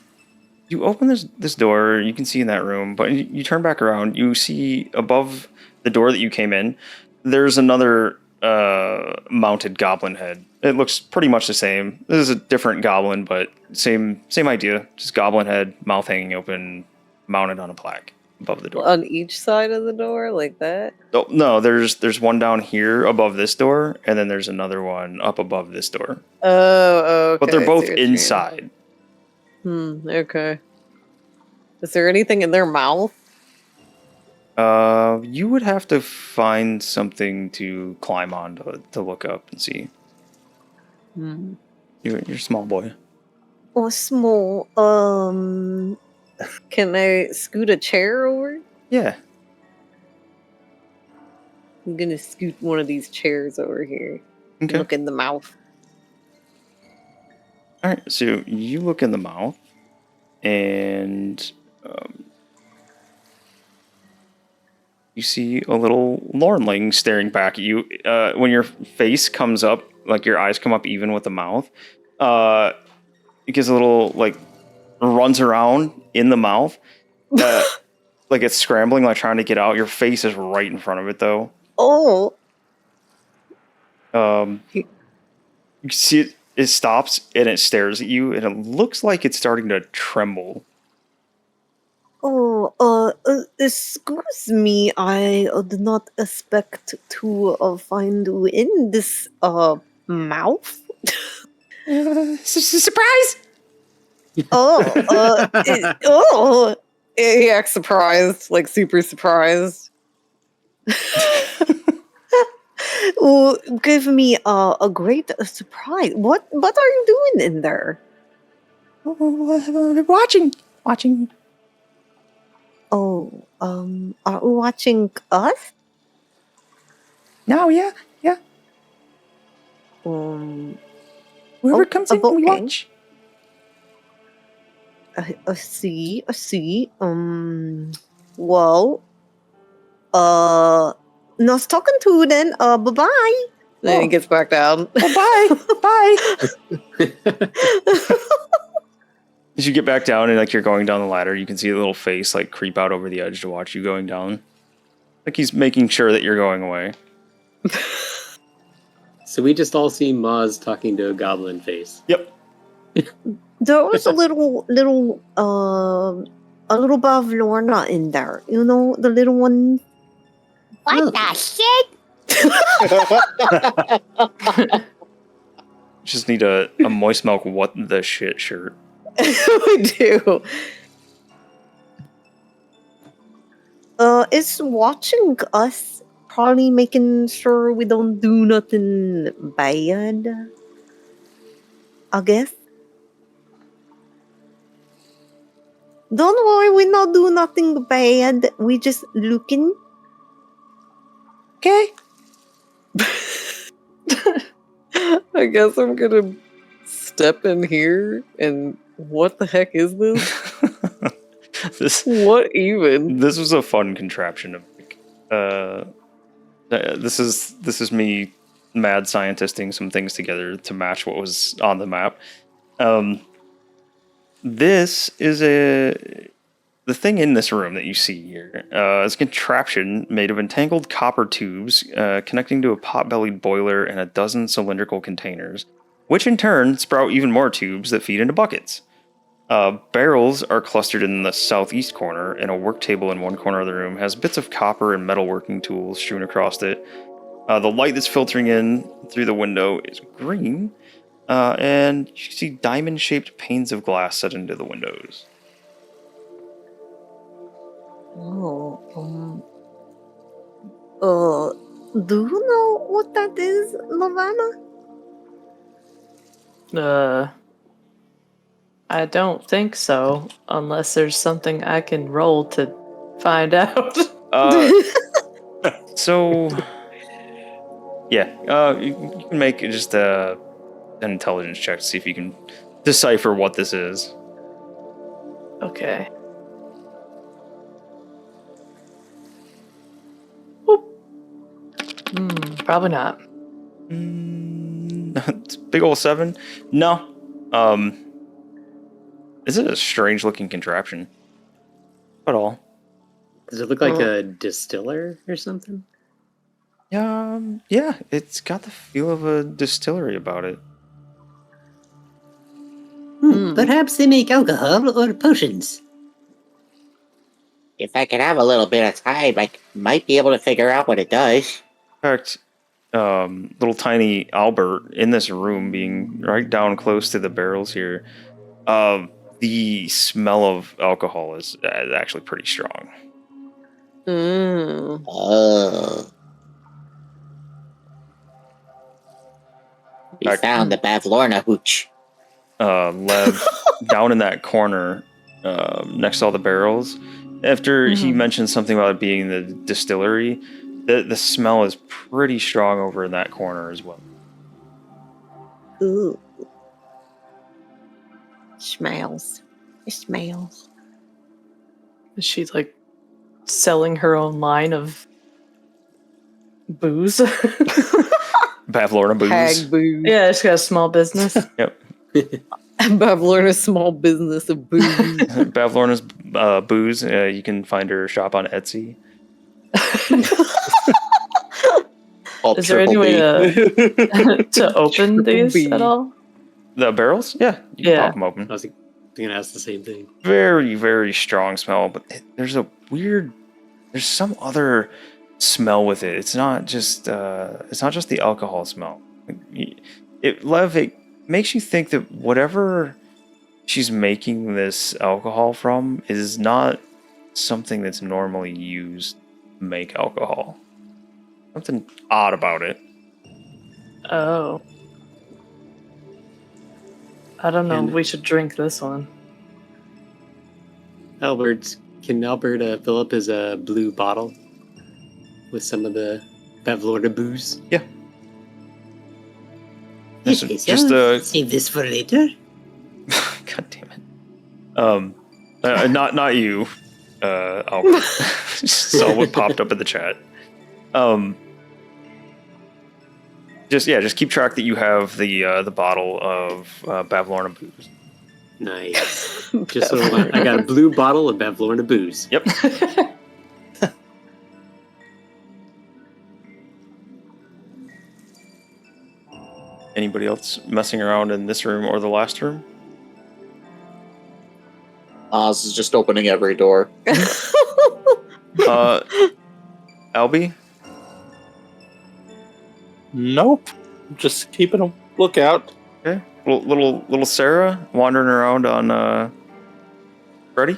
you open this door. You can see in that room, but you turn back around. You see above the door that you came in, there's another mounted goblin head. It looks pretty much the same. This is a different goblin, but same idea. Just goblin head, mouth hanging open, mounted on a plaque above the door. On each side of the door, like that? Oh, no, there's one down here above this door, and then there's another one up above this door. Oh, okay. But they're I both see what you mean. inside. Okay. Is there anything in their mouth? You would have to find something to climb on to look up and see. You're a small boy. Or small, Can I scoot a chair over? Yeah. I'm gonna scoot one of these chairs over here. Okay. Look in the mouth. All right. So you look in the mouth, and you see a little Lornling staring back at you. When your face comes up, like your eyes come up even with the mouth, it gets a little, like, runs around in the mouth. Like it's scrambling, like trying to get out. Your face is right in front of it, though. oh, You see it stops, and it stares at you, and it looks like it's starting to tremble. excuse me, I did not expect to find you in this mouth. Surprise! He acts surprised, like super surprised. Give me a great surprise. What are you doing in there? Watching. Oh, are you watching us? No, yeah. Whoever comes in, we watch. I see. Well, nice talking to you then. Bye-bye. Then he gets back down. Bye. As you get back down and like you're going down the ladder, you can see a little face like creep out over the edge to watch you going down. Like he's making sure that you're going away. So we just all see Maz talking to a goblin face. Yep. There was a little Bavlorna in there. You know, the little one. What the shit? Just need a moist milk what the shit shirt. We do. It's watching us, probably making sure we don't do nothing bad. I guess. Don't worry, we not do nothing bad. We just looking. Okay. I guess I'm gonna step in here and what the heck is this? What even? This was a fun contraption to make. This is me mad scientisting some things together to match what was on the map. This is the thing in this room that you see here is a contraption made of entangled copper tubes connecting to a pot-bellied boiler and a dozen cylindrical containers, which in turn sprout even more tubes that feed into buckets. Barrels are clustered in the southeast corner, and a work table in one corner of the room has bits of copper and metalworking tools strewn across it. The light that's filtering in through the window is green, and you see diamond-shaped panes of glass set into the windows. Do you know what that is, Lavana? I don't think so, unless there's something I can roll to find out. So, yeah, you can make just an intelligence check to see if you can decipher what this is. Okay. Probably not. It's a big old 7. No, This is a strange looking contraption. At all. Does it look like a distiller or something? Yeah, it's got the feel of a distillery about it. Perhaps they make alcohol or potions. If I could have a little bit of time, I might be able to figure out what it does. In fact, little tiny Albert in this room, being right down close to the barrels here, the smell of alcohol is actually pretty strong. Oh. We found the Bavlorna hooch. Lev, down in that corner, next to all the barrels, after he mentioned something about it being the distillery, the smell is pretty strong over in that corner as well. Ooh. Smells. It smells. Is she like selling her own line of booze? Bavlorna booze. Hag booze. Yeah, she's got a small business. Yep. Bavlorna's small business of booze. Bavlorna's booze. You can find her shop on Etsy. Is there any way to open these at all? The barrels? Yeah. You can pop them open. I was going to ask the same thing. Very, very strong smell, but there's some other smell with it. It's not just the alcohol smell. It makes you think that whatever she's making this alcohol from is not something that's normally used to make alcohol. Something odd about it. Oh. I don't know. We should drink this one. Can Albert fill up his blue bottle with some of the Bavlorna booze? Yeah. Yes, save this for later. God damn it. Not you, Albert. Saw what popped up in the chat. Just keep track that you have the bottle of Bavlorna booze. Nice. Just so I got a blue bottle of Bavlorna booze. Yep. Anybody else messing around in this room or the last room? Oz is just opening every door. Albie? Nope. Just keeping a lookout. Okay. Little Sarah wandering around on Freddy?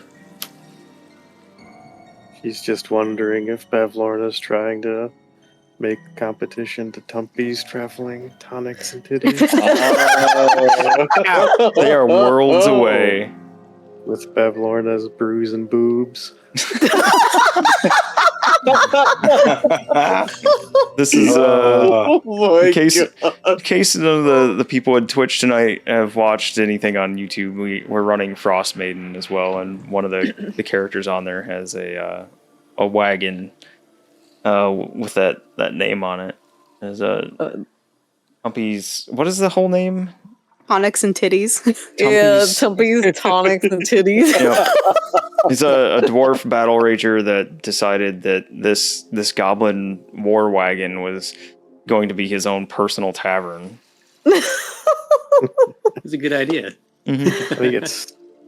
She's just wondering if Bavlorna's trying to make competition to Tumpy's traveling tonics and titties. They are worlds away. With Bavlorna's brews and boobs. This is in case none of the people at Twitch tonight have watched anything on YouTube. We're running Frost Maiden as well, and one of the characters on there has a wagon with that name on it. There's a Tumpy's. What is the whole name? Tonics and titties. Yeah, Tumpy's tonics and titties. Yep. He's a dwarf battle rager that decided that this goblin war wagon was going to be his own personal tavern. It's a good idea. Mm-hmm. I think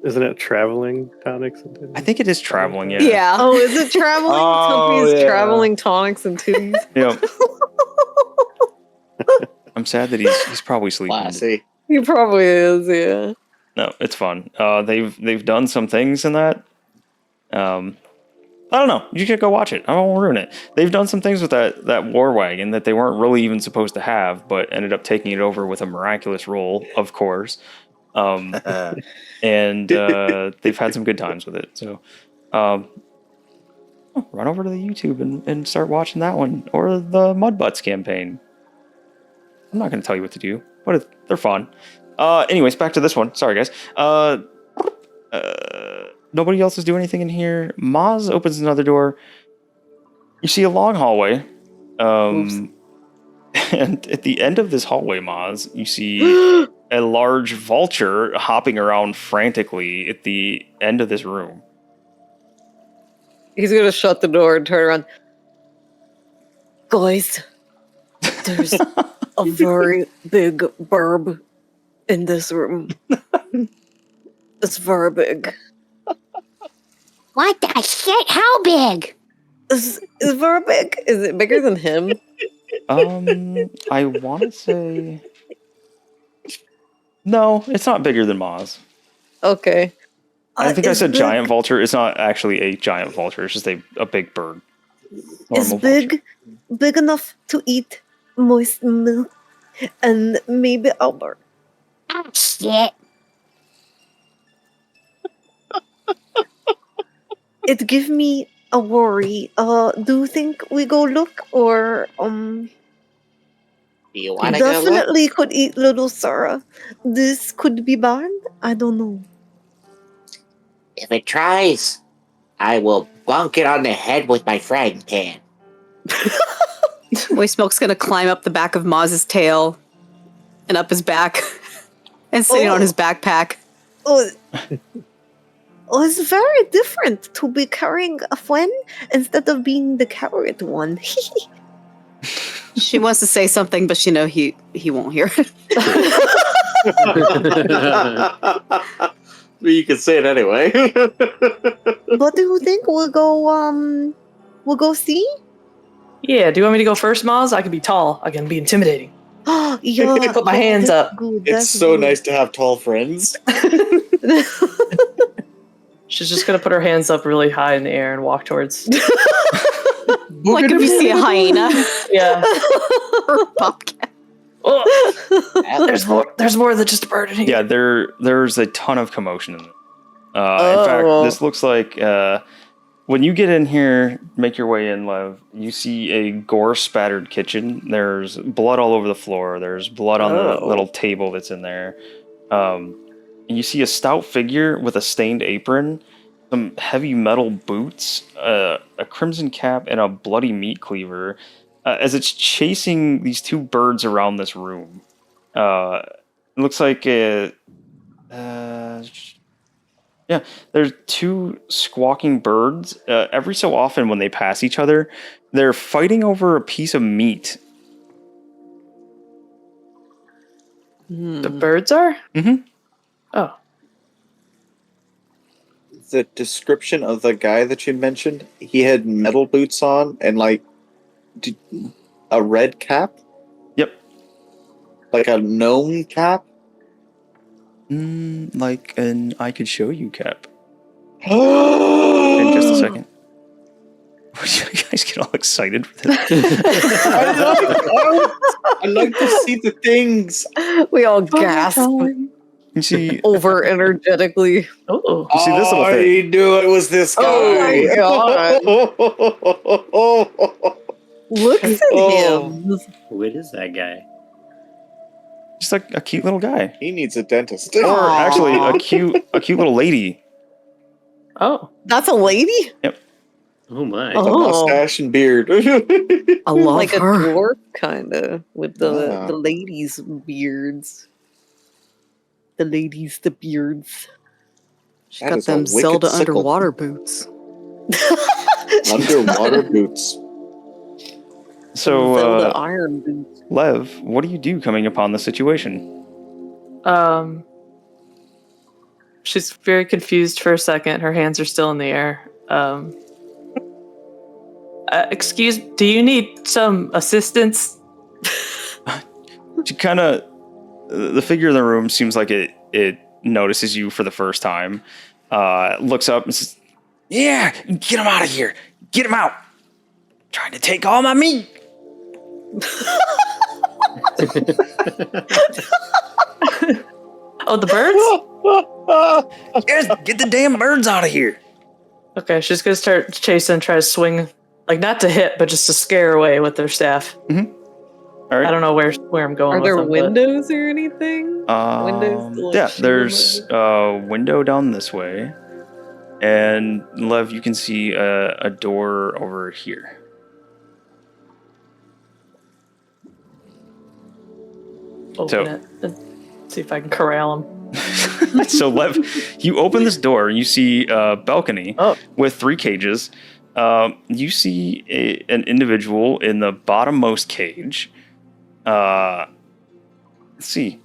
isn't it traveling tonics and titties? I think it is traveling, yeah. Yeah. Oh, is it traveling? Tumpy's traveling tonics and titties. Yep. I'm sad that he's probably sleeping. Classy. He probably is, yeah. No, it's fun. They've done some things in that. I don't know. You should go watch it. I won't ruin it. They've done some things with that war wagon that they weren't really even supposed to have, but ended up taking it over with a miraculous roll, of course. And they've had some good times with it. So, run over to the YouTube and start watching that one or the Mudbutts campaign. I'm not going to tell you what to do, but they're fun. Anyways, back to this one. Sorry, guys. Nobody else is doing anything in here. Maz opens another door. You see a long hallway. And at the end of this hallway, Maz, you see a large vulture hopping around frantically at the end of this room. He's gonna shut the door and turn around. Guys, there's a very big burb in this room. It's very big. What the shit? How big? It's very big. Is it bigger than him? I want to say... No, it's not bigger than Maz. Okay. I think I it's said big. giant vulture. It's not actually a giant vulture. It's just a big bird. It's Normal big, big enough to eat moist milk and maybe Albert. Oh, shit. It give me a worry. Do you think we go look or Do you want to go look? definitely could eat little Sarah. This could be bad. I don't know. If it tries, I will bonk it on the head with my frying pan. Moist Milk's gonna climb up the back of Maz's tail and up his back and sit on his backpack. Oh, it's very different to be carrying a friend instead of being the carrot one. She wants to say something, but he won't hear it. Well, you can say it anyway. What do you think? We'll go see? Yeah, do you want me to go first, Maz? I can be tall. I can be intimidating. Yeah, Put my hands that's up. good, It's that's so good. nice to have tall friends. She's just gonna put her hands up really high in the air and walk towards. Like if you see a hyena Yeah. or a bobcat. Oh, there's more than just a bird in here. Yeah, there's a ton of commotion in it. In fact, this looks like when you get in here, make your way in, Lev, you see a gore-spattered kitchen. There's blood all over the floor. There's blood on the little table that's in there. And you see a stout figure with a stained apron, some heavy metal boots, a crimson cap, and a bloody meat cleaver as it's chasing these two birds around this room. It looks like there's two squawking birds. Every so often when they pass each other, they're fighting over a piece of meat. The birds are? Mm-hmm. Oh. The description of the guy that you mentioned, he had metal boots on and a red cap? Yep. Like a gnome cap? Like an I could show you cap. In just a second. You guys get all excited with it. I like to see the things. We all gasp You see, over energetically. Oh. you see this little I thing. knew it was this guy. Oh my god. Look at him. What is that guy? Just like a cute little guy. He needs a dentist. Or actually a cute little lady. Oh. That's a lady? Oh my. A mustache and beard. I love Like a her. dwarf, kind of, with the Yeah. ladies' beards. The ladies, the beards. She's That got is a them wicked Zelda sickle. underwater boots. Underwater boots. So, Zelda iron boots. Lev, what do you do coming upon the situation? She's very confused for a second. Her hands are still in the air. Excuse, do you need some assistance? She kind of, the figure in the room seems like it notices you for the first time. Looks up and says, "Yeah, get him out of here. Get him out. Trying to take all my meat." Oh, the birds? Yes, get the damn birds out of here. Okay, she's gonna start chasing, try to swing, like not to hit, but just to scare her away with their staff. Mm-hmm. All right. I don't know where I'm going. Are with there them, windows or anything? Windows to, like, Yeah, shoot there's them a window down this way, and Lev, you can see a door over here. Open So- it. See if I can corral him. So, Lev, you open this door and you see a balcony with 3 cages. You see an individual in the bottommost cage. Let's see.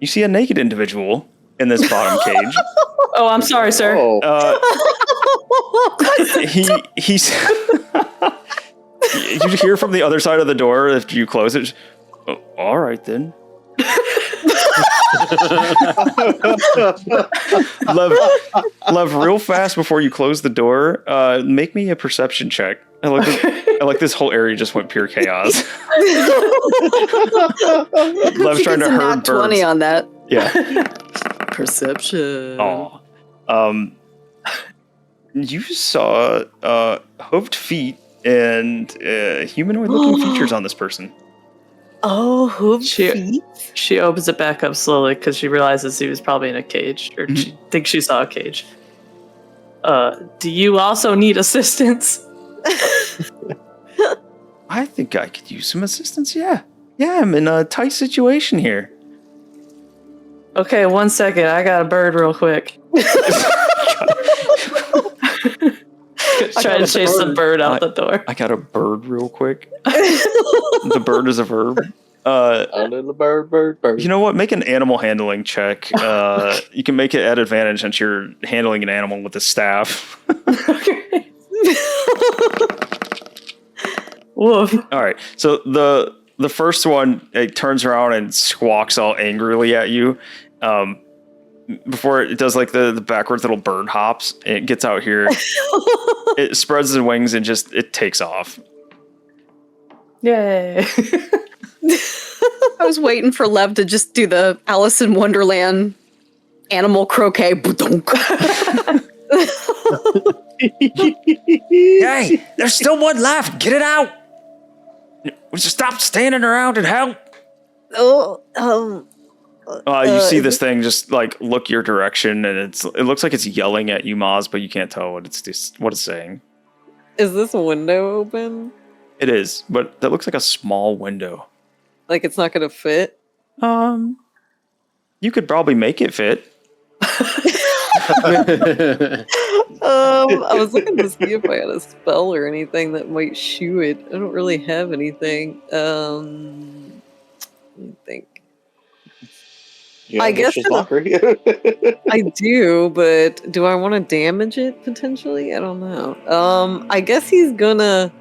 You see a naked individual in this bottom cage. Oh, I'm sorry, sir. He's. You hear from the other side of the door if you close it. Oh, all right then. Lev, real fast before you close the door, make me a perception check. I like this whole area just went pure chaos. Lev's trying to herd birds. 20 on that. Yeah. Perception. Oh. You saw hoofed feet and humanoid-looking features on this person. Oh, hoofed feet? She opens it back up slowly because she realizes he was probably in a cage, or she thinks she saw a cage. Do you also need assistance? I think I could use some assistance, yeah. Yeah, I'm in a tight situation here. Okay, 1 second. I got a bird real quick. Try to chase the bird out the door. I got a bird real quick. The bird is a verb. Bird. You know what? Make an animal handling check. You can make it at advantage since you're handling an animal with a staff. Okay. Woof. All right. So the first one, it turns around and squawks all angrily at you. Before it does like the backwards little bird hops, it gets out here. It spreads its wings and just it takes off. Yay. I was waiting for Lev to just do the Alice in Wonderland animal croquet. Hey, there's still one left. Get it out. Just stop standing around and help. You see this thing just like look your direction, and it looks like it's yelling at you, Maz, but you can't tell what it's saying. Is this window open? It is, but that looks like a small window. Like it's not gonna fit? You could probably make it fit. I was looking to see if I had a spell or anything that might shoo it. I don't really have anything. Let me think. I guess I do, but do I want to damage it potentially? I don't know. I guess he's gonna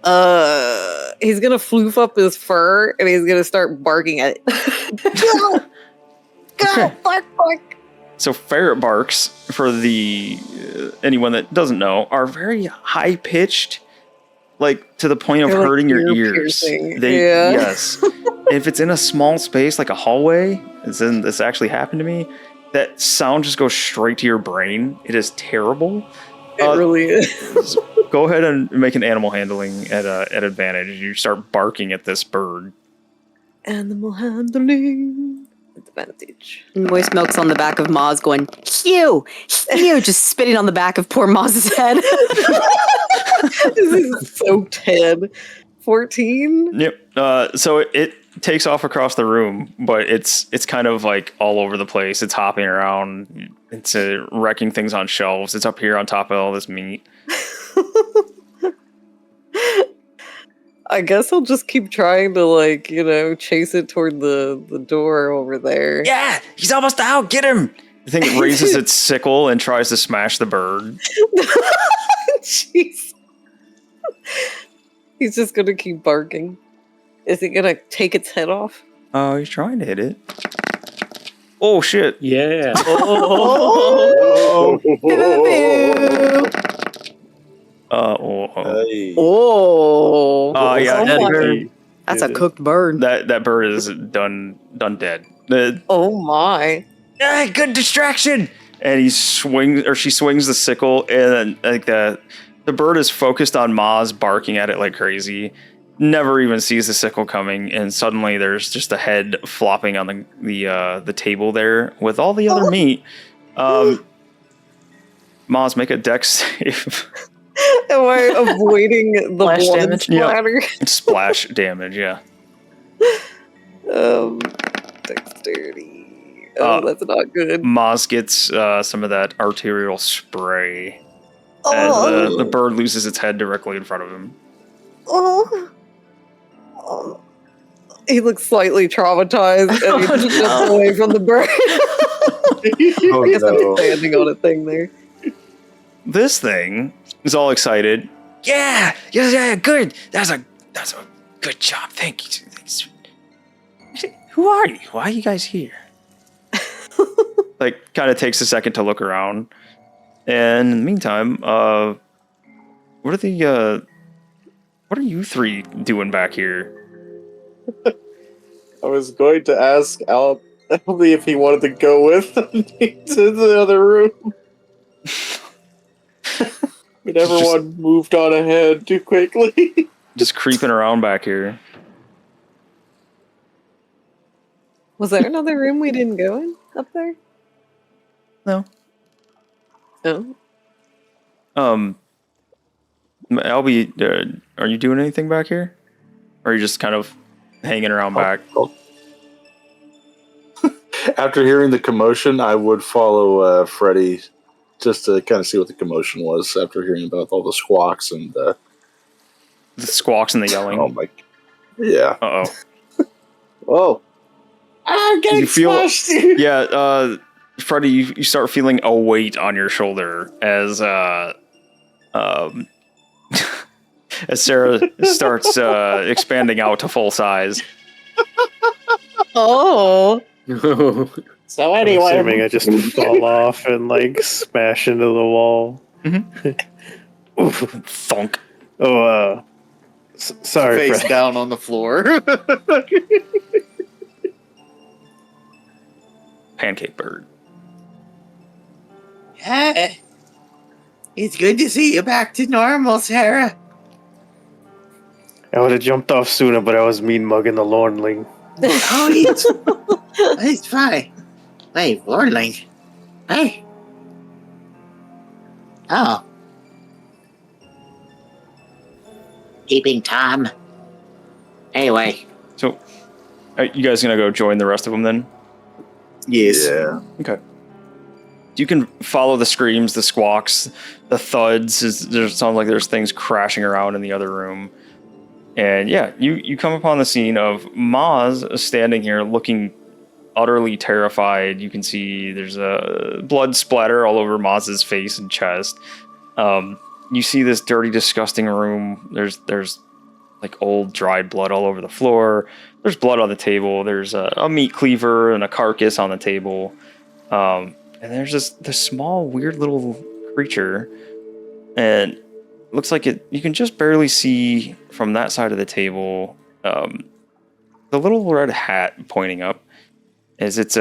floof up his fur and he's gonna start barking at it. Go, bark. So ferret barks, for the anyone that doesn't know, are very high pitched, like to the point of They're like hurting your ear ears. piercing. Yes. If it's in a small space like a hallway, this actually happened to me. That sound just goes straight to your brain. It is terrible. It really is. Go ahead and make an animal handling at advantage. You start barking at this bird. Animal handling advantage. Moist Milk's on the back of Maz going, Hugh, just spitting on the back of poor Maz's head. This is so 10. 14? Yep. So it takes off across the room, but it's kind of like all over the place. It's hopping around. It's wrecking things on shelves. It's up here on top of all this meat. I guess I'll just keep trying to chase it toward the door over there. Yeah, he's almost out. Get him. I think it raises its sickle and tries to smash the bird. Jeez. He's just gonna keep barking. Is he gonna take its head off? Oh, he's trying to hit it. Oh, shit. Yeah. Oh. Yeah. That's a cooked bird. That bird is done dead. Oh my. Yeah, good distraction. And she swings the sickle, and then the bird is focused on Maz, barking at it like crazy. Never even sees the sickle coming, and suddenly there's just a head flopping on the table there with all the other meat. Maz, make a dex save. Am I avoiding the Splash blood damage? splatter? Splash damage, yeah. Dexterity. Oh, that's not good. Maz gets some of that arterial spray as Oh, the bird loses its head directly in front of him. oh, He looks slightly traumatized and he just steps away from the bird. Oh, I guess I'm no. standing on a thing there. This thing is all excited. Yeah, good. That's a good job. Thank you. Thanks. Who are you? Why are you guys here? Like, kind of takes a second to look around, and in the meantime, what are you three doing back here? I was going to ask Albie if he wanted to go with me to the other room. But everyone moved on ahead too quickly. Just creeping around back here. Was there another room we didn't go in up there? No. No. Albie, are you doing anything back here? Or are you just kind of hanging around back? After hearing the commotion, I would follow Freddy just to kind of see what the commotion was after hearing about all the squawks and The squawks and the yelling. oh my, yeah. Uh-oh. Whoa. I'm getting You feel- smashed, dude. Yeah, Freddy, you start feeling a weight on your shoulder as as Sarah starts expanding out to full size. Oh. So I'm anyway, assuming I just fall off and like smash into the wall. Oof. Thunk. Oh, sorry, face Fred. down on the floor. Pancake bird. Yeah. It's good to see you back to normal, Sarah. I would have jumped off sooner, but I was mean mugging the Lornling. Oh, it's fine. Wait, Warling. Hey. Oh. Keeping Tom. Anyway. So, are you guys gonna go join the rest of them then? Yes. Yeah. Okay. You can follow the screams, the squawks, the thuds. There sounds like there's things crashing around in the other room. And yeah, you come upon the scene of Maz standing here looking utterly terrified. You can see there's a blood splatter all over Maz's face and chest. You see this dirty, disgusting room. There's like old dried blood all over the floor. There's blood on the table. There's a meat cleaver and a carcass on the table. And there's this small, weird little creature. And it looks like you can just barely see from that side of the table the little red hat pointing up. As it's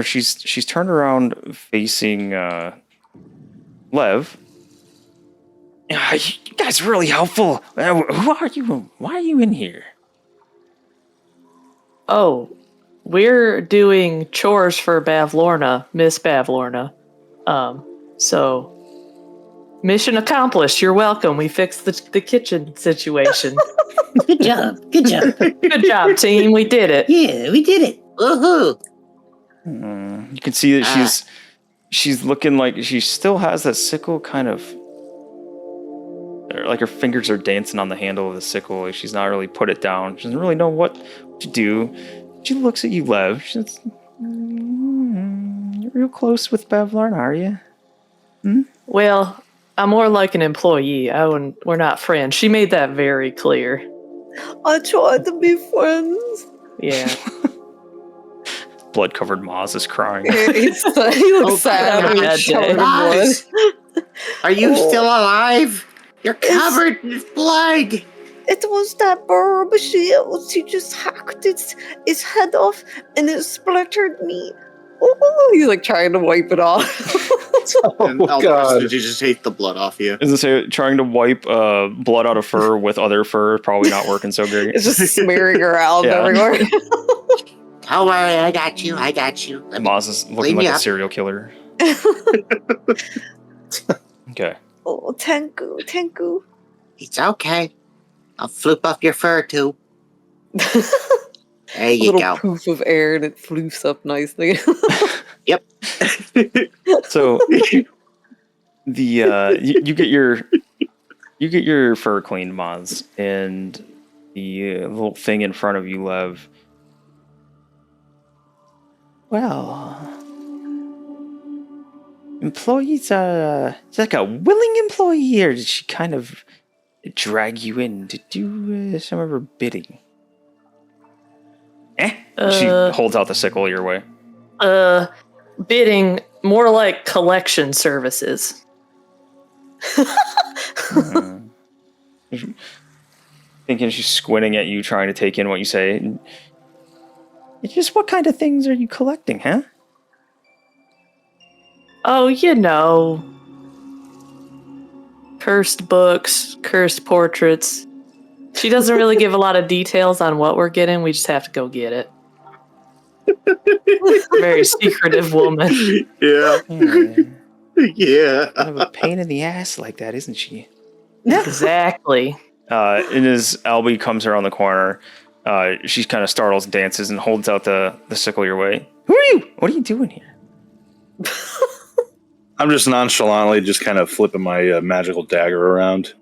she's turned around facing Lev. You guys are really helpful. Who are you? Why are you in here? Oh, we're doing chores for Bavlorna, Miss Bavlorna. So mission accomplished. You're welcome. We fixed the kitchen situation. Good job. Good job. Good job, team. We did it. Yeah, we did it. Woohoo. You can see that she's looking like she still has that sickle kind of, like her fingers are dancing on the handle of the sickle. Like she's not really put it down. She doesn't really know what to do. She looks at you, Lev. She says, "You're real close with Bavlorna, are you?" Well, I'm more like an employee. We're not friends. She made that very clear. I tried to be friends. Yeah. Blood-covered Maz is crying. He looks sad. bad He's covered in Maz, blood. are you still alive? You're covered in blood. It was that bird. She just hacked its head off and it splattered me. Oh, he's like trying to wipe it off. And Oh, God. did you just take the blood off you? As I say, trying to wipe blood out of fur with other fur is probably not working so great. It's just smearing around Yeah. everywhere. Don't worry, I got you. Maz is looking Clean me like a up. serial killer. Okay. Oh, thank you. It's okay. I'll flip off your fur too. There you little go. poof of air and it floofs up nicely. Yep. So you get your fur cleaned, Moz, and the little thing in front of you, Lev. Well, employees is like a willing employee, or did she kind of drag you in to do some of her bidding? She holds out the sickle your way. Bidding, more like collection services. Thinking she's squinting at you, trying to take in what you say. It's just, what kind of things are you collecting, huh? Oh, cursed books, cursed portraits. She doesn't really give a lot of details on what we're getting. We just have to go get it. Very secretive woman. Yeah. Yeah. Kind of a pain in the ass like that, isn't she? Exactly. And as Albie comes around the corner, she kind of startles, dances, and holds out the sickle your way. Who are you? What are you doing here? I'm just nonchalantly just kind of flipping my magical dagger around.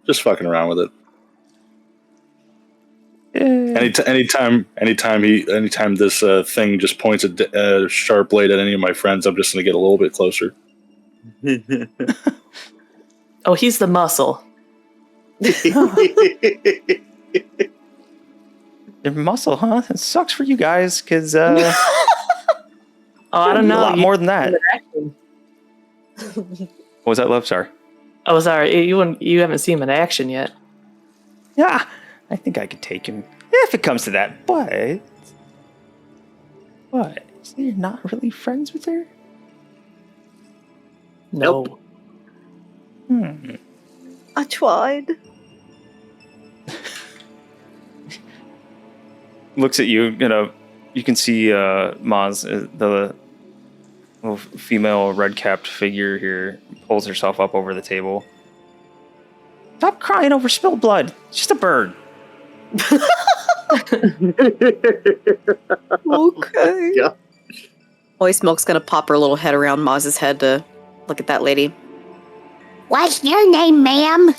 Just fucking around with it. Anytime this thing just points a sharp blade at any of my friends, I'm just going to get a little bit closer. Oh, he's the muscle. They're muscle, huh? It sucks for you guys, because I don't know. A lot more than that. What was that, Love? Sorry. Oh, sorry. You haven't seen him in action yet. Yeah, I think I could take him if it comes to that. But so you're not really friends with her? No. I tried. Looks at you. You can see Maz, the little female red-capped figure here, pulls herself up over the table. Stop crying over spilled blood. It's just a bird. Okay. Yeah. Moist Milk's gonna pop her little head around Maz's head to look at that lady. What's your name, ma'am?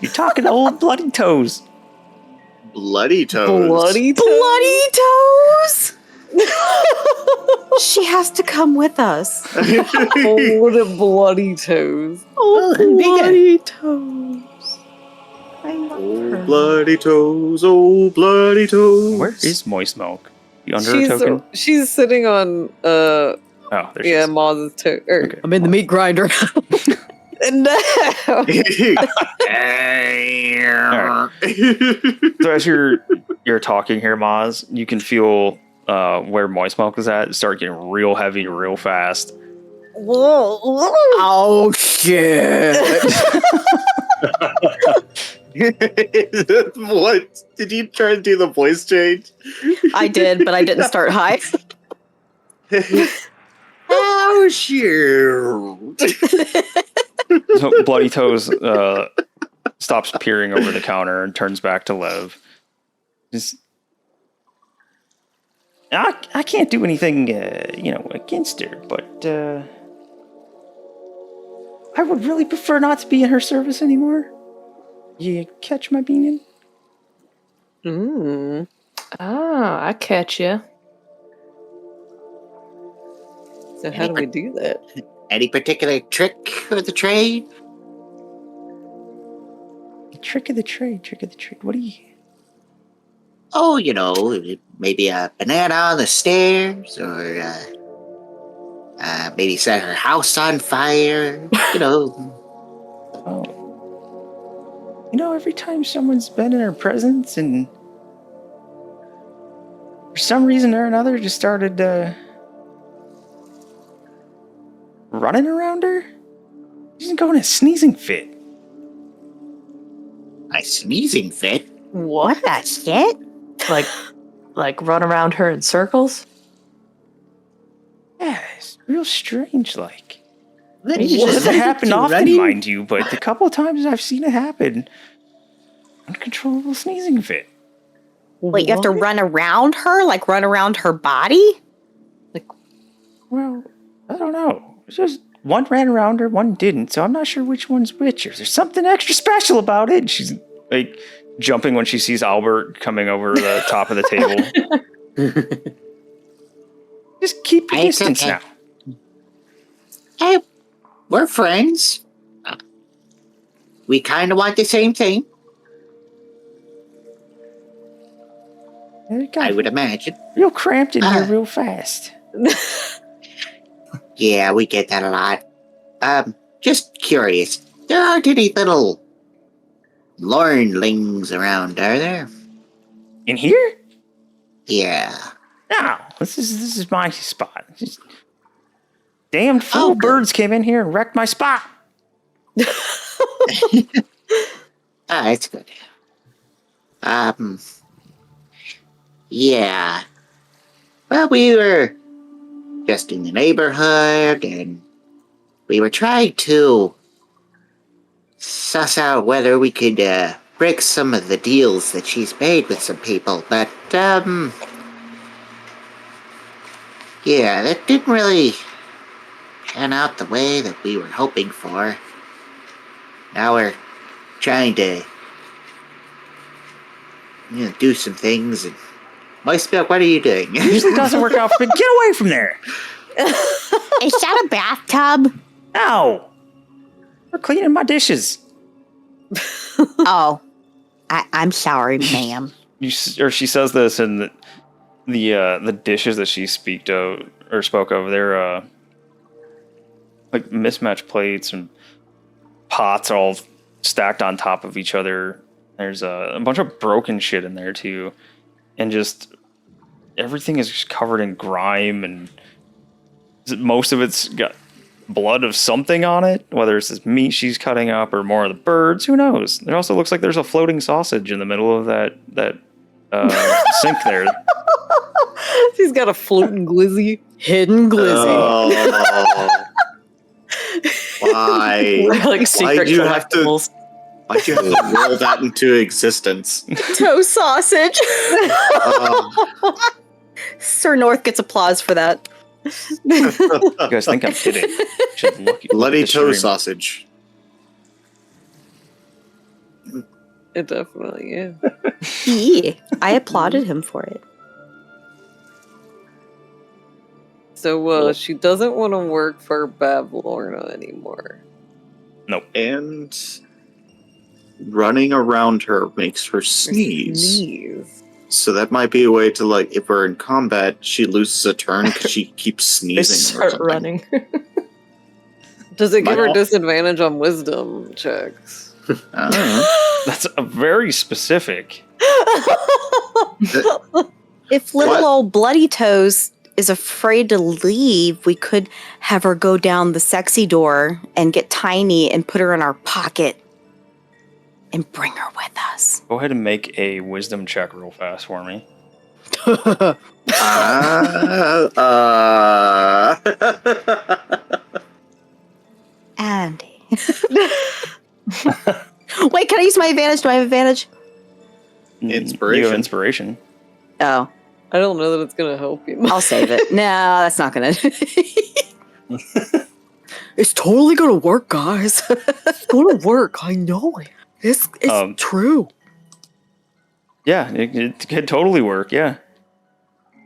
You're talking to old Bloody Toes. Bloody toes. Bloody Bloody Toes! She has to come with us. old bloody toes. Oh, and bigger. Bloody Toes. I love her. Bloody toes, oh bloody toes. Where is Moist Milk? You under a token? She's sitting on Oh, there she is. Maz's toe. Okay. I'm in the meat grinder. No. So as you're talking here, Maz, you can feel where Moist Milk is at start getting real heavy real fast. Whoa. Oh, shit. What? Did you try to do the voice change? I did, but I didn't start high. Oh, shoot. So Bloody Toes stops peering over the counter and turns back to Lev. I can't do anything, against her, but I would really prefer not to be in her service anymore. You catch my meaning? Mm. Ah, I catch you. So how do we do that? Any particular trick of the trade? Trick of the trade. What do you... Oh, maybe a banana on the stairs, or maybe set her house on fire. Oh. Every time someone's been in her presence and for some reason or another just started running around her, she's going a sneezing fit. A sneezing fit? What? That's it? Like run around her in circles? Yeah, it's real strange, like. What It is doesn't that? happen You often, running? mind you, but the couple of times I've seen it happen, uncontrollable sneezing fit. Wait, you have to What? run around her? Like run around her body? Well, I don't know. It's just one ran around her, one didn't, so I'm not sure which one's which. There's something extra special about it. She's like jumping when she sees Albert coming over the top of the table. Just keep your It's distance okay. now. Hey, we're friends. We kind of want the same thing, It got I would imagine. real cramped in here real fast. Yeah, we get that a lot. Just curious. There aren't any little Lornlings around, are there? In here? Yeah. No, this is my spot. Just damned fool birds came in here and wrecked my spot. That's good. Yeah. Well, we were just in the neighborhood, and we were trying to suss out whether we could break some of the deals that she's made with some people, but yeah, that didn't really pan out the way that we were hoping for. Now we're trying to, do some things. And Moist Milk, what are you doing? Usually doesn't work out for me. Get away from there. Is that a bathtub? No. We're cleaning my dishes. Oh, I'm sorry, ma'am. She says this, and the dishes that she spoke of, they're like mismatched plates and pots all stacked on top of each other. There's a bunch of broken shit in there too, and just everything is just covered in grime, and most of it's got blood of something on it, whether it's this meat she's cutting up or more of the birds, who knows. It also looks like there's a floating sausage in the middle of that sink there. She's got a floating glizzy. Hidden glizzy. Oh, why? Like secret Why'd you have to? collectibles. Why'd you have to will that into existence? Toe sausage. Sir North gets applause for that. You guys think I'm kidding? Should look Bloody at the toe stream. sausage. It definitely is. Yeah, I applauded him for it. So she doesn't want to work for Bavlorna anymore. And running around her makes her sneeze. So that might be a way to, like, if we're in combat, she loses a turn because she keeps They sneezing or start something. running. Does it give her Might- disadvantage on wisdom checks? I don't know. That's a very specific. If little What? old Bloody Toes is afraid to leave, we could have her go down the sexy door and get Tiny and put her in our pocket and bring her with us. Go ahead and make a wisdom check real fast for me. Andy. Wait, can I use my advantage? Do I have advantage? Inspiration. You have inspiration. Oh, I don't know that it's going to help you. I'll save it. No, that's not gonna. It's totally gonna work, guys. It's going to work. I know it. It's True. Yeah, it could totally work. Yeah,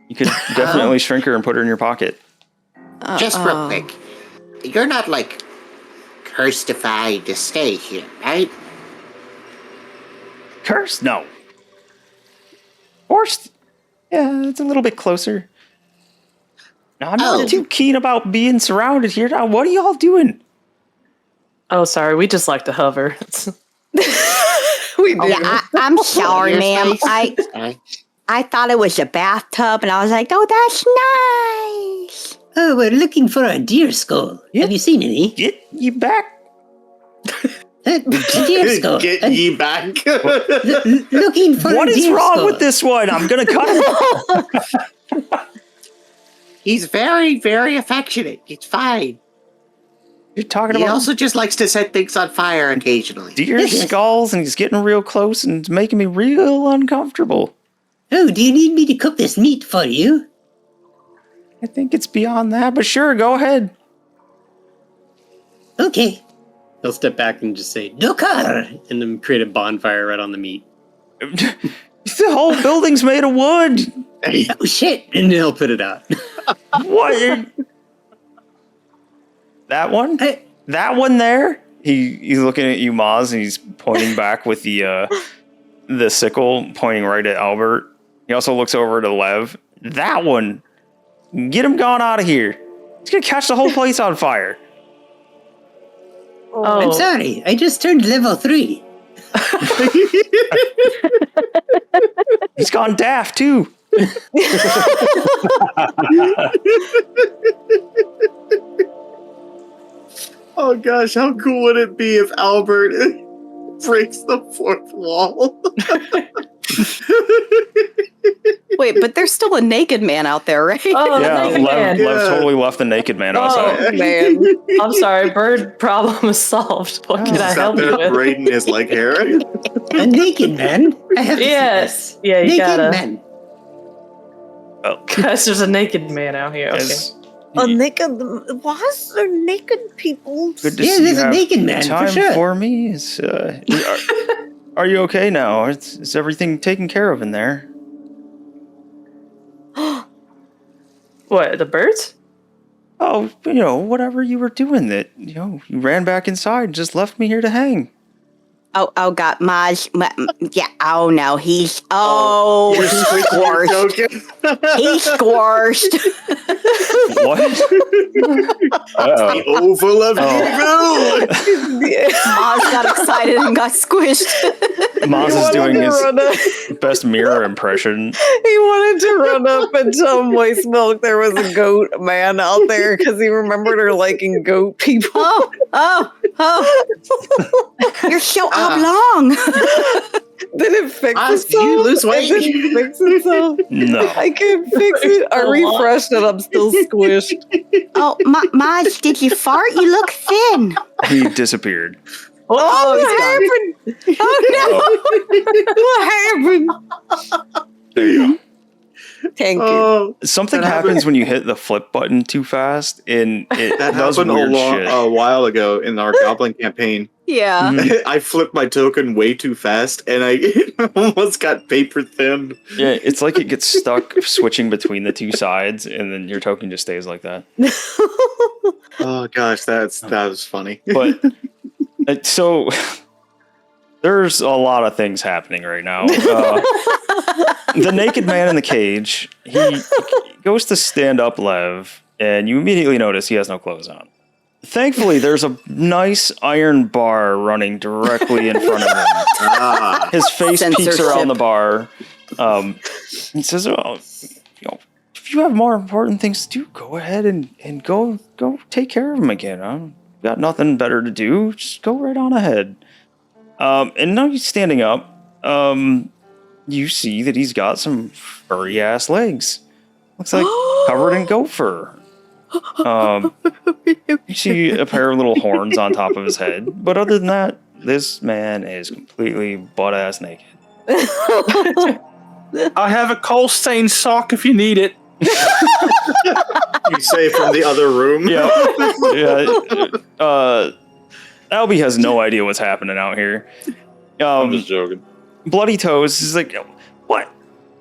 you could definitely shrink her and put her in your pocket. Just real quick. You're not, like, cursified to stay here, right? Curse? No. Forced? Yeah, it's a little bit closer. No, I'm not Oh. too keen about being surrounded here. Now, what are y'all doing? Oh, sorry. We just like to hover. We do. Yeah, I'm sorry, Your ma'am. space? Sorry. I thought it was a bathtub, and I was like, "Oh, that's nice." Oh, we're looking for a deer skull. Yeah. Have you seen any? Get you back. A deer skull. Get ye back. Looking for What a is deer wrong skull. with this one? I'm gonna cut him. He's very, very affectionate. It's fine. You're talking He about also just likes to set things on fire occasionally. deer skulls, and he's getting real close, and it's making me real uncomfortable. Oh, do you need me to cook this meat for you? I think it's beyond that, but sure, go ahead. Okay. He'll step back and just say, Dokar! And then create a bonfire right on the meat. The whole building's made of wood. Oh, shit. And he'll put it out. What? That one? That one there? He's looking at you, Maz, and he's pointing back with the sickle, pointing right at Albert. He also looks over to Lev. That one. Get him gone out of here. He's gonna catch the whole place on fire. Oh, I'm sorry. I just turned level 3. He's gone daft, too. Oh gosh, how cool would it be if Albert breaks the fourth wall? Wait, but there's still a naked man out there, right? Oh, Yeah, naked man. Lev totally left the naked man Oh, outside. Man. I'm sorry. Bird problem is solved. What can I help you with? braiding his leg hair. A naked man? I have to see Yes. this. Yeah, you Naked gotta. man. Guys, there's a naked man out here. Okay. As- A naked. Why is there naked people? Good to Yeah, see there's you a have naked man, for time sure. for me. Are you okay now? Is everything taken care of in there? What, the birds? Oh, whatever you were doing that, you ran back inside and just left me here to hang. Oh, God, Maj. Yeah, oh, no, he's. Oh, he's squished. He's squished. What? Uh-oh. The oval of evil. Maz got excited and got squished. Maz is doing his Run up. best mirror impression. He wanted to run up and tell Moist Milk there was a goat man out there because he remembered her liking goat people. Oh. You're so oblong. Did it fix Oz, itself? you lose weight? Did it fix itself? No. I can't fix it. I refreshed it. I'm still squished. Oh, Maj, did you fart? You look thin. He disappeared. Oh, he's what happened? Oh, no. What happened? There you go. Thank you. Oh, Something That happened- happens when you hit the flip button too fast, and it that does happened weird shit. a while ago in our Goblin campaign. Yeah. Mhm. I flipped my token way too fast, and I almost got paper thin. Yeah, it's like it gets stuck switching between the two sides, and then your token just stays like that. Oh gosh, that was funny. But so there's a lot of things happening right now. The naked man in the cage, he goes to stand up Lev, and you immediately notice he has no clothes on. Thankfully, there's a nice iron bar running directly in front of him. Ah, His face peeks Censorship. around the bar. He says, "Oh, if you have more important things to do, go ahead and go take care of him again. I've got nothing better to do. Just go right on ahead." And now he's standing up. You see that he's got some furry ass legs. Looks like covered in goat fur. You see a pair of little horns on top of his head. But other than that, this man is completely butt-ass naked. I have a coal stained sock if you need it. you say from the other room. Yeah. Albie has no idea what's happening out here. I'm just joking. Bloody Toes is like,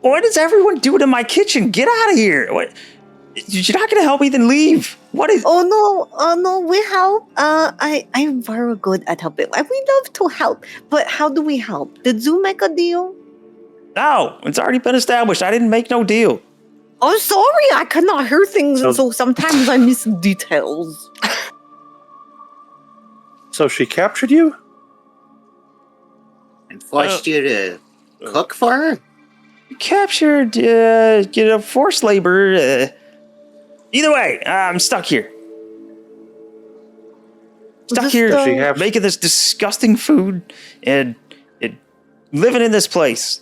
what is everyone doing in my kitchen? Get out of here. What? You're not going to help me, then leave. What is... Oh no, we help. I'm very good at helping. We love to help, but how do we help? Did Zoo make a deal? No, it's already been established. I didn't make no deal. Oh, sorry, I cannot hear things, so sometimes I miss details. So she captured you? And forced you to cook for her? Captured, get a forced labor. Either way, I'm stuck here. Stuck here, She have- making this disgusting food and living in this place.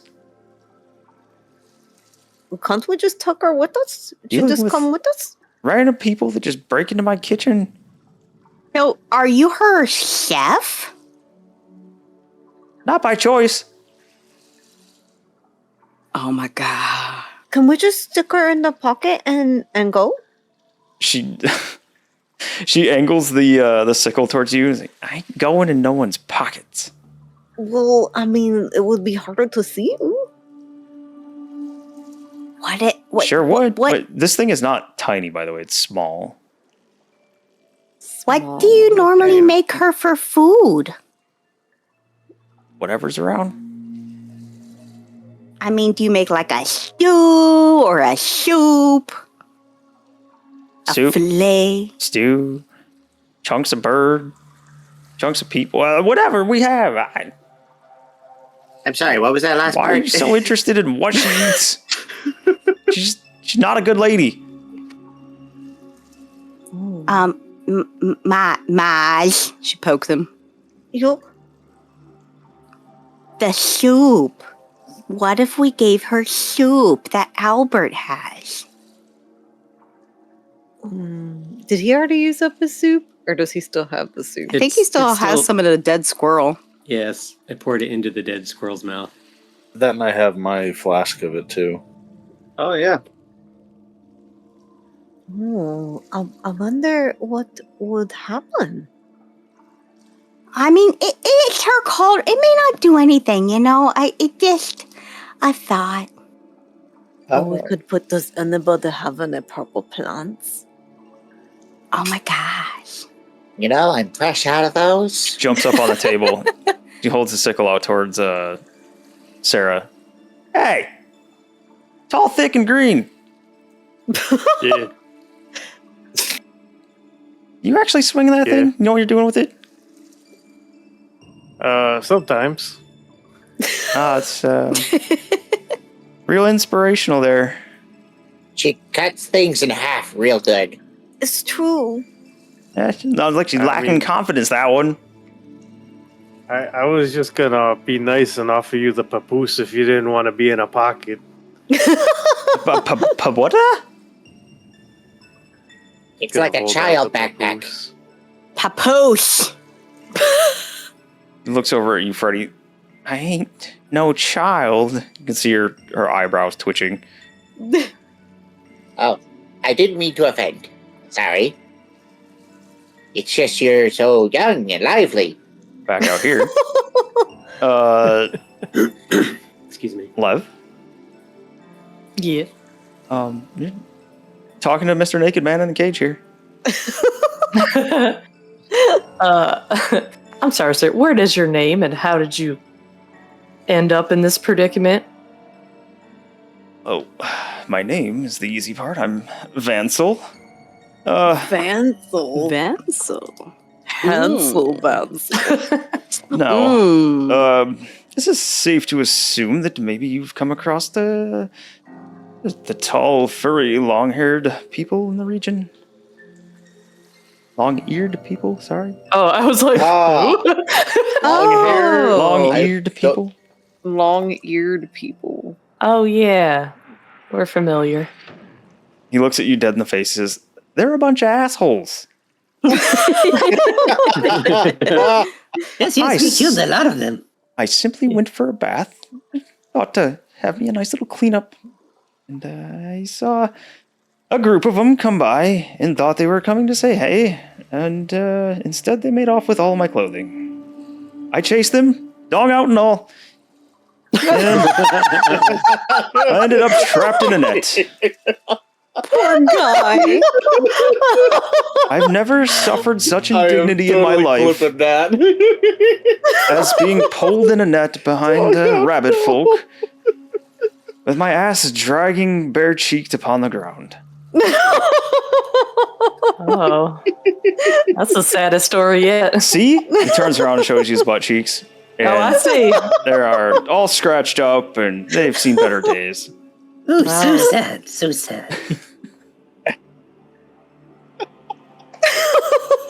Can't we just tuck her with us? She Dealing just with- come with us? Random people that just break into my kitchen. So, are you her chef? Not by choice. Oh my god. Can we just stick her in the pocket and go? She she angles the sickle towards you. Like, I ain't going in no one's pockets. Well, I mean, it would be harder to see you. Sure would. But this thing is not tiny, by the way. It's small. What do you normally make her for food? Whatever's around. I mean, do you make like a stew or a soup? Soup, A fillet? stew, chunks of bird, chunks of people, whatever we have. I'm sorry, what was that last Why part? are you so interested in what she eats? She's not a good lady. Maj. She pokes him. Yup. The soup. What if we gave her soup that Albert has? Did he already use up his soup? Or does he still have the soup? I think he still has some of the dead squirrel. Yes, I poured it into the dead squirrel's mouth. That and I have my flask of it too. Oh, yeah. Oh, I wonder what would happen. I mean, it's her call. It may not do anything, you know? I thought. Oh, we could put those edible to have in the purple plants. Oh my gosh. You know, I'm fresh out of those. Jumps up on the table. He holds the sickle out towards Sarah. Hey! Tall, thick, and green. Yeah. You actually swinging that thing? You know what you're doing with it? Sometimes. It's real inspirational there. She cuts things in half real good. It's true. Yeah, not like she's lacking confidence, that one. I was just gonna be nice and offer you the papoose if you didn't want to be in a pocket. What? It's like a child backpack. Papoose. He looks over at you, Freddy. I ain't no child. You can see her eyebrows twitching. Oh, I didn't mean to offend. Sorry. It's just you're so young and lively. Back out here. Excuse me. Lev? Yeah. You're talking to Mr. Naked Man in the cage here. I'm sorry, sir. What is your name and how did you end up in this predicament? Oh, my name is the easy part. I'm Vansel. Vansel. Vansel. Hansel Vansel. No. This is safe to assume that maybe you've come across the tall, furry, long-haired people in the region. Long-eared people, sorry. Oh, I was like, long-eared people. Long-eared people. oh yeah, we're familiar. He looks at you dead in the face and says, they're a bunch of assholes. Yes, we killed a lot of them. I simply went for a bath. Thought to have me a nice little cleanup. And I saw a group of them come by and thought they were coming to say hey. And instead they made off with all my clothing. I chased them, dong out and all. And I ended up trapped in a net. Poor guy. I've never suffered such indignity in my life as being pulled in a net behind rabbit folk with my ass dragging bare-cheeked upon the ground. Oh, that's the saddest story yet. See? He turns around and shows you his butt cheeks. And Oh, I see. they are all scratched up and they've seen better days. Oh, Wow. so sad, so sad.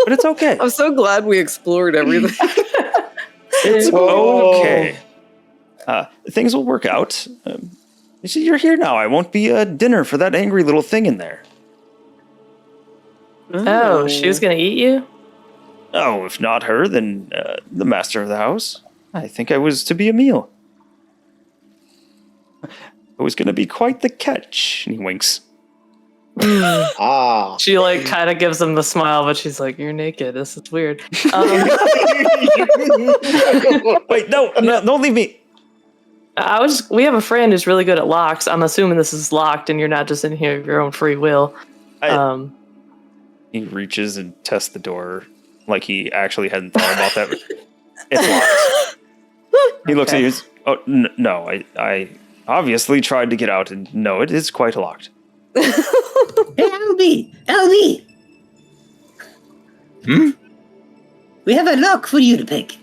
But it's okay. I'm so glad we explored everything. It's okay. Things will work out. You see, you're here now. I won't be dinner for that angry little thing in there. Oh, she was gonna eat you? Oh, if not her, then the master of the house. I think I was to be a meal. It was going to be quite the catch. And he winks. Ah. She like kind of gives him the smile, but she's like, "You're naked. This is weird." Wait, no, don't leave me. We have a friend who's really good at locks. I'm assuming this is locked, and you're not just in here of your own free will. He reaches and tests the door, like he actually hadn't thought about that. It's locked. He looks at you. Oh no! I obviously tried to get out, and no, it is quite locked. Hey, LB! We have a lock for you to pick.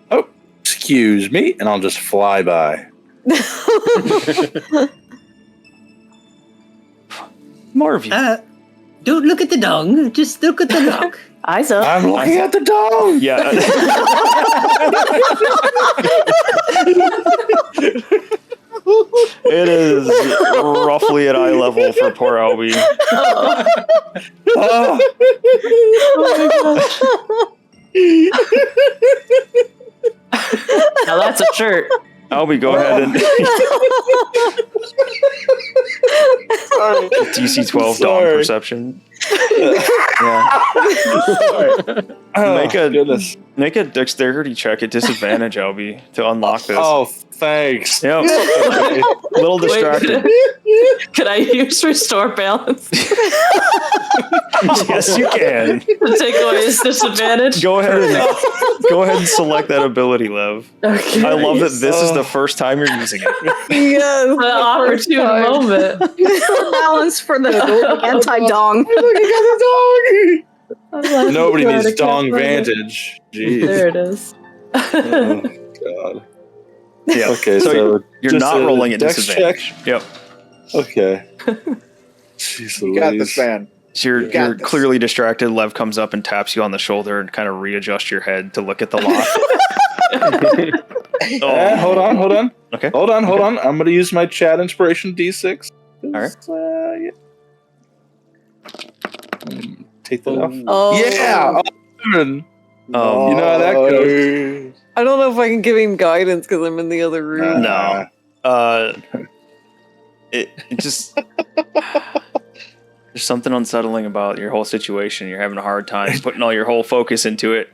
Oh, excuse me, and I'll just fly by. More of you. Don't look at the dong, just look at the lock. Eyes up. I'm looking at the dog. Yeah. It is roughly at eye level for poor Albie. Oh. Now that's a shirt. Albie, go ahead and DC 12 dawn perception. Yeah. Make a dexterity check at disadvantage, Albie, to unlock this. Oh, thanks. Yep. Okay. Little distracted. Can I use restore balance Yes, you can. to take away his disadvantage? Go ahead and select that ability, Lev. Okay. I love that this is the first time you're using it. Yes. The opportune moment. Balance for the anti-dong. Nobody needs dong vantage. Jeez. There it is. Oh, God. Yeah. Okay, So so you're just not a rolling at dex disadvantage. Yep. Okay. Jeez You got this, man. So you're got this. clearly distracted. Lev comes up and taps you on the shoulder and kind of readjusts your head to look at the lock. Hold on. Okay. Hold on. I'm going to use my chat inspiration D6. All right. Yeah. Take that off. Oh. Yeah. You know how that goes. I don't know if I can give him guidance because I'm in the other room. No. It just there's something unsettling about your whole situation. You're having a hard time putting all your whole focus into it.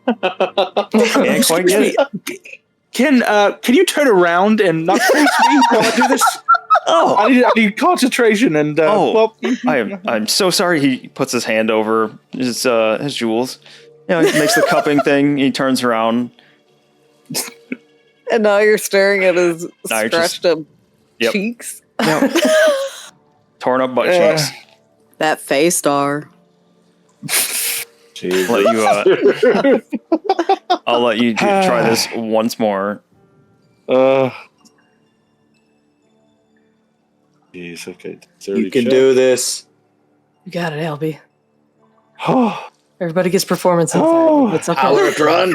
Can't quite get it. Can you turn around and not face me while I do this? Oh, I need concentration and well, I'm so sorry. He puts his hand over his jewels. You know, he makes the cupping thing. He turns around. And now you're staring at his Now you're scratched up Yep. cheeks. Yep. Torn up butt cheeks. That face star. I'll let you try this once more. Jeez, okay. You can do this. You got it, Albie. Oh, Everybody gets performance. It's okay. Power grunt.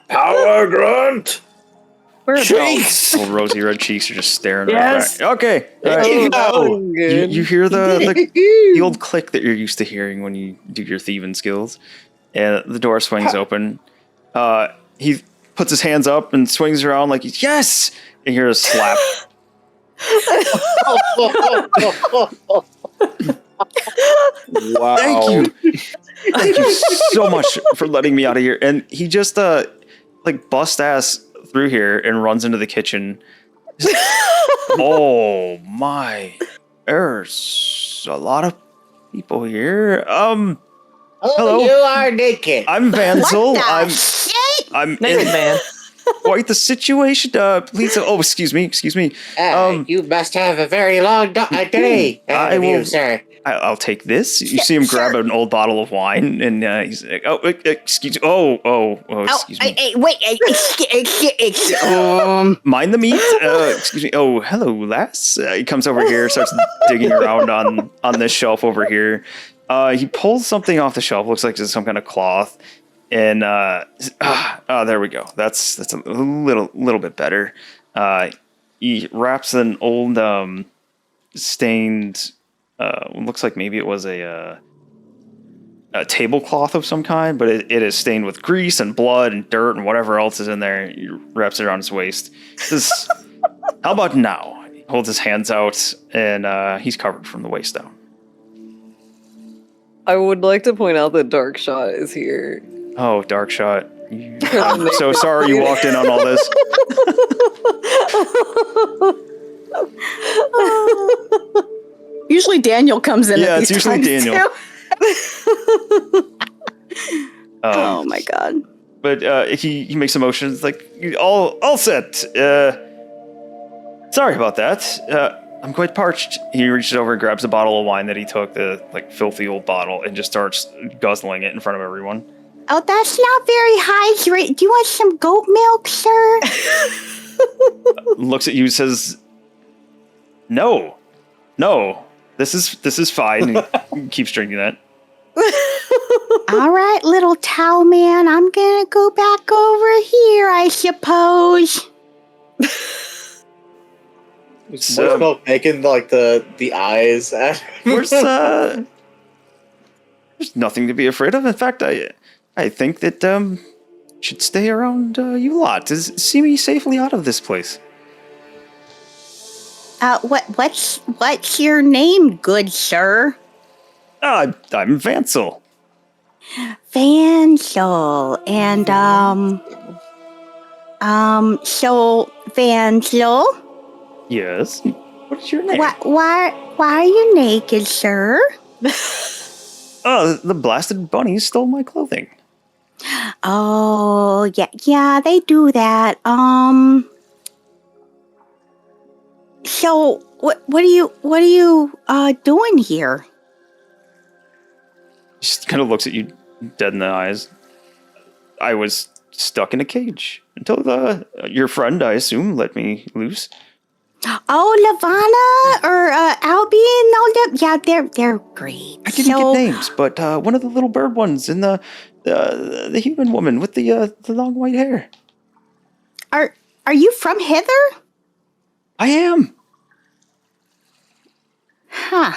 Power grunt. We're cheeks. Little rosy red cheeks are just staring Yes. right back. Okay. There you go. You hear the old click that you're used to hearing when you do your thieving skills. And the door swings open. He puts his hands up and swings around like he's, yes! And you hear a slap. Wow. Thank you. Thank you so much for letting me out of here. And he just like bust ass through here and runs into the kitchen. Oh my. There's a lot of people here. Hello. You are naked. I'm Vansel. I'm Naked in man. quite the situation. Please. Oh, excuse me. You must have a very long day ahead of you, sir. I'll take this. You see him grab an old bottle of wine, and he's like, "Oh, excuse. Excuse me. Wait. Mind the meat. Excuse me. Oh, hello, lass." He comes over here, starts digging around on this shelf over here. He pulls something off the shelf. Looks like it's some kind of cloth, and there we go. That's a little bit better. He wraps an old stained. Looks like maybe it was a tablecloth of some kind, but it is stained with grease and blood and dirt and whatever else is in there. He wraps it around his waist. Says, "How about now? holds his hands out, and he's covered from the waist down. I would like to point out that Dark Shot is here. Oh, Dark Shot. I'm so sorry you walked in on all this. Usually Daniel comes in. Yeah, at it's these usually times, Daniel. too. Oh my god. But he makes a motion. It's like, all set. Sorry about that. I'm quite parched. He reaches over and grabs a bottle of wine that he took, the filthy old bottle, and just starts guzzling it in front of everyone. Oh, that's not very hydrated. Do you want some goat milk, sir? Looks at you, says, No, this is fine. And keeps drinking that. All right, little towel man. I'm gonna go back over here, I suppose. Smoke making like the eyes at There's nothing to be afraid of. In fact, I think that should stay around you lot to see me safely out of this place. What's your name, good sir? I'm Vansel. Vansel, and so Vansel. Yes. What is your name? Why are you naked, sir? The blasted bunnies stole my clothing. Oh, yeah, they do that. So what are you doing here? Just kind of looks at you dead in the eyes. I was stuck in a cage until your friend, I assume, let me loose. Oh, Lavana or Albie and all that. Yeah, they're great. I didn't get names, but one of the little bird ones and the human woman with the long white hair. Are you from hither? I am. Huh.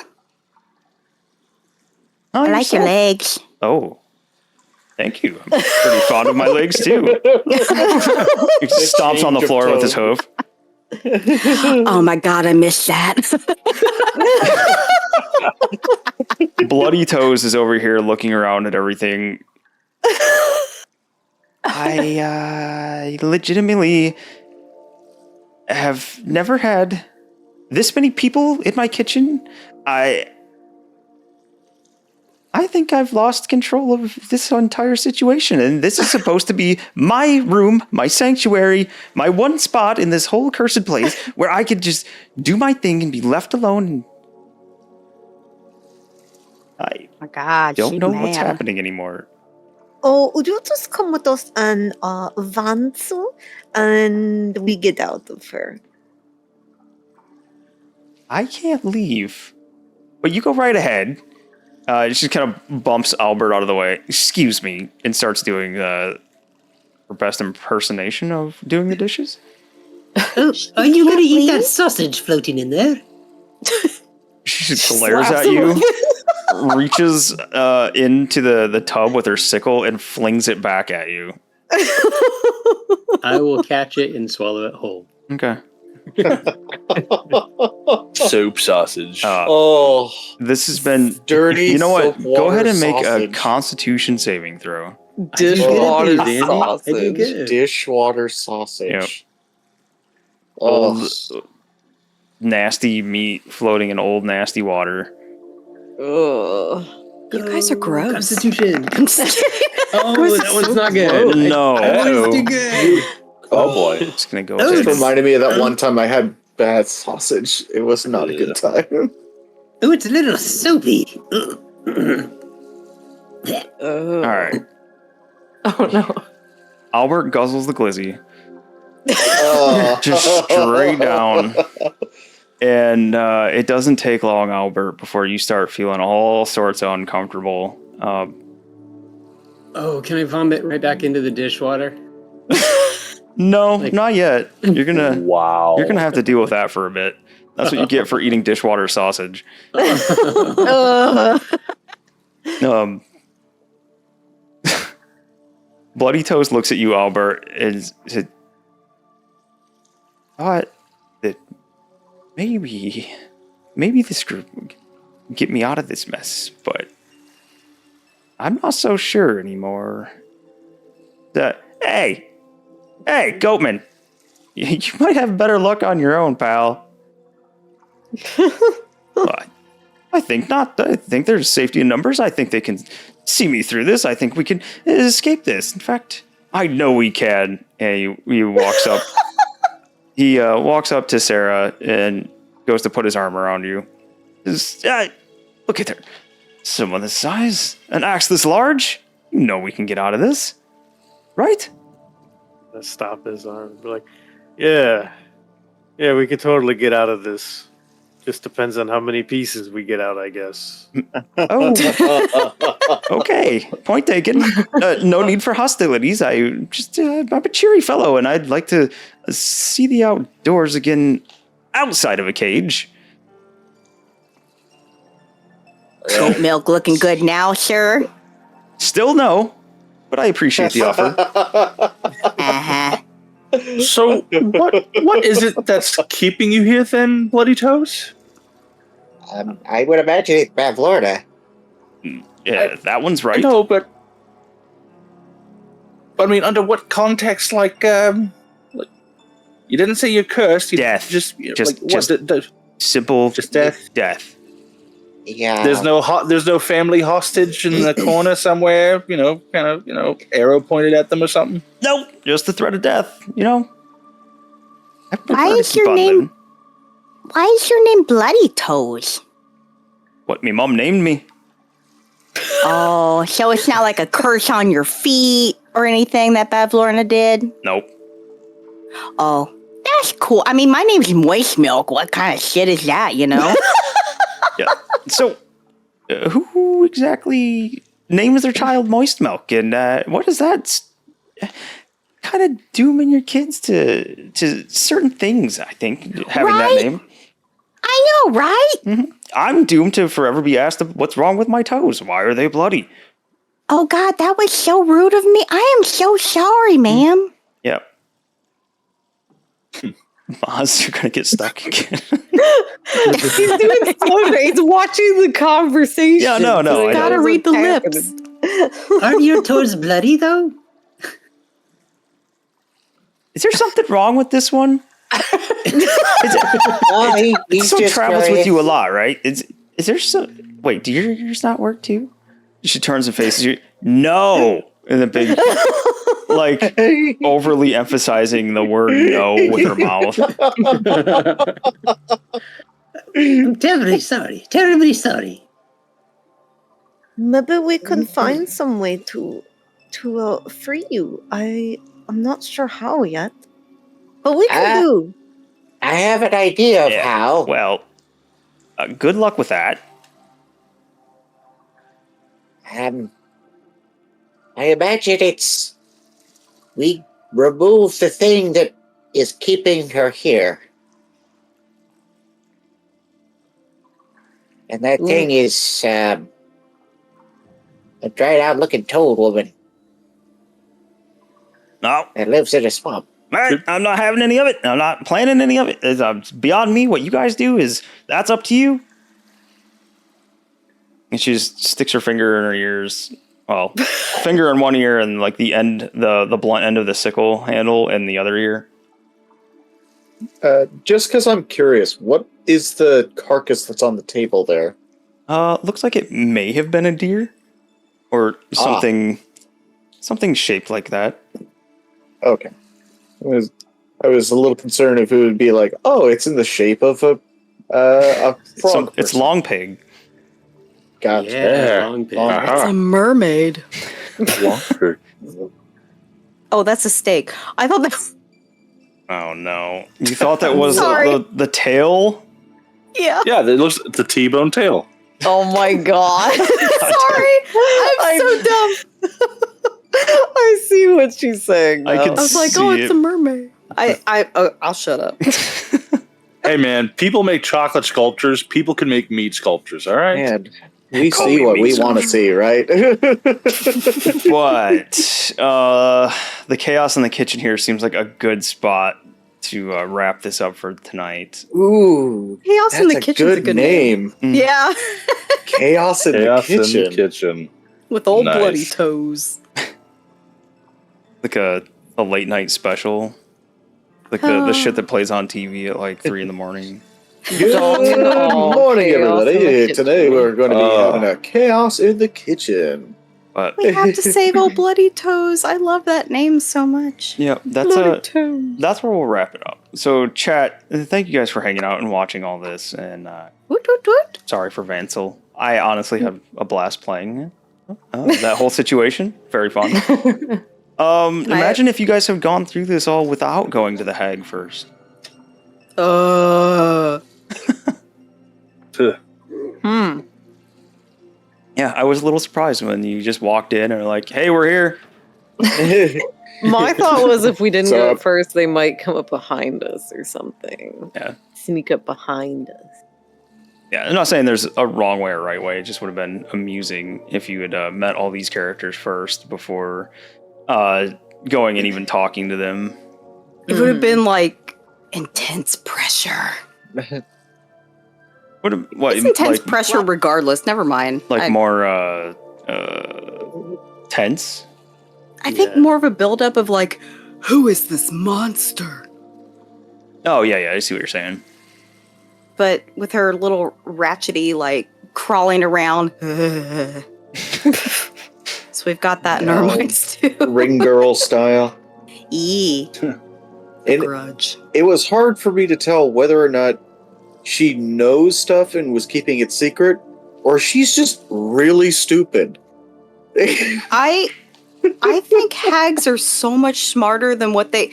I like your legs. Oh, thank you. I'm pretty fond of my legs too. He stomps on the floor with his hoof. Oh my god, I missed that. Bloody Toes is over here looking around at everything. I legitimately have never had this many people in my kitchen. I think I've lost control of this entire situation, and this is supposed to be my room, my sanctuary, my one spot in this whole cursed place where I could just do my thing and be left alone. I my god, don't know what's happening anymore. Oh, would you just come with us and Vansu, and we get out of her? I can't leave, but you go right ahead. She kind of bumps Albert out of the way. Excuse me, and starts doing her best impersonation of doing the dishes. Oh, are you going to eat that sausage floating in there? She just glares at you, reaches into the tub with her sickle, and flings it back at you. I will catch it and swallow it whole. Okay. Soap sausage. This has been dirty. You know what? soap Go ahead and make sausage. a Constitution saving throw. Dishwater I did sausage. good. Dishwater sausage. Yep. Oh, Nasty meat floating in old nasty water. Ugh. You guys are gross. Constitution. I'm sorry. Oh, that one's not good. No. Always do good. Oh boy. It's gonna go. just ahead. reminded me of that one time I had bad sausage. It was not a good time. Oh, it's a little soapy. All right. Oh no. Albert guzzles the glizzy. Oh. Just straight down. And it doesn't take long, Albert, before you start feeling all sorts of uncomfortable. Oh, can I vomit right back into the dishwater? No, not yet. You're gonna Wow. You're gonna have to deal with that for a bit. That's what you get for eating dishwater sausage. Bloody Toast looks at you, Albert, and said, "Thought that maybe this group would get me out of this mess, but I'm not so sure anymore. Hey, Goatman, you might have better luck on your own, pal. But I think not. I think there's safety in numbers. I think they can see me through this. I think we can escape this. In fact, I know we can. And he walks up. He walks up to Sarah and goes to put his arm around you. Look at her. Someone this size, an axe this large. You know we can get out of this, right? Let's stop his arm. Be like, yeah, we could totally get out of this. Just depends on how many pieces we get out, I guess. Oh, okay. Point taken. No need for hostilities. I'm a cheery fellow, and I'd like to see the outdoors again outside of a cage. Goat milk looking good now, sir? Still no, but I appreciate the offer. Uh-huh. So, what is it that's keeping you here then, Bloody Toes? I would imagine it's Bavlorna. Yeah, that one's right. No, but I mean, under what context? Like, you didn't say you're cursed. Death. Just simple. Just death. Death. Yeah. There's no family hostage in the corner somewhere. Arrow pointed at them or something. Nope. Just the threat of death. Why is your name Bloody Toes? What me mom named me. Oh, so it's not like a curse on your feet or anything that Bavlorna did? Nope. Oh, that's cool. I mean, my name's Moist Milk. What kind of shit is that, Yeah. So, who exactly names their child Moist Milk? And what does that kind of dooming your kids to certain things, I think, having that name? I know, right? Mm-hmm. I'm doomed to forever be asked what's wrong with my toes. Why are they bloody? Oh, God, that was so rude of me. I am so sorry, ma'am. Yep. Maz, you're going to get stuck again. He's doing so great. He's watching the conversation. Yeah, no. So I gotta know. read the lips. Aren't your toes bloody though? Is there something wrong with this one? He's so just travels curious. with you a lot, right? Is there some... Wait, do your ears not work too? She turns and faces you. No! In the big... like, overly emphasizing the word no with her mouth. I'm terribly sorry. Terribly sorry. Maybe we can find some way to free you. I'm not sure how yet, but we can do. I have an idea of how. Well, good luck with that. I imagine we remove the thing that is keeping her here. And that thing is a dried out looking toad woman No. that lives in a swamp. All right, I'm not having any of it. I'm not planning any of it. It's beyond me. What you guys do that's up to you. And she just sticks her finger in her ears. Well, finger in one ear and like the blunt end of the sickle handle in the other ear. Just because I'm curious, what is the carcass that's on the table there? Looks like it may have been a deer or something shaped like that. Okay. I was a little concerned if it would be like, oh, it's in the shape of a frog. It's long pig. Gotcha. Yeah, long pig. It's a mermaid. Oh, that's a steak. I thought that... Oh, no. You thought that was Sorry. the tail? Yeah. Yeah, it looks the T-bone tail. Oh my god. Sorry. I'm so dumb. I see what she's saying. I can was like, see oh, it's it. a mermaid. I'll shut up. Hey, man, people make chocolate sculptures. People can make meat sculptures, all right? Man, we Call see me what we Misa. want to see, right? But the chaos in the kitchen here seems like a good spot to wrap this up for tonight. Ooh, Chaos in that's the Kitchen's good a good name. Yeah. Chaos in Chaos the kitchen. in the kitchen. With old Nice. bloody toes. Like a late night special. Like the shit that plays on TV at like 3 in the morning. Good morning, Chaos in the everybody. kitchen. Today we're going to be having a chaos in the kitchen. But We have to save old bloody toes. I love that name so much. yeah, that's where we'll wrap it up. So chat, thank you guys for hanging out and watching all this, and Woot, woot, woot. sorry for Vansel. I honestly had a blast playing that whole situation. Very fun. Imagine if you guys have gone through this all without going to the hag first. Yeah, I was a little surprised when you just walked in and were like, hey, we're here. My thought was if we didn't So- go up first, they might come up behind us or something. Yeah. Sneak up behind us. Yeah, I'm not saying there's a wrong way or right way. It just would have been amusing if you had met all these characters first before going and even talking to them. It would have been like intense pressure. What, It's intense like, pressure regardless. Never mind. like more tense? I think more of a buildup of like, who is this monster? Oh, yeah, I see what you're saying. But with her little ratchety, like crawling around. So we've got that in our minds too. Ring girl style. E. And Grudge. it was hard for me to tell whether or not she knows stuff and was keeping it secret, or she's just really stupid. I think hags are so much smarter than what they.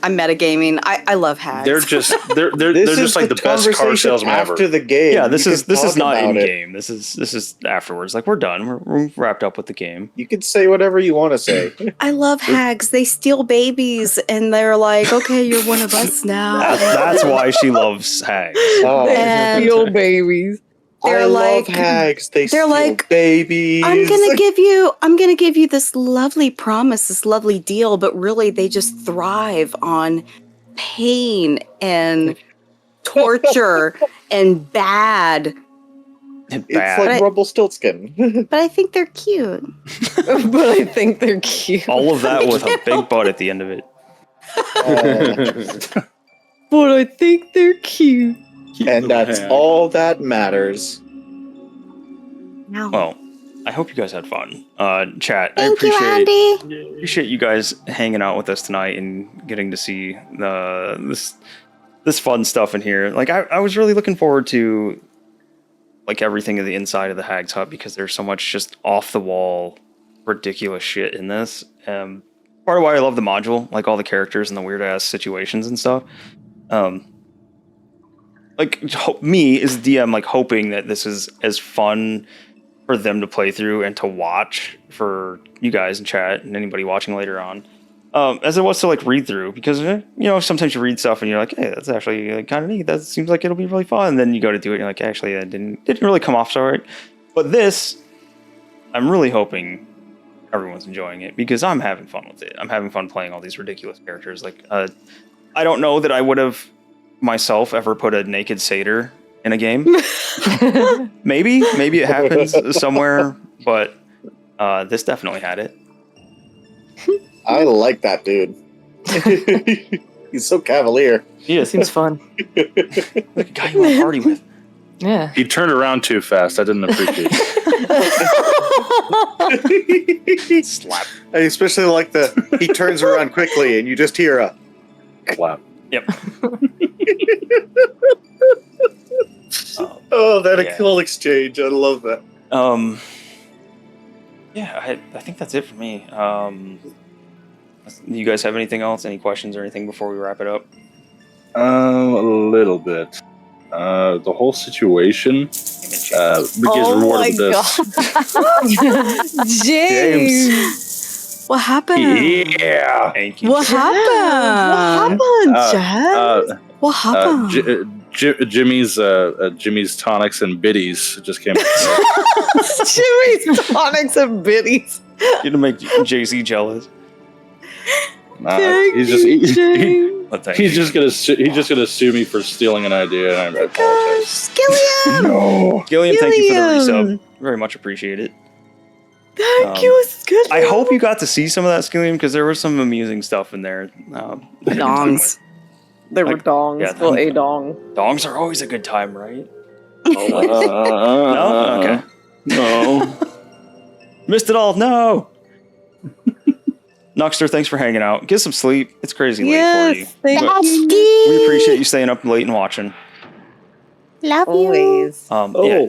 I'm metagaming. I love hags. They're just they're This just is like the best car conversation salesman ever. after the game. Yeah, this You is can talk not about in it. game. This is afterwards. Like we're done. We're wrapped up with the game. You can say whatever you want to say. I love hags. They steal babies and they're like, okay, you're one of us now. That's why she loves hags. Oh, And- Steal babies. They're I like- love hags. They're they're like, babies. I'm gonna give you this lovely promise, this lovely deal, but really they just thrive on pain and torture and bad. It's Bad. like But Rumpelstiltskin. But I think they're cute. But I think they're cute. All of that with a big butt at the end of it. But I think they're cute. And that's all that matters. Wow. Well, I hope you guys had fun. Chat, I Thank you, appreciate Andy. appreciate you guys hanging out with us tonight and getting to see this fun stuff in here. Like I was really looking forward to like everything in the inside of the Hag's Hut because there's so much just off the wall ridiculous shit in this. Part of why I love the module, like all the characters and the weird ass situations and stuff. Like me as DM, like hoping that this is as fun for them to play through and to watch for you guys in chat and anybody watching later on, as it was to like read through, because sometimes you read stuff and you're like, hey, that's actually like, kind of neat. That seems like it'll be really fun. And then you go to do it and you're like, actually, that didn't really come off so right. But this, I'm really hoping everyone's enjoying it because I'm having fun with it. I'm having fun playing all these ridiculous characters. Like, I don't know that I would have myself ever put a naked satyr in a game. maybe it happens somewhere, but this definitely had it. I like that dude. He's so cavalier. Yeah, seems fun. Like a guy you want to party with. Yeah. He turned around too fast. I didn't appreciate it. Slap. I especially like he turns around quickly and you just hear a Clap. Yep. that cool exchange. I love that. Yeah, I think that's it for me. You guys have anything else? Any questions or anything before we wrap it up? A little bit. The whole situation begins rewarded this. James. What happened? Yeah. Thank you. What happened? What happened? Jimmy's tonics and biddies just came. Jimmy's tonics and biddies. You're gonna make Jay-Z jealous. Nah, he's just He's just gonna sue me for stealing an idea, and I apologize. Gilliam! No, Gilliam, thank you for the Gilliam! resub. Very much appreciate it. Thank you, Gilliam. I hope you got to see some of that, Skilliam, because there was some amusing stuff in there. Dongs. There were Like, dongs. yeah, Well, a dong. Dongs are always a good time, right? no, Okay. no. Missed it all. No. Nuxter, thanks for hanging out. Get some sleep. It's crazy late for you. Yes, thank But you. we appreciate you staying up late and watching. Love you. Always. Yeah,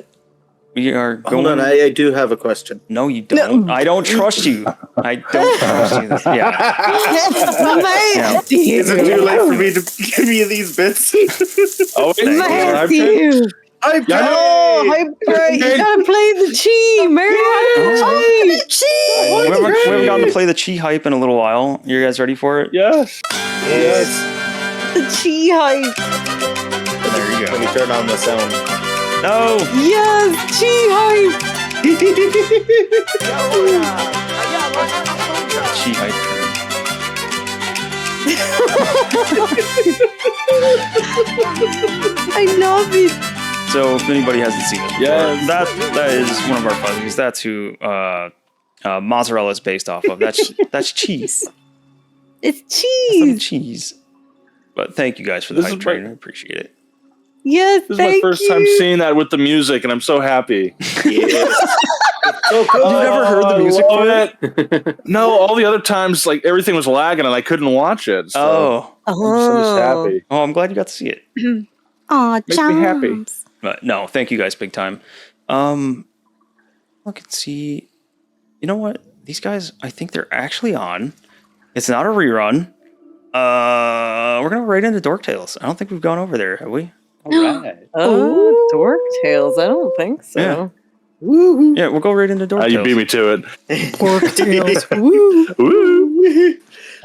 we are going. Hold on, I do have a question. No, you don't. I don't trust you. I don't trust you. Yeah. Is it too late for me to give you these bits? Oh, wait, Matthew! I Oh, you gotta play the chi, man! We haven't gotten to play the chi hype in a little while. You guys ready for it? Yes. The chi hype! There you Let me go. turn on the sound. No. Yes, chi hype! Chi hype. I love it! So if anybody hasn't seen it, Yes. that is one of our fuzzies. That's who mozzarella is based off of. That's cheese. It's That's some cheese! cheese. But thank you guys for the This hype is train. I appreciate it. Yes, This is my first time seeing that with the music, and I'm so happy. Yes. You've never heard the music for it? No, all the other times, like everything was lagging, and I couldn't watch it. So I'm just happy. Oh, I'm glad you got to see it. Aw, Makes me happy. chums. But no, thank you guys big time. Look and see. You know what? These guys, I think they're actually on. It's not a rerun. We're gonna go right into Dork Tales. I don't think we've gone over there, have we? Alright. Oh, Dork Tales. I don't think so. Yeah. Yeah, we'll go right into Dork Tales. You beat me to it. Dork Tales. Woo! Woo!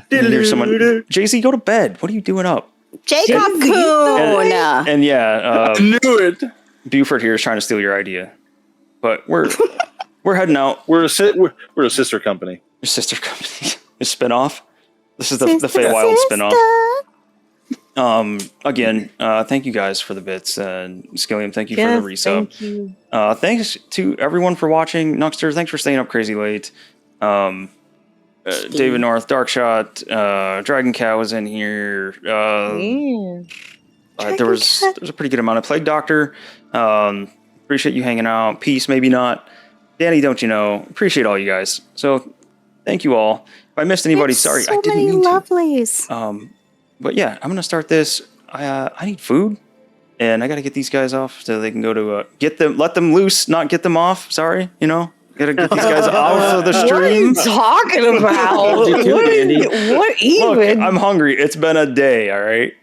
And here's someone. JC, go to bed. What are you doing up? Jacob Coon. And yeah, I knew it. Buford here is trying to steal your idea, but we're heading out. We're a sister company. Your sister company, your spinoff. This is the Feywild spinoff. Again, thank you guys for the bits. Skilliam, thank you for the resub. Thank you. Thanks to everyone for watching. Nuxter, thanks for staying up crazy late. David North, Darkshot, Dragon Cow was in here. There was a pretty good amount of Plague Doctor. Appreciate you hanging out. Peace, maybe not. Danny, don't you know? Appreciate all you guys. So thank you all. If I missed anybody, sorry, I didn't mean to. Lovelies. But yeah, I'm gonna start this. I need food, and I gotta get these guys off so they can go to let them loose, not get them off. Sorry, gotta get these guys off of the What are you stream. talking about? What even? Look, I'm hungry. It's been a day. All right.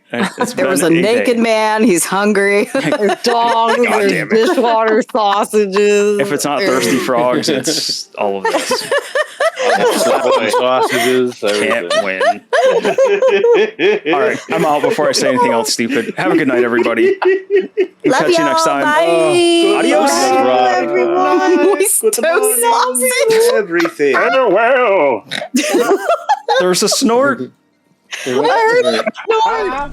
There was a naked man. He's hungry. There's dogs, God there's damn it. dishwater sausages. If it's not thirsty frogs, it's all of this. Sausages. Can't win. All right, I'm out before I say anything else stupid. Have a good night, everybody. We'll Love catch you next y'all. time. Bye. Adios. Bye, everyone. Moist toast sausage. Everything. Farewell. There's a snort. I heard that snort.